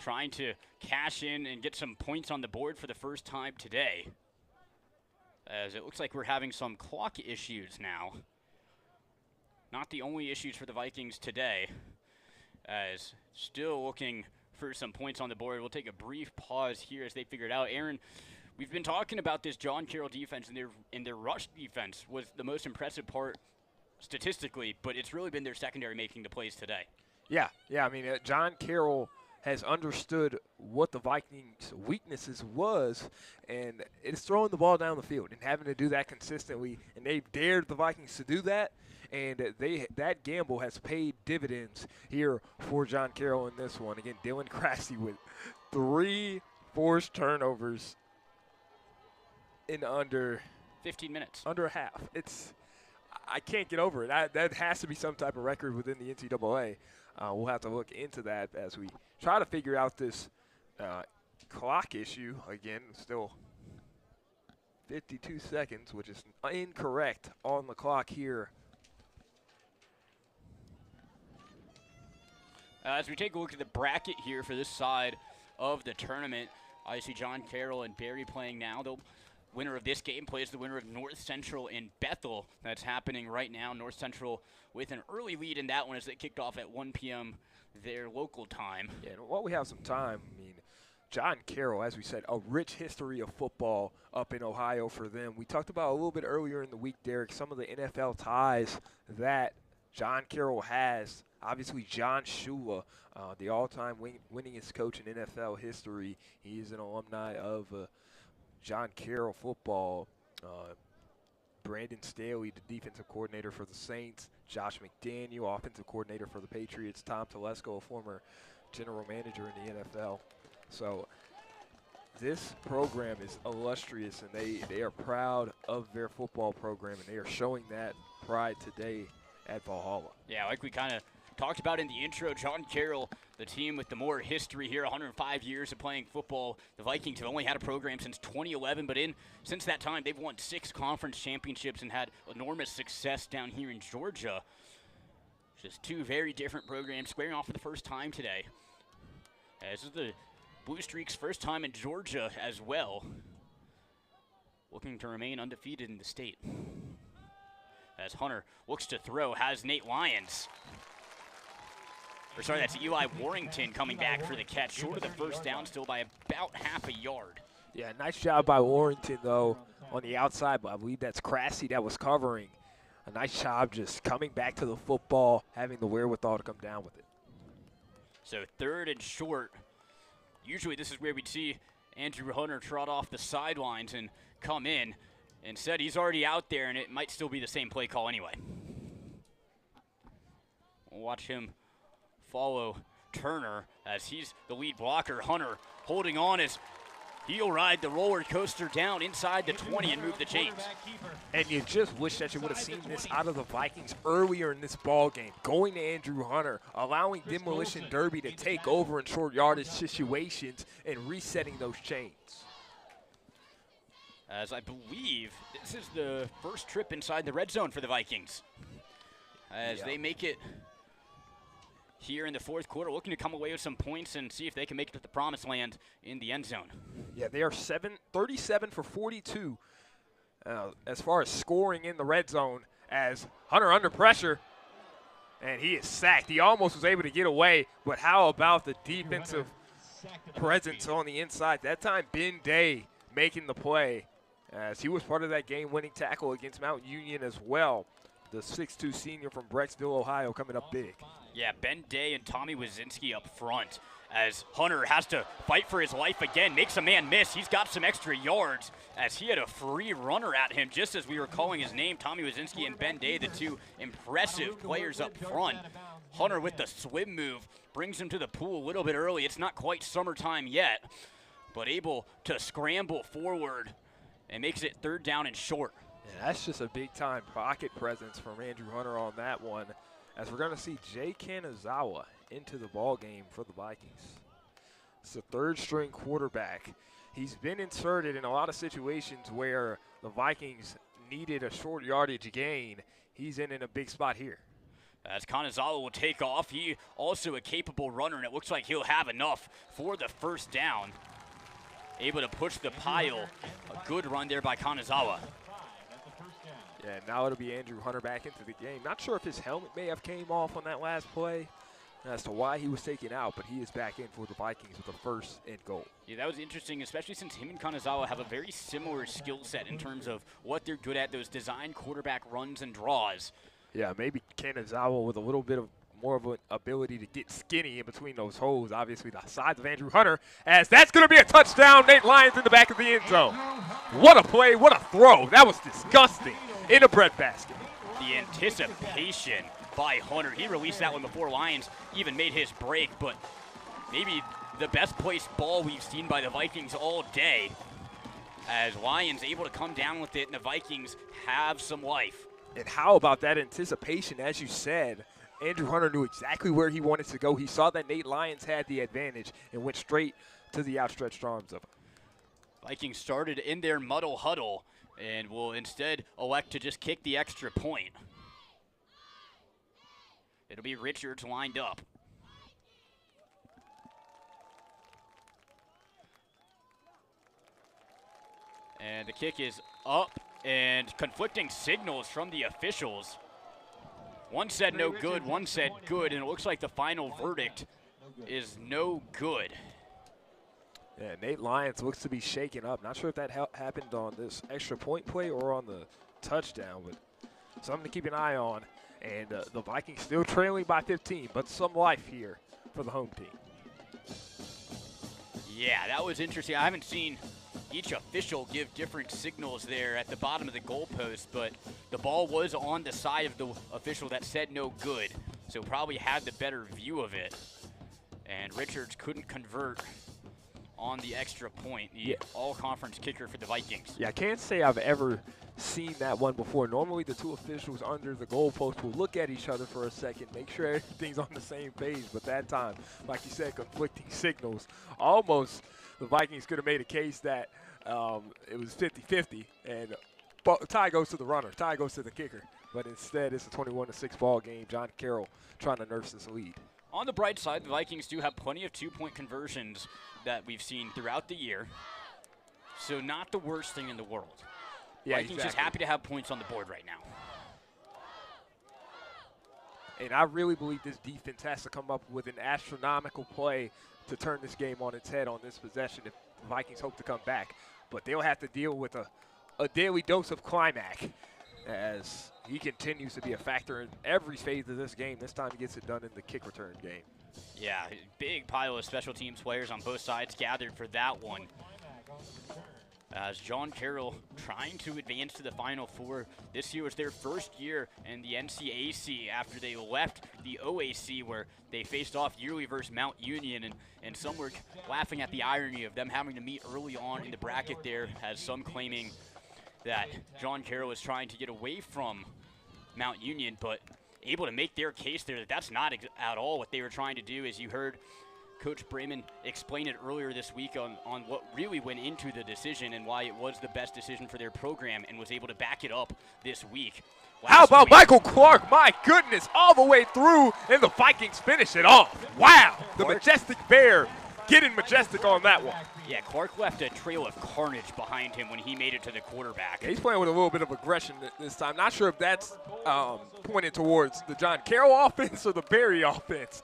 trying to cash in and get some points on the board for the first time today. As it looks like we're having some clock issues now. not the only issues for the Vikings today, as still looking for some points on the board. We'll take a brief pause here as they figure it out. Aaron, we've been talking about this John Carroll defense, and their rush defense was the most impressive part statistically, but it's really been their secondary making the plays today. Yeah. I mean, John Carroll has understood what the Vikings' weaknesses was, and it's throwing the ball down the field and having to do that consistently. And they've dared the Vikings to do that, and that gamble has paid dividends here for John Carroll in this one. Again, Dylan Crasty with 3 forced turnovers in under 15 minutes. Under a half. I can't get over it. That has to be some type of record within the NCAA. We'll have to look into that as we try to figure out this clock issue. Again, still 52 seconds, which is incorrect on the clock here. As we take a look at the bracket here for this side of the tournament, I see John Carroll and Barry playing now. The winner of this game plays the winner of North Central and Bethel. That's happening right now. North Central with an early lead in that one as they kicked off at 1 p.m. their local time. Yeah, and while we have some time, I mean, John Carroll, as we said, a rich history of football up in Ohio for them. We talked about a little bit earlier in the week, Derek, some of the NFL ties that John Carroll has. Obviously, John Shula, the all-time winningest coach in NFL history. He is an alumni of John Carroll football. Brandon Staley, the defensive coordinator for the Saints. Josh McDaniel, offensive coordinator for the Patriots. Tom Telesco, a former general manager in the NFL. So this program is illustrious, and they are proud of their football program, and they are showing that pride today at Valhalla. Yeah, like we kind of talked about in the intro, John Carroll, the team with the more history here, 105 years of playing football. The Vikings have only had a program since 2011, but since that time, they've won 6 conference championships and had enormous success down here in Georgia. Just 2 very different programs squaring off for the first time today. This is the Blue Streaks' first time in Georgia as well, looking to remain undefeated in the state. As Hunter looks to throw, has Nate Lyons. Or sorry, that's Eli Warrington coming back for the catch. Short of the first down, still by about half a yard. Yeah, nice job by Warrington, though, on the outside. But I believe that's Crasty that was covering. A nice job just coming back to the football, having the wherewithal to come down with it. So 3rd and short. Usually this is where we'd see Andrew Hunter trot off the sidelines and come in. Instead, he's already out there, and it might still be the same play call anyway. We'll watch him follow Turner as he's the lead blocker. Hunter holding on as he'll ride the roller coaster down inside the 20 and move the chains. And you just wish that you would have seen this out of the Vikings earlier in this ball game. Going to Andrew Hunter, allowing Demolition Derby to take over in short yardage situations and resetting those chains. As I believe this is the first trip inside the red zone for the Vikings. As they make it here in the 4th quarter, looking to come away with some points and see if they can make it to the promised land in the end zone. Yeah, they are 37 for 42 as far as scoring in the red zone, as Hunter under pressure, and he is sacked. He almost was able to get away, but how about the defensive presence on the inside? That time, Ben Day making the play, as he was part of that game-winning tackle against Mount Union as well. The 6'2 senior from Brecksville, Ohio, coming up big. Yeah, Ben Day and Tommy Wazinski up front as Hunter has to fight for his life again, makes a man miss. He's got some extra yards as he had a free runner at him just as we were calling his name. Tommy Wazinski and Ben Day, the 2 impressive players up front. Hunter with the swim move brings him to the pool a little bit early. It's not quite summertime yet, but able to scramble forward and makes it 3rd down and short. Yeah, that's just a big-time pocket presence from Andrew Hunter on that one, as we're going to see Jay Kanazawa into the ball game for the Vikings. It's the 3rd-string quarterback. He's been inserted in a lot of situations where the Vikings needed a short yardage gain. He's in a big spot here. As Kanazawa will take off, he also a capable runner, and it looks like he'll have enough for the first down. Able to push the pile. A good run there by Kanazawa. Yeah, now it'll be Andrew Hunter back into the game. Not sure if his helmet may have came off on that last play as to why he was taken out, but he is back in for the Vikings with the first and goal. Yeah, that was interesting, especially since him and Kanazawa have a very similar skill set in terms of what they're good at, those design quarterback runs and draws. Yeah, maybe Kanazawa with a little bit of more of an ability to get skinny in between those holes. Obviously, the sides of Andrew Hunter, as that's going to be a touchdown. Nate Lyons in the back of the end zone. What a play, what a throw. That was disgusting in a breadbasket. The anticipation by Hunter. He released that one before Lyons even made his break, but maybe the best placed ball we've seen by the Vikings all day, as Lyons able to come down with it, and the Vikings have some life. And how about that anticipation? As you said, Andrew Hunter knew exactly where he wanted to go. He saw that Nate Lyons had the advantage and went straight to the outstretched arms of him. Vikings started in their muddle huddle and will instead elect to just kick the extra point. It'll be Richards lined up. And the kick is up, and conflicting signals from the officials. One said no good, one said good, and it looks like the final verdict is no good. Yeah, Nate Lyons looks to be shaken up. Not sure if that happened on this extra point play or on the touchdown, but something to keep an eye on. And the Vikings still trailing by 15, but some life here for the home team. Yeah, that was interesting. I haven't seen each official give different signals there at the bottom of the goalpost, but the ball was on the side of the official that said no good, so probably had the better view of it. And Richards couldn't convert on the extra point, the all-conference kicker for the Vikings. Yeah, I can't say I've ever seen that one before. Normally the two officials under the goalpost will look at each other for a second, make sure everything's on the same page, but that time, like you said, conflicting signals. Almost the Vikings could have made a case that it was 50-50, and tie goes to the runner, tie goes to the kicker, but instead it's a 21-6 ball game. John Carroll trying to nurse this lead. On the bright side, the Vikings do have plenty of two-point conversions that we've seen throughout the year, so not the worst thing in the world. Yeah, Vikings just happy to have points on the board right now. And I really believe this defense has to come up with an astronomical play to turn this game on its head on this possession if the Vikings hope to come back. But they'll have to deal with a daily dose of Climac as he continues to be a factor in every phase of this game. This time he gets it done in the kick return game. Yeah, big pile of special teams players on both sides gathered for that one. As John Carroll trying to advance to the Final Four. This year was their first year in the NCAA after they left the OAC, where they faced off yearly versus Mount Union, and some were laughing at the irony of them having to meet early on in the bracket there, as some claiming that John Carroll is trying to get away from Mount Union, but able to make their case there that that's not at all what they were trying to do. As you heard Coach Bremen explained it earlier this week on what really went into the decision and why it was the best decision for their program, and was able to back it up this week. How about Michael Clark? My goodness, all the way through, and the Vikings finish it off. Wow, the Majestic Bear getting majestic on that one. Yeah, Clark left a trail of carnage behind him when he made it to the quarterback. He's playing with a little bit of aggression this time. Not sure if that's pointed towards the John Carroll offense or the Berry offense,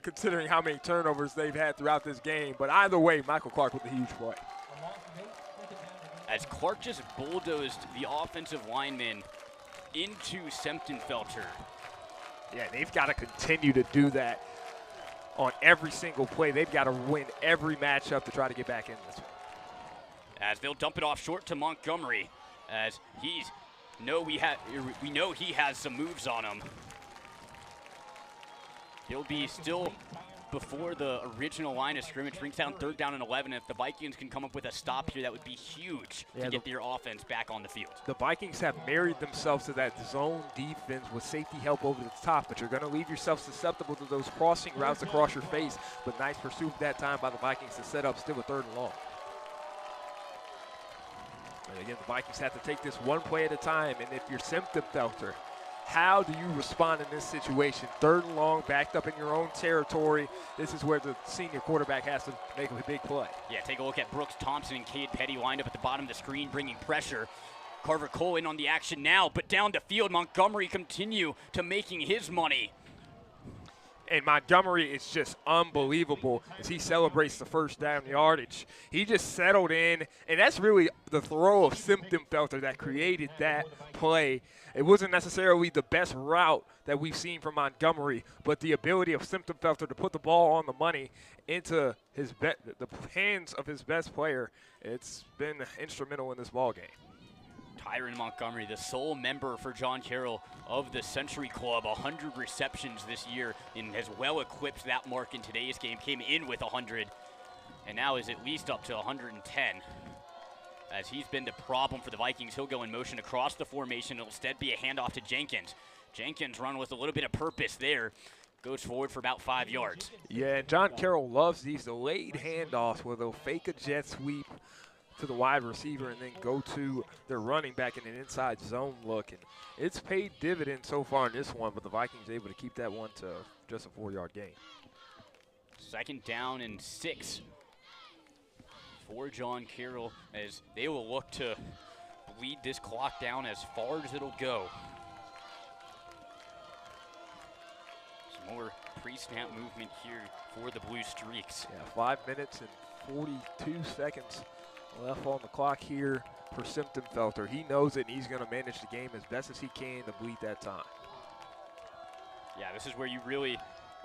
considering how many turnovers they've had throughout this game. But either way, Michael Clark with a huge play. As Clark just bulldozed the offensive lineman into Semptenfelter. Yeah, they've got to continue to do that on every single play. They've got to win every matchup to try to get back in this one. As they'll dump it off short to Montgomery, as we know he has some moves on him. He'll be still before the original line of scrimmage, brings down 3rd down and 11. If the Vikings can come up with a stop here, that would be huge to get their offense back on the field. The Vikings have married themselves to that zone defense with safety help over the top, but you're going to leave yourself susceptible to those crossing routes across your face. But nice pursuit that time by the Vikings to set up still a 3rd and long. And again, the Vikings have to take this one play at a time, and if you're Semptenfelter, how do you respond in this situation? 3rd and long, backed up in your own territory. This is where the senior quarterback has to make a big play. Yeah, take a look at Brooks Thompson and Cade Petty lined up at the bottom of the screen, bringing pressure. Carver Cole in on the action now, but down the field, Montgomery continue to making his money. And Montgomery is just unbelievable as he celebrates the first down yardage. He just settled in, and that's really the throw of Simptonfelter that created that play. It wasn't necessarily the best route that we've seen from Montgomery, but the ability of Simptonfelter to put the ball on the money into the hands of his best player, it's been instrumental in this ball game. Tyron Montgomery, the sole member for John Carroll of the Century Club, 100 receptions this year, and has well eclipsed that mark in today's game. Came in with 100, and now is at least up to 110. As he's been the problem for the Vikings, he'll go in motion across the formation. It'll instead be a handoff to Jenkins. Jenkins run with a little bit of purpose there. Goes forward for about 5 yards. Yeah, and John Carroll loves these delayed handoffs where they'll fake a jet sweep to the wide receiver and then go to their running back in an inside zone look. And it's paid dividends so far in this one, but the Vikings able to keep that one to just a 4-yard gain. 2nd down and 6 for John Carroll as they will look to bleed this clock down as far as it'll go. Some more pre-snap movement here for the Blue Streaks. Yeah, 5 minutes and 42 seconds left on the clock here for Simptonfelter. He knows it, and he's going to manage the game as best as he can to bleed that time. Yeah, this is where you really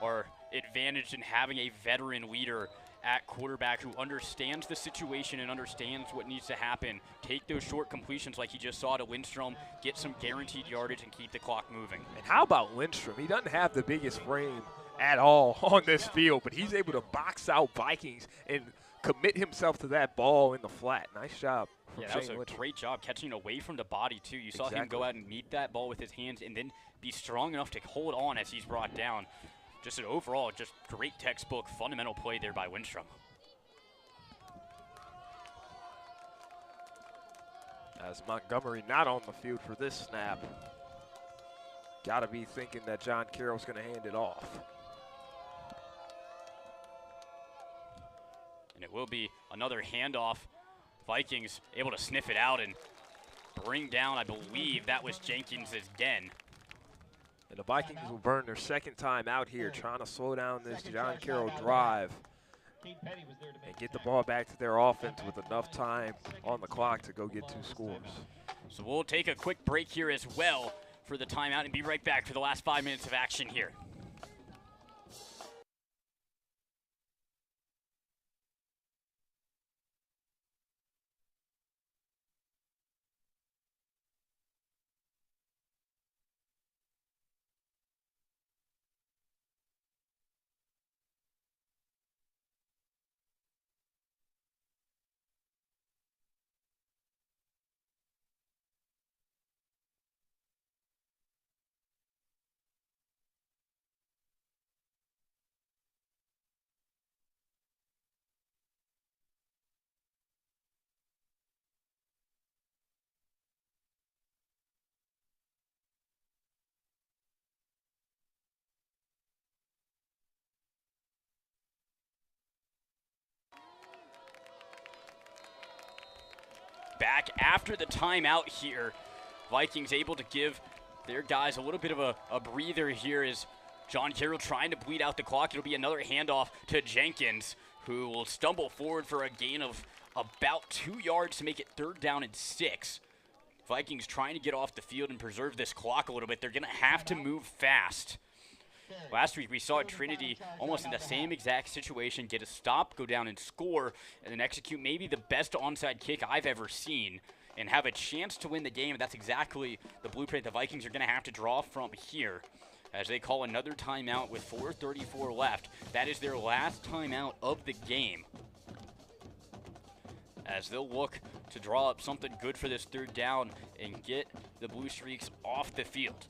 are advantaged in having a veteran leader at quarterback who understands the situation and understands what needs to happen. Take those short completions like he just saw to Lindstrom, get some guaranteed yardage, and keep the clock moving. And how about Lindstrom? He doesn't have the biggest frame at all on this field, but he's able to box out Vikings and commit himself to that ball in the flat. Nice job. Yeah, that was a great job catching away from the body, too. You saw him go out and meet that ball with his hands and then be strong enough to hold on as he's brought down. Just an overall, just great textbook, fundamental play there by Lindstrom. As Montgomery not on the field for this snap. Got to be thinking that John Carroll's going to hand it off. And it will be another handoff. Vikings able to sniff it out and bring down, I believe that was Jenkins again. And the Vikings will burn their 2nd time out here, trying to slow down this John Carroll drive and get the ball back to their offense with enough time on the clock to go get 2 scores. So we'll take a quick break here as well for the timeout and be right back for the last 5 minutes of action here. Back after the timeout here. Vikings able to give their guys a little bit of a breather here as John Carroll trying to bleed out the clock. It'll be another handoff to Jenkins, who will stumble forward for a gain of about 2 yards to make it 3rd down and 6. Vikings trying to get off the field and preserve this clock a little bit. They're going to have to move fast. Last week we saw Trinity almost in the same exact situation, get a stop, go down and score, and then execute maybe the best onside kick I've ever seen and have a chance to win the game. That's exactly the blueprint the Vikings are going to have to draw from here as they call another timeout with 4:34 left. That is their last timeout of the game, as they'll look to draw up something good for this 3rd down and get the Blue Streaks off the field.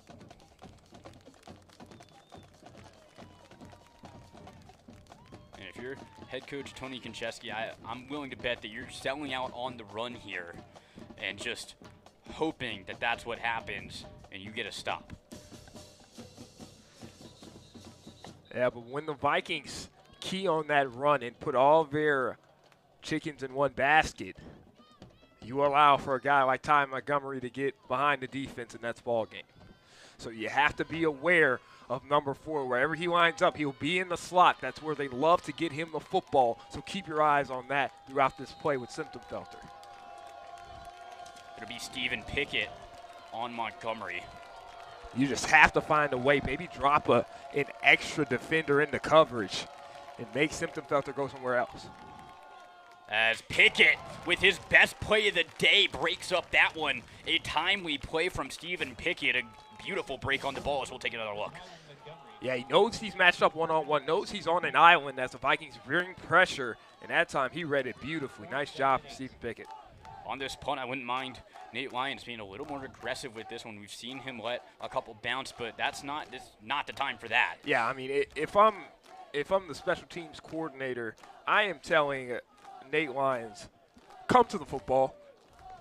And if you're head coach Tony Konchesky, I'm willing to bet that you're selling out on the run here and just hoping that that's what happens and you get a stop. Yeah, but when the Vikings key on that run and put all their chickens in one basket, you allow for a guy like Ty Montgomery to get behind the defense, and that's ball game. So you have to be aware of number 4. Wherever he lines up, he'll be in the slot. That's where they love to get him the football. So keep your eyes on that throughout this play with Simptonfelter. It'll be Stephen Pickett on Montgomery. You just have to find a way, maybe drop an extra defender into coverage and make Simptonfelter go somewhere else. As Pickett, with his best play of the day, breaks up that one. A timely play from Stephen Pickett. A beautiful break on the ball as we'll take another look. Yeah, he knows he's matched up one-on-one, knows he's on an island as the Vikings bring pressure, and that time he read it beautifully. Nice job from Stephen Pickett. On this punt, I wouldn't mind Nate Lyons being a little more aggressive with this one. We've seen him let a couple bounce, but this is not the time for that. Yeah, I mean, if I'm the special teams coordinator, I am telling Nate Lyons, come to the football.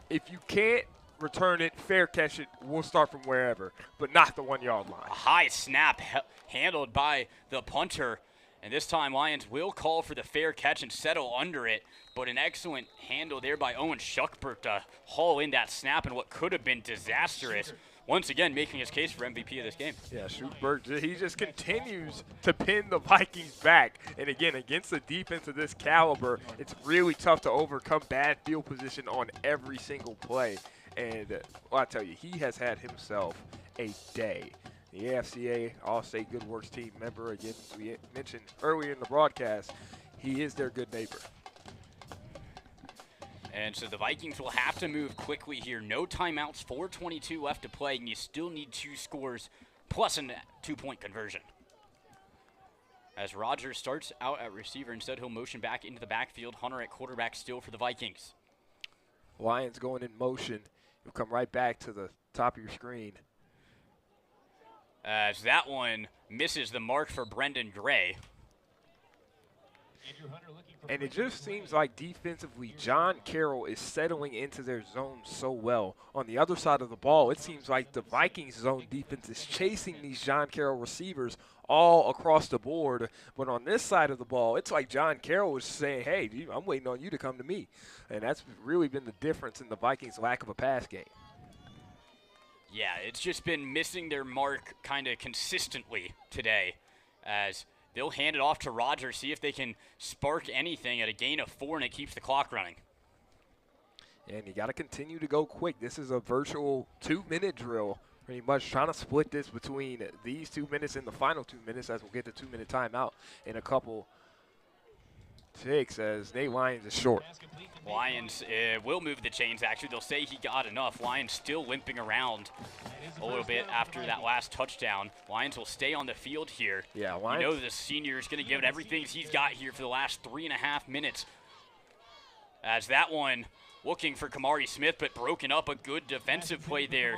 If you can't return it, fair catch it, we'll start from wherever, but not the 1-yard line. A high snap handled by the punter, and this time Lyons will call for the fair catch and settle under it, but an excellent handle there by Owen Schuckberg to haul in that snap in what could have been disastrous. Once again, making his case for MVP of this game. Yeah, Schuckberg, he just continues to pin the Vikings back. And again, against a defense of this caliber, it's really tough to overcome bad field position on every single play. And well, I tell you, he has had himself a day. The AFCA All-State Good Works team member, again, we mentioned earlier in the broadcast, he is their good neighbor. And so the Vikings will have to move quickly here. No timeouts, 4:22 left to play, and you still need 2 scores plus a 2-point conversion. As Rogers starts out at receiver, instead he'll motion back into the backfield. Hunter at quarterback still for the Vikings. Lions going in motion. You'll come right back to the top of your screen. As that one misses the mark for Brendan Gray. And it just seems like defensively, John Carroll is settling into their zone so well. On the other side of the ball, it seems like the Vikings zone defense is chasing these John Carroll receivers all across the board. But on this side of the ball, it's like John Carroll is saying, hey, I'm waiting on you to come to me. And that's really been the difference in the Vikings' lack of a pass game. Yeah, it's just been missing their mark kind of consistently today, as they'll hand it off to Rogers, see if they can spark anything at a gain of 4, and it keeps the clock running. And you got to continue to go quick. This is a virtual 2-minute drill, pretty much trying to split this between these 2 minutes and the final 2 minutes, as we'll get the 2-minute timeout in a couple ticks, as Nate Lyons is short. Lions will move the chains, actually. They'll say he got enough. Lions still limping around a little bit after that last touchdown. Lions will stay on the field here. Yeah, Lions. You know the senior is going to give it everything he's got here for the last 3.5 minutes. As that one looking for Kamari Smith, but broken up. A good defensive play there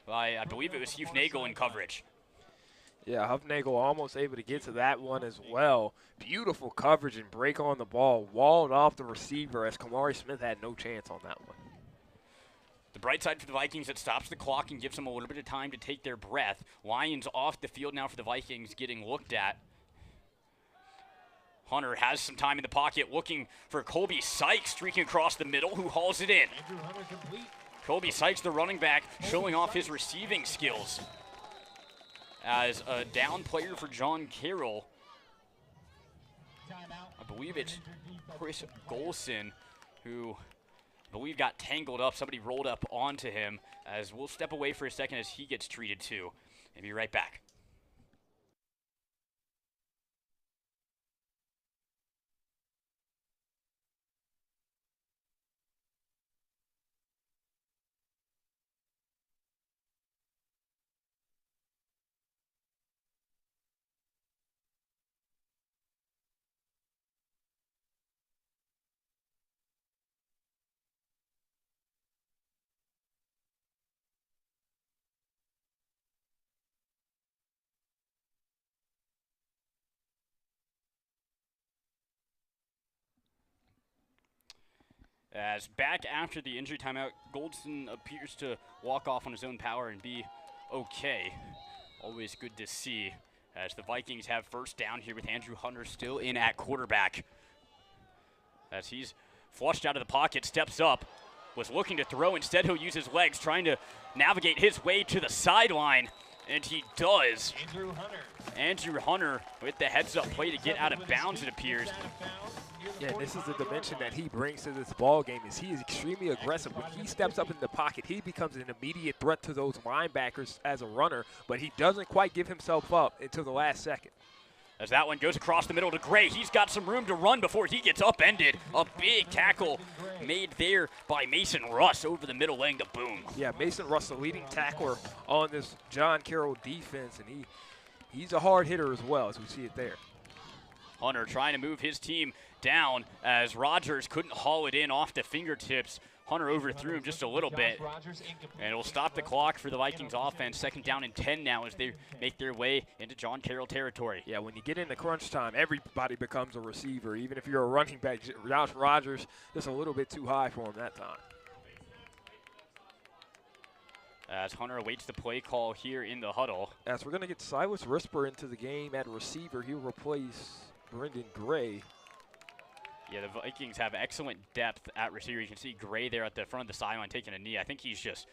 by, I believe it was Hugh Nagel in coverage. Yeah, Huffnagel almost able to get to that one as well. Beautiful coverage and break on the ball. Walled off the receiver as Kamari Smith had no chance on that one. The bright side for the Vikings, it stops the clock and gives them a little bit of time to take their breath. Lions off the field now for the Vikings, getting looked at. Hunter has some time in the pocket, looking for Colby Sykes streaking across the middle, who hauls it in. Colby Sykes, the running back, showing off his receiving skills. As a down player for John Carroll, I believe it's Chris Golson, who I believe got tangled up. Somebody rolled up onto him, as we'll step away for a second as he gets treated too. And be right back. As back after the injury timeout, Goldson appears to walk off on his own power and be okay. Always good to see, as the Vikings have first down here with Andrew Hunter still in at quarterback. As he's flushed out of the pocket, steps up, was looking to throw. Instead, he'll use his legs, trying to navigate his way to the sideline, and he does. Andrew Hunter with the heads-up play to get out of bounds, it appears. Yeah, and this is the dimension that he brings to this ball game. Is he is extremely aggressive. When he steps up in the pocket, he becomes an immediate threat to those linebackers as a runner, but he doesn't quite give himself up until the last second. As that one goes across the middle to Gray, he's got some room to run before he gets upended. A big tackle made there by Mason Russ over the middle, laying to Boone. Yeah, Mason Russ, the leading tackler on this John Carroll defense, and he's a hard hitter as well, as we see it there. Hunter trying to move his team down as Rogers couldn't haul it in off the fingertips. Hunter overthrew him just a little bit, and it'll stop the clock for the Vikings offense. 2nd down and 10 now as they make their way into John Carroll territory. Yeah, when you get into crunch time, everybody becomes a receiver. Even if you're a running back, Josh Rogers just a little bit too high for him that time. As Hunter awaits the play call here in the huddle. As we're going to get Silas Risper into the game at receiver, he'll replace Brendan Gray. Yeah, the Vikings have excellent depth at receiver. You can see Gray there at the front of the sideline taking a knee. I think he's just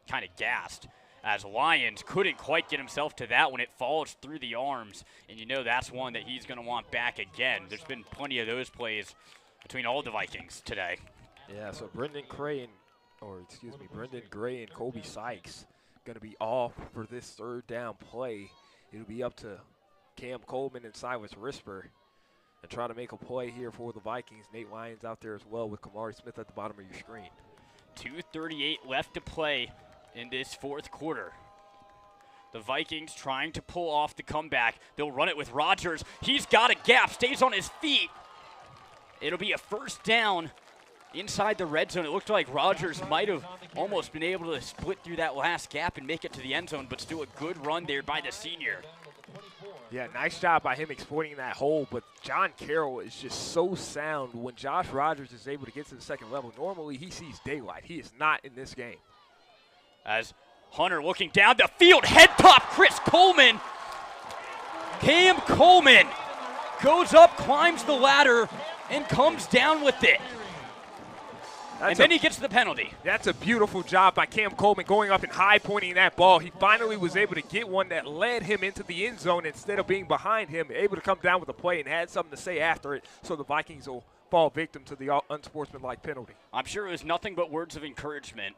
kind of gassed, as Lyons couldn't quite get himself to that when it falls through the arms. And you know that's one that he's going to want back again. There's been plenty of those plays between all the Vikings today. Yeah, so Brendan Gray and Colby Sykes going to be off for this 3rd down play. It'll be up to Cam Coleman and Silas Risper and try to make a play here for the Vikings. Nate Lyons out there as well with Kamari Smith at the bottom of your screen. 2:38 left to play in this 4th quarter. The Vikings trying to pull off the comeback. They'll run it with Rogers. He's got a gap, stays on his feet. It'll be a 1st down inside the red zone. It looked like Rogers might have almost been able to split through that last gap and make it to the end zone, but still a good run there by the senior. Yeah, nice job by him exploiting that hole, but John Carroll is just so sound when Josh Rogers is able to get to the 2nd level. Normally, he sees daylight. He is not in this game. As Hunter looking down the field, head top, Chris Coleman. Cam Coleman goes up, climbs the ladder, and comes down with it. And then he gets the penalty. That's a beautiful job by Cam Coleman going up and high pointing that ball. He finally was able to get one that led him into the end zone instead of being behind him, able to come down with a play and had something to say after it, so the Vikings will fall victim to the unsportsmanlike penalty. I'm sure it was nothing but words of encouragement.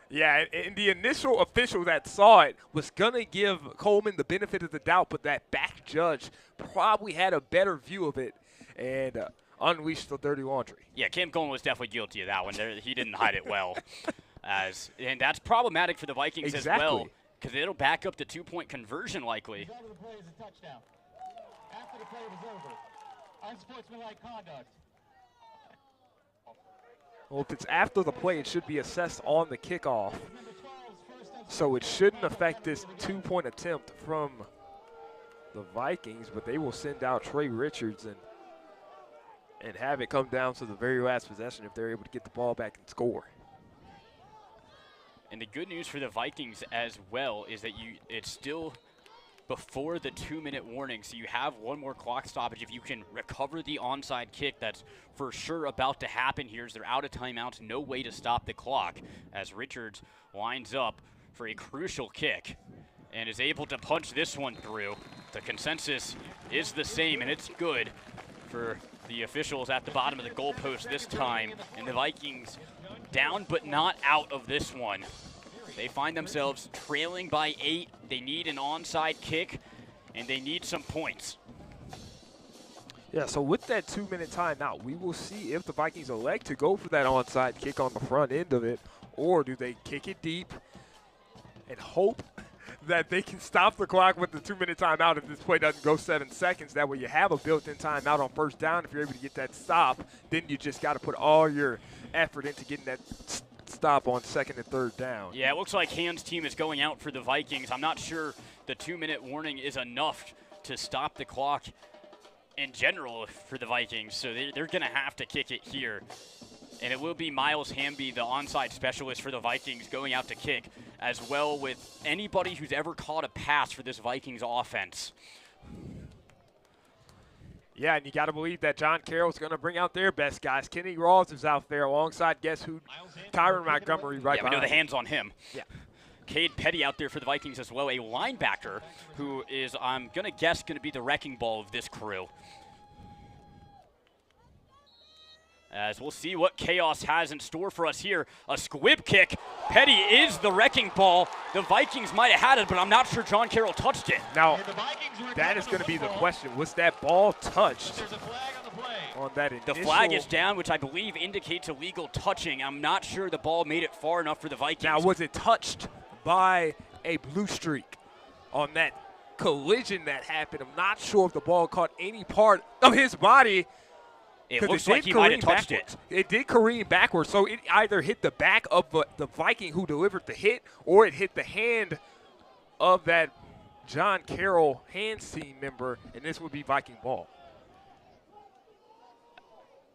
Yeah, and the initial official that saw it was going to give Coleman the benefit of the doubt, but that back judge probably had a better view of it and unleashed the dirty laundry. Yeah, Cam Coleman was definitely guilty of that one. He didn't hide it well. And that's problematic for the Vikings as well, because it'll back up the 2-point conversion likely. The result of the play is a touchdown. After the play was over, unsportsmanlike conduct. Well, if it's after the play, it should be assessed on the kickoff. So it shouldn't affect this 2-point attempt from the Vikings, but they will send out Trey Richards and have it come down to the very last possession if they're able to get the ball back and score. And the good news for the Vikings as well is that it's still before the 2-minute warning, so you have one more clock stoppage. If you can recover the onside kick, that's for sure about to happen here as they're out of timeouts, no way to stop the clock as Richards lines up for a crucial kick and is able to punch this one through. The consensus is the same, and it's good for the officials at the bottom of the goalpost this time, and the Vikings down but not out of this one. They find themselves trailing by 8. They need an onside kick, and they need some points. Yeah, so with that 2-minute timeout, we will see if the Vikings elect to go for that onside kick on the front end of it, or do they kick it deep and hope that they can stop the clock with the 2-minute timeout if this play doesn't go 7 seconds. That way you have a built-in timeout on 1st down. If you're able to get that stop, then you just got to put all your effort into getting that stop on 2nd and 3rd down. Yeah, it looks like Hans' team is going out for the Vikings. I'm not sure the 2-minute warning is enough to stop the clock in general for the Vikings, so they're going to have to kick it here. And it will be Miles Hamby, the onside specialist for the Vikings, going out to kick, as well with anybody who's ever caught a pass for this Vikings offense. Yeah, and you got to believe that John Carroll's going to bring out their best guys. Kenny Rawls is out there alongside, guess who? Tyron Montgomery right Yeah, we know behind the him. hands on him. Yeah. Cade Petty out there for the Vikings as well, a linebacker who is, I'm going to guess, going to be the wrecking ball of this crew. As we'll see what chaos has in store for us here. A squib kick. Petty is the wrecking ball. The Vikings might have had it, but I'm not sure John Carroll touched it. Now, that is going to be the question. Was that ball touched There's a flag on the play. on that initial? The flag is down, which I believe indicates illegal touching. I'm not sure the ball made it far enough for the Vikings. Now, was it touched by a blue streak on that collision that happened? I'm not sure if the ball caught any part of his body. It looks like he might have touched it. It did careen backwards, so it either hit the back of the Viking who delivered the hit, or it hit the hand of that John Carroll hands team member, and this would be Viking ball.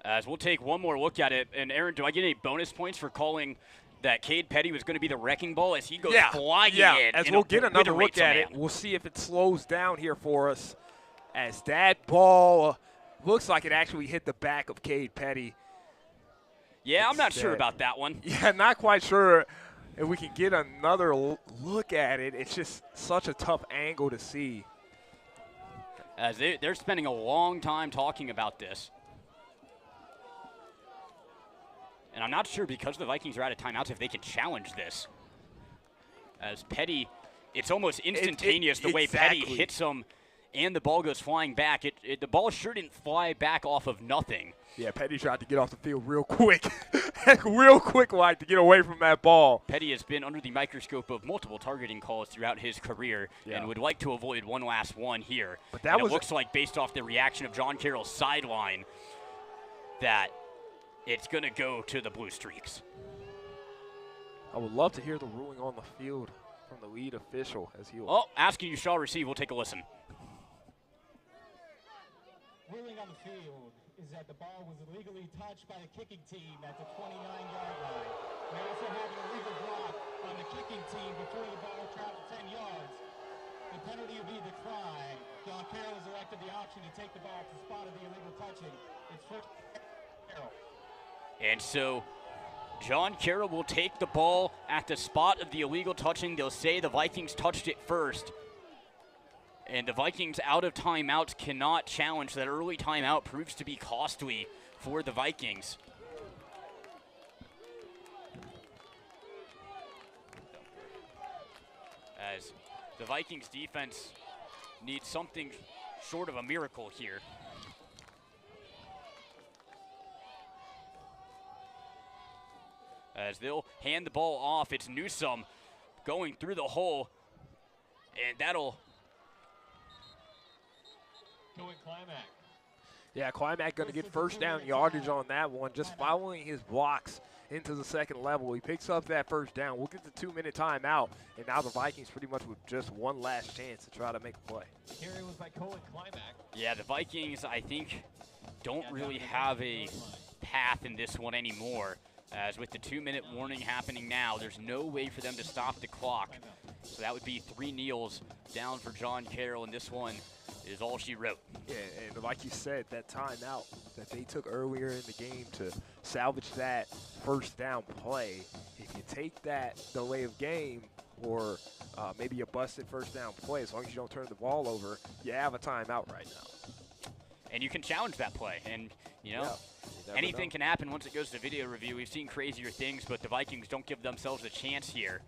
As we'll take one more look at it. And, Aaron, do I get any bonus points for calling that Cade Petty was going to be the wrecking ball as he goes flying in? As we'll get another look at it, we'll see if it slows down here for us as that ball looks like it actually hit the back of Cade Petty. Yeah, I'm not sure about that one. Yeah, not quite sure if we can get another look at it. It's just such a tough angle to see. As they're spending a long time talking about this. And I'm not sure, because the Vikings are out of timeouts, if they can challenge this. As Petty, it's almost instantaneous the way Petty hits him and the ball goes flying back. The ball sure didn't fly back off of nothing. Yeah, Petty tried to get off the field real quick. Real quick like to get away from that ball. Petty has been under the microscope of multiple targeting calls throughout his career and would like to avoid one last one here. But it looks like, based off the reaction of John Carroll's sideline, that it's going to go to the Blue Streaks. I would love to hear the ruling on the field from the lead official as he will. Oh, asking you shall receive. We'll take a listen. Ruling on the field is that the ball was illegally touched by the kicking team at the 29-yard line. We also have an illegal block on the kicking team before the ball traveled 10 yards. The penalty will be declined. John Carroll has elected the option to take the ball to the spot of the illegal touching. It's first Carroll. And so John Carroll will take the ball at the spot of the illegal touching. They'll say the Vikings touched it first. And the Vikings, out of timeouts, cannot challenge. That early timeout proves to be costly for the Vikings. As the Vikings defense needs something short of a miracle here. As they'll hand the ball off, it's Newsome going through the hole, and that'll Going Climac. Yeah, Climac going to get first down yardage on that one, just following his blocks into the second level. He picks up that first down. We'll get the 2-minute timeout, and now the Vikings pretty much with just one last chance to try to make a play. Carry was by Colin Climac. Yeah, the Vikings, I think, don't really have a path in this one anymore. As with the 2-minute warning happening now, there's no way for them to stop the clock. So that would be 3 kneels down for John Carroll, and this one is all she wrote. Yeah, and like you said, that timeout that they took earlier in the game to salvage that first down play, if you take that delay of game or maybe a busted first down play, as long as you don't turn the ball over, you have a timeout right now. And you can challenge that play. And, you know, anything can happen once it goes to video review. We've seen crazier things, but the Vikings don't give themselves a chance here.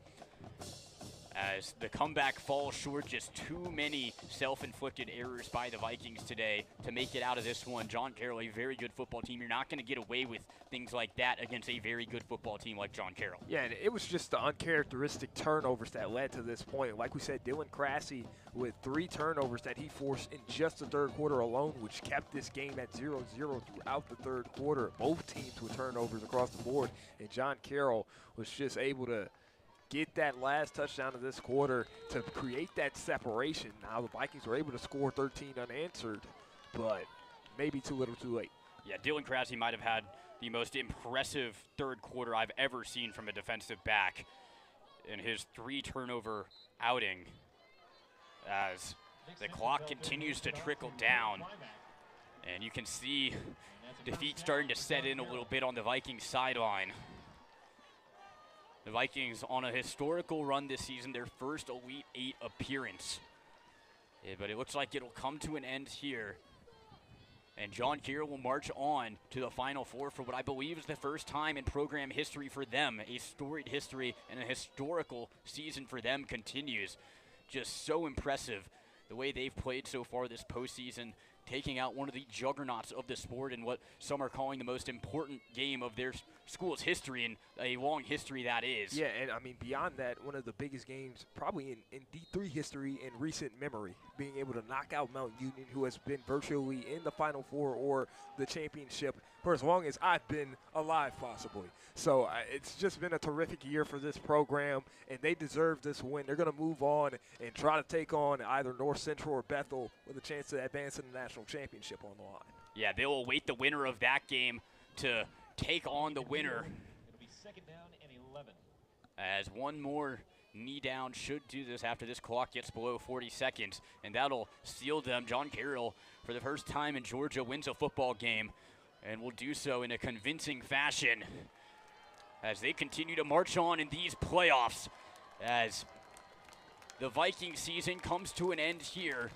As the comeback falls short, just too many self-inflicted errors by the Vikings today to make it out of this one. John Carroll, a very good football team. You're not going to get away with things like that against a very good football team like John Carroll. Yeah, and it was just the uncharacteristic turnovers that led to this point. Like we said, Dylan Crassie with 3 turnovers that he forced in just the third quarter alone, which kept this game at 0-0 throughout the third quarter. Both teams with turnovers across the board, and John Carroll was just able to get that last touchdown of this quarter to create that separation. Now the Vikings were able to score 13 unanswered, but maybe too little too late. Yeah, Dylan Crassie might have had the most impressive third quarter I've ever seen from a defensive back in his 3-turnover outing, as the clock continues to trickle down. And you can see defeat starting to set in a little bit on the Vikings sideline. The Vikings on a historical run this season, their first Elite Eight appearance. Yeah, but it looks like it'll come to an end here. And John Carroll will march on to the Final Four for what I believe is the first time in program history for them. A storied history and a historical season for them continues. Just so impressive the way they've played so far this postseason, taking out one of the juggernauts of the sport in what some are calling the most important game of their school's history, and a long history that is. Yeah, and I mean, beyond that, one of the biggest games probably in D3 history in recent memory, being able to knock out Mount Union, who has been virtually in the Final Four or the championship for as long as I've been alive, possibly. So it's just been a terrific year for this program, and they deserve this win. They're going to move on and try to take on either North Central or Bethel with a chance to advance in the national championship on the line. Yeah, they will await the winner of that game to take on the winner. It'll be second down and 11. As one more knee down should do this after this clock gets below 40 seconds, and that'll seal them. John Carroll, for the first time in Georgia, wins a football game, and will do so in a convincing fashion as they continue to march on in these playoffs, as the Viking season comes to an end here.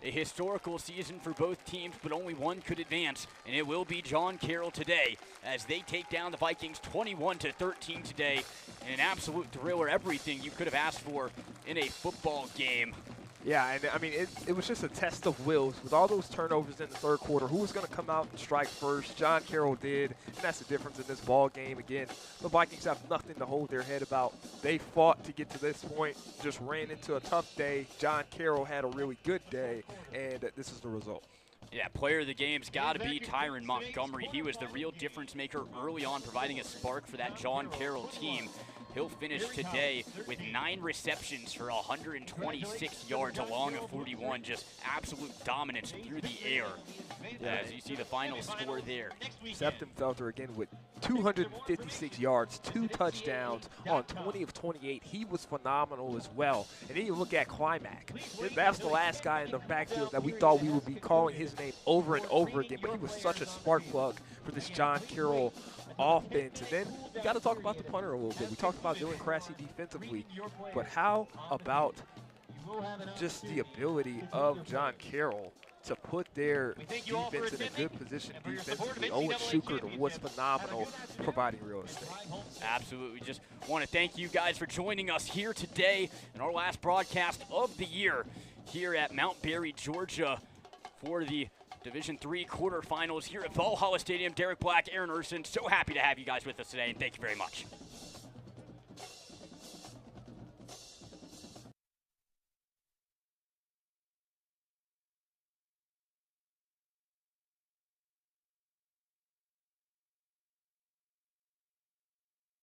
A historical season for both teams, but only one could advance, and it will be John Carroll today as they take down the Vikings 21-13 today in an absolute thriller, everything you could have asked for in a football game. Yeah, and I mean, it was just a test of wills. With all those turnovers in the third quarter, who was going to come out and strike first? John Carroll did, and that's the difference in this ball game. Again, the Vikings have nothing to hold their head about. They fought to get to this point, just ran into a tough day. John Carroll had a really good day, and this is the result. Yeah, player of the game's got to be Tyron Montgomery. He was the real difference maker early on, providing a spark for that John Carroll team. He'll finish today with 9 receptions for 126 yards along a 41. Just absolute dominance through the air. As you see the final score there. Septemfelter again with 256 yards, 2 touchdowns on 20 of 28. He was phenomenal as well. And then you look at Climac. That's the last guy in the backfield that we thought we would be calling his name over and over again, but he was such a spark plug for this John Carroll offense. And then we got to talk about the punter a little bit. We talked about Dylan Crassie defensively, but how about just the ability of John Carroll to put their defense in a good position defensively? Owen Shukert was phenomenal, providing real estate. Absolutely. Just want to thank you guys for joining us here today in our last broadcast of the year here at Mount Berry, Georgia, for the Division III quarterfinals here at Valhalla Stadium. Derek Black, Aaron Urson, so happy to have you guys with us today, and thank you very much.